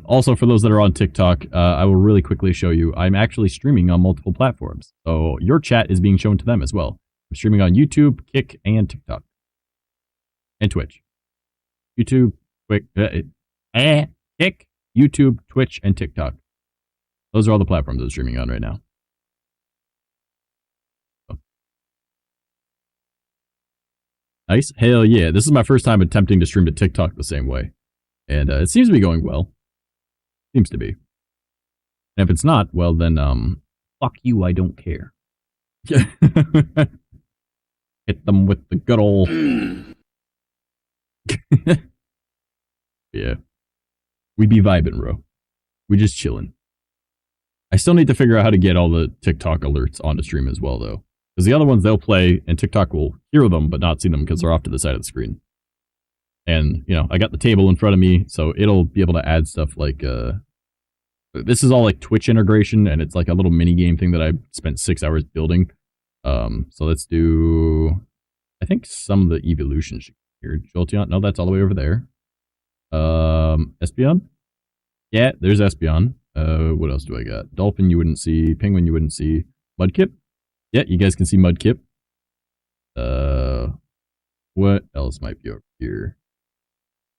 Also, for those that are on TikTok, I will really quickly show you, I'm actually streaming on multiple platforms. So your chat is being shown to them as well. I'm streaming on YouTube, Kick, and TikTok. And Twitch. YouTube, Kick, YouTube, Twitch, and TikTok. Those are all the platforms I'm streaming on right now. So. Nice. Hell yeah. This is my first time attempting to stream to TikTok the same way. And it seems to be going well. Seems to be. And if it's not, well then, fuck you, I don't care. Hit them with the good old... Yeah. We be vibing, bro. We just chilling. I still need to figure out how to get all the TikTok alerts onto stream as well, though. Because the other ones, they'll play, and TikTok will hear them, but not see them because they're off to the side of the screen. And, I got the table in front of me, so it'll be able to add stuff like, this is all like Twitch integration, and it's like a little mini game thing that I spent 6 hours building. So let's do, I think some of the evolution here. Jolteon, no, that's all the way over there. Espeon? Yeah, there's Espeon. What else do I got? Dolphin you wouldn't see, Penguin you wouldn't see, Mudkip? Yeah, you guys can see Mudkip. What else might be over here?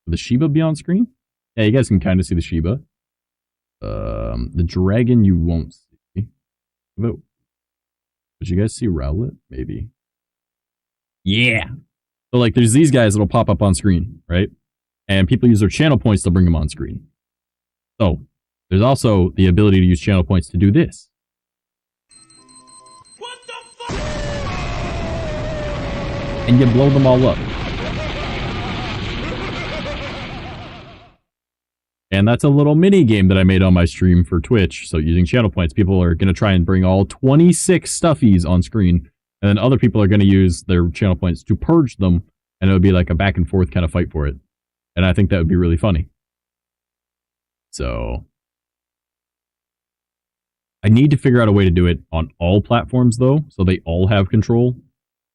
Will the Shiba be on screen? Yeah, you guys can kind of see the Shiba. The dragon you won't see. Would you guys see Rowlet? Maybe. Yeah. So like there's these guys that'll pop up on screen, right? And people use their channel points to bring them on screen. So There's also the ability to use channel points to do this. What the fuck? And you blow them all up. And that's a little mini game that I made on my stream for Twitch. So using channel points, people are going to try and bring all 26 stuffies on screen. And then other people are going to use their channel points to purge them. And it'll be like a back and forth kind of fight for it. And I think that would be really funny. So I need to figure out a way to do it on all platforms though. So they all have control.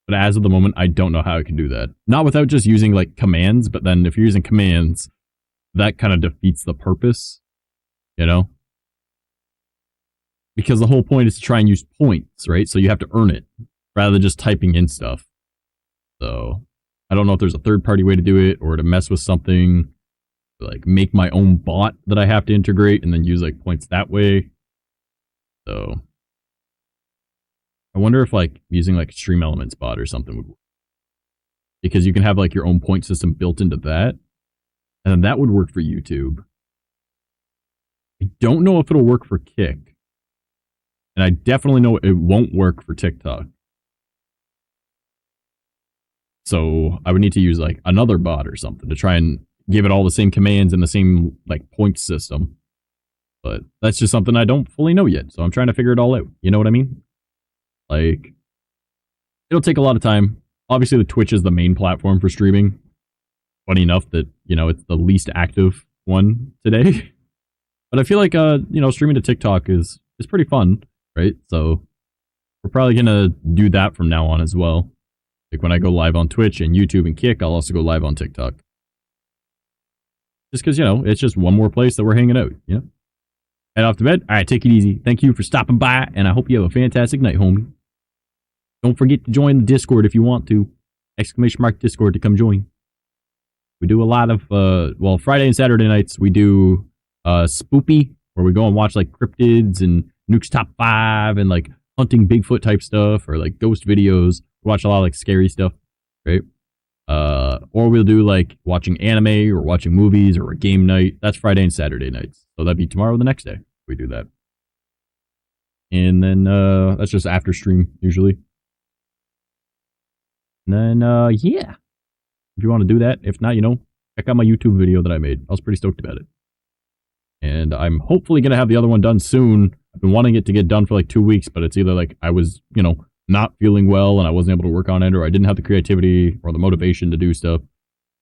But as of the moment, I don't know how I can do that. Not without just using like commands. But then if you're using commands, that kind of defeats the purpose, you know? Because the whole point is to try and use points, right? So you have to earn it rather than just typing in stuff. So I don't know if there's a third-party way to do it or to mess with something, like make my own bot that I have to integrate and then use like points that way. So I wonder if like using like Stream Elements bot or something would work. Because you can have like your own point system built into that. And then that would work for YouTube. I don't know if it'll work for Kick. And I definitely know it won't work for TikTok. So I would need to use like another bot or something to try and give it all the same commands and the same like point system. But that's just something I don't fully know yet. So I'm trying to figure it all out. You know what I mean? Like, it'll take a lot of time. Obviously, the Twitch is the main platform for streaming. Funny enough that, you know, it's the least active one today. But I feel like, you know, streaming to TikTok is pretty fun, right? So we're probably going to do that from now on as well. Like when I go live on Twitch and YouTube and Kick, I'll also go live on TikTok. Just because, you know, it's just one more place that we're hanging out, you know? Head off to bed. All right, take it easy. Thank you for stopping by, and I hope you have a fantastic night, homie. Don't forget to join the Discord if you want to. ! Discord to come join. We do a lot of, well, Friday and Saturday nights, we do Spoopy, where we go and watch, like, cryptids and Nuke's Top 5 and, like, hunting Bigfoot type stuff or, like, ghost videos. We watch a lot of, like, scary stuff, right? Or we'll do, like, watching anime or watching movies or a game night. That's Friday and Saturday nights. So that'd be tomorrow the next day we do that. And then, that's just after stream, usually. And then, yeah. If you want to do that. If not, you know, check out my YouTube video that I made. I was pretty stoked about it. And I'm hopefully going to have the other one done soon. I've been wanting it to get done for like 2 weeks, but it's either like I was, you know, not feeling well and I wasn't able to work on it, or I didn't have the creativity or the motivation to do stuff,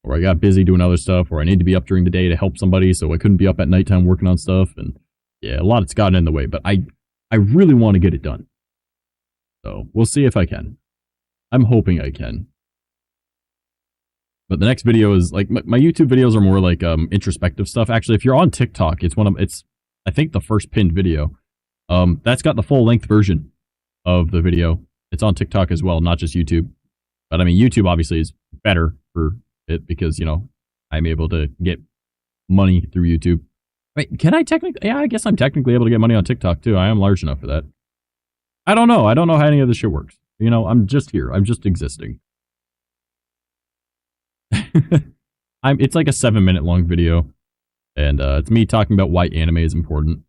or I got busy doing other stuff, or I need to be up during the day to help somebody, so I couldn't be up at nighttime working on stuff. And yeah, a lot has gotten in the way, but I really want to get it done. So we'll see if I can. I'm hoping I can. But the next video is like my YouTube videos are more like introspective stuff. Actually, if you're on TikTok, it's I think the first pinned video. That's got the full length version of the video. It's on TikTok as well, not just YouTube. But I mean, YouTube obviously is better for it because, you know, I'm able to get money through YouTube. Wait, can I technically? Yeah, I guess I'm technically able to get money on TikTok too. I am large enough for that. I don't know. I don't know how any of this shit works. You know, I'm just here. I'm just existing. It's like a 7-minute long video, and it's me talking about why anime is important.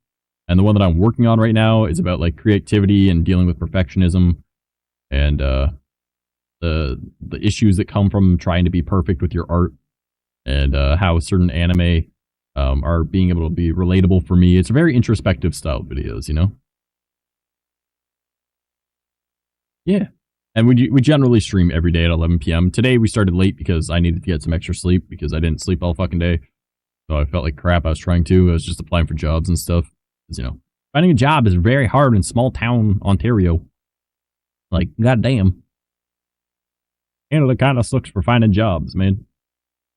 And the one that I'm working on right now is about like creativity and dealing with perfectionism, and the issues that come from trying to be perfect with your art, and how certain anime are being able to be relatable for me. It's very introspective style videos, you know. Yeah. And we generally stream every day at 11 p.m. Today we started late because I needed to get some extra sleep because I didn't sleep all fucking day. So I felt like crap. I was trying to. I was just applying for jobs and stuff. Because, you know, finding a job is very hard in small town Ontario. Like, goddamn. Canada kind of sucks for finding jobs, man.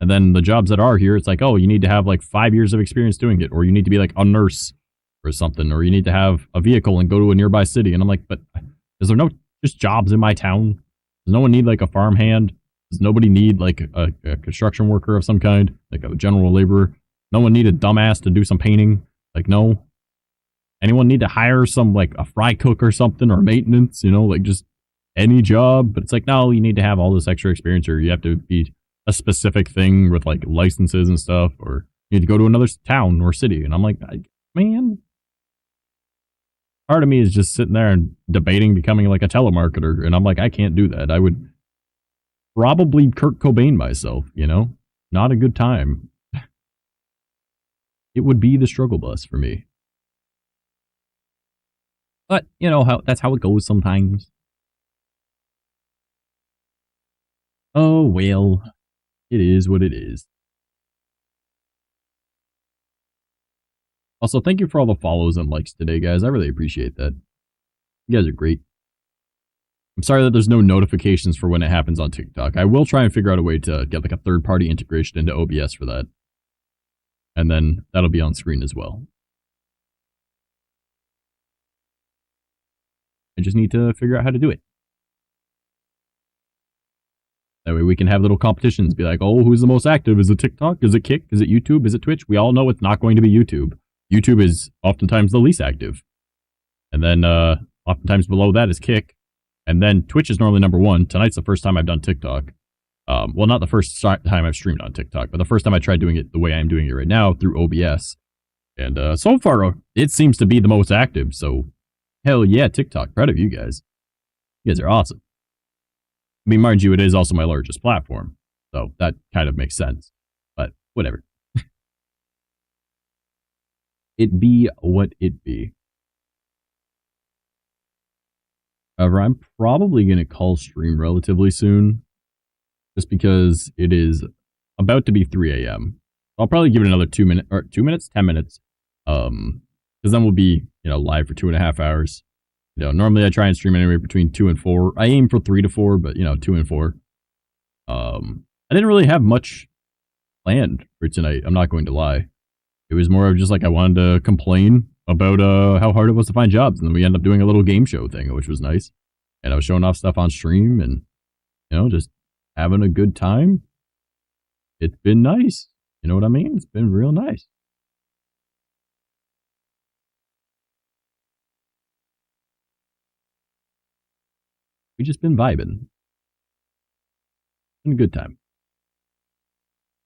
And then the jobs that are here, it's like, oh, you need to have like 5 years of experience doing it. Or you need to be like a nurse or something. Or you need to have a vehicle and go to a nearby city. And I'm like, but is there no just jobs in my town? Does no one need like a farmhand? Does nobody need like a construction worker of some kind? Like a general laborer? No one need a dumbass to do some painting? Like, no. Anyone need to hire some like a fry cook or something, or maintenance, you know, like just any job? But it's like, no, you need to have all this extra experience, or you have to be a specific thing with like licenses and stuff, or you need to go to another town or city. And I'm like, man. Part of me is just sitting there and debating becoming like a telemarketer, and I'm like, I can't do that. I would probably Kurt Cobain myself, you know? Not a good time. It would be the struggle bus for me. But, you know, that's how it goes sometimes. Oh, well, it is what it is. Also, thank you for all the follows and likes today, guys. I really appreciate that. You guys are great. I'm sorry that there's no notifications for when it happens on TikTok. I will try and figure out a way to get like a third-party integration into OBS for that. And then that'll be on screen as well. I just need to figure out how to do it. That way we can have little competitions. Be like, oh, who's the most active? Is it TikTok? Is it Kick? Is it YouTube? Is it Twitch? We all know it's not going to be YouTube. YouTube is oftentimes the least active. And then oftentimes below that is Kick. And then Twitch is normally number one. Tonight's the first time I've done TikTok. Well, not the first time I've streamed on TikTok, but the first time I tried doing it the way I'm doing it right now through OBS. And so far, it seems to be the most active. So, hell yeah, TikTok. Proud of you guys. You guys are awesome. I mean, mind you, it is also my largest platform. So that kind of makes sense. But whatever. It be what it be. However, I'm probably going to call stream relatively soon. Just because it is about to be 3 a.m. I'll probably give it another 10 minutes. Because then we'll be, you know, live for 2.5 hours. You know, normally I try and stream anywhere between 2 and 4. I aim for 3 to 4, but, you know, 2 and 4. I didn't really have much planned for tonight. I'm not going to lie. It was more of just like I wanted to complain about how hard it was to find jobs. And then we ended up doing a little game show thing, which was nice. And I was showing off stuff on stream and, you know, just having a good time. It's been nice. You know what I mean? It's been real nice. We just been vibing. Been a good time.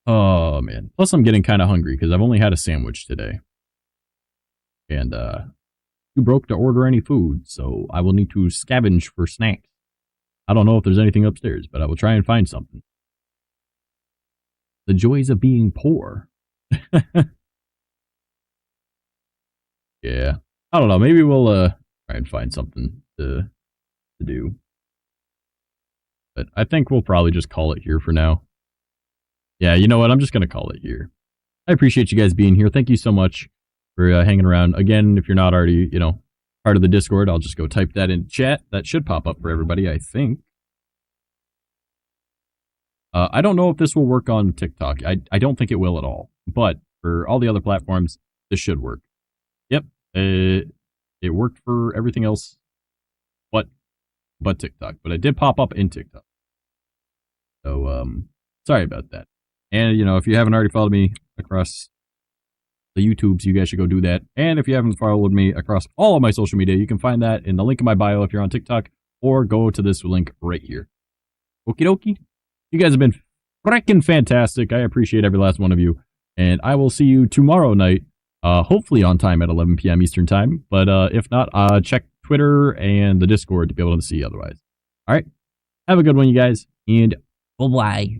Oh, man. Plus, I'm getting kind of hungry because I've only had a sandwich today. And, too broke to order any food, so I will need to scavenge for snacks. I don't know if there's anything upstairs, but I will try and find something. The joys of being poor. Yeah. I don't know. Maybe we'll, try and find something to do. But I think we'll probably just call it here for now. Yeah, you know what? I'm just going to call it here. I appreciate you guys being here. Thank you so much for hanging around. Again, if you're not already, you know, part of the Discord, I'll just go type that in chat. That should pop up for everybody, I think. I don't know if this will work on TikTok. I don't think it will at all. But for all the other platforms, this should work. Yep. It worked for everything else but TikTok. But it did pop up in TikTok. So, sorry about that. And, you know, if you haven't already followed me across the YouTubes, you guys should go do that. And if you haven't followed me across all of my social media, you can find that in the link in my bio if you're on TikTok, or go to this link right here. Okie dokie. You guys have been freaking fantastic. I appreciate every last one of you. And I will see you tomorrow night, hopefully on time at 11 p.m. Eastern time. But if not, check Twitter and the Discord to be able to see otherwise. All right. Have a good one, you guys. And bye-bye.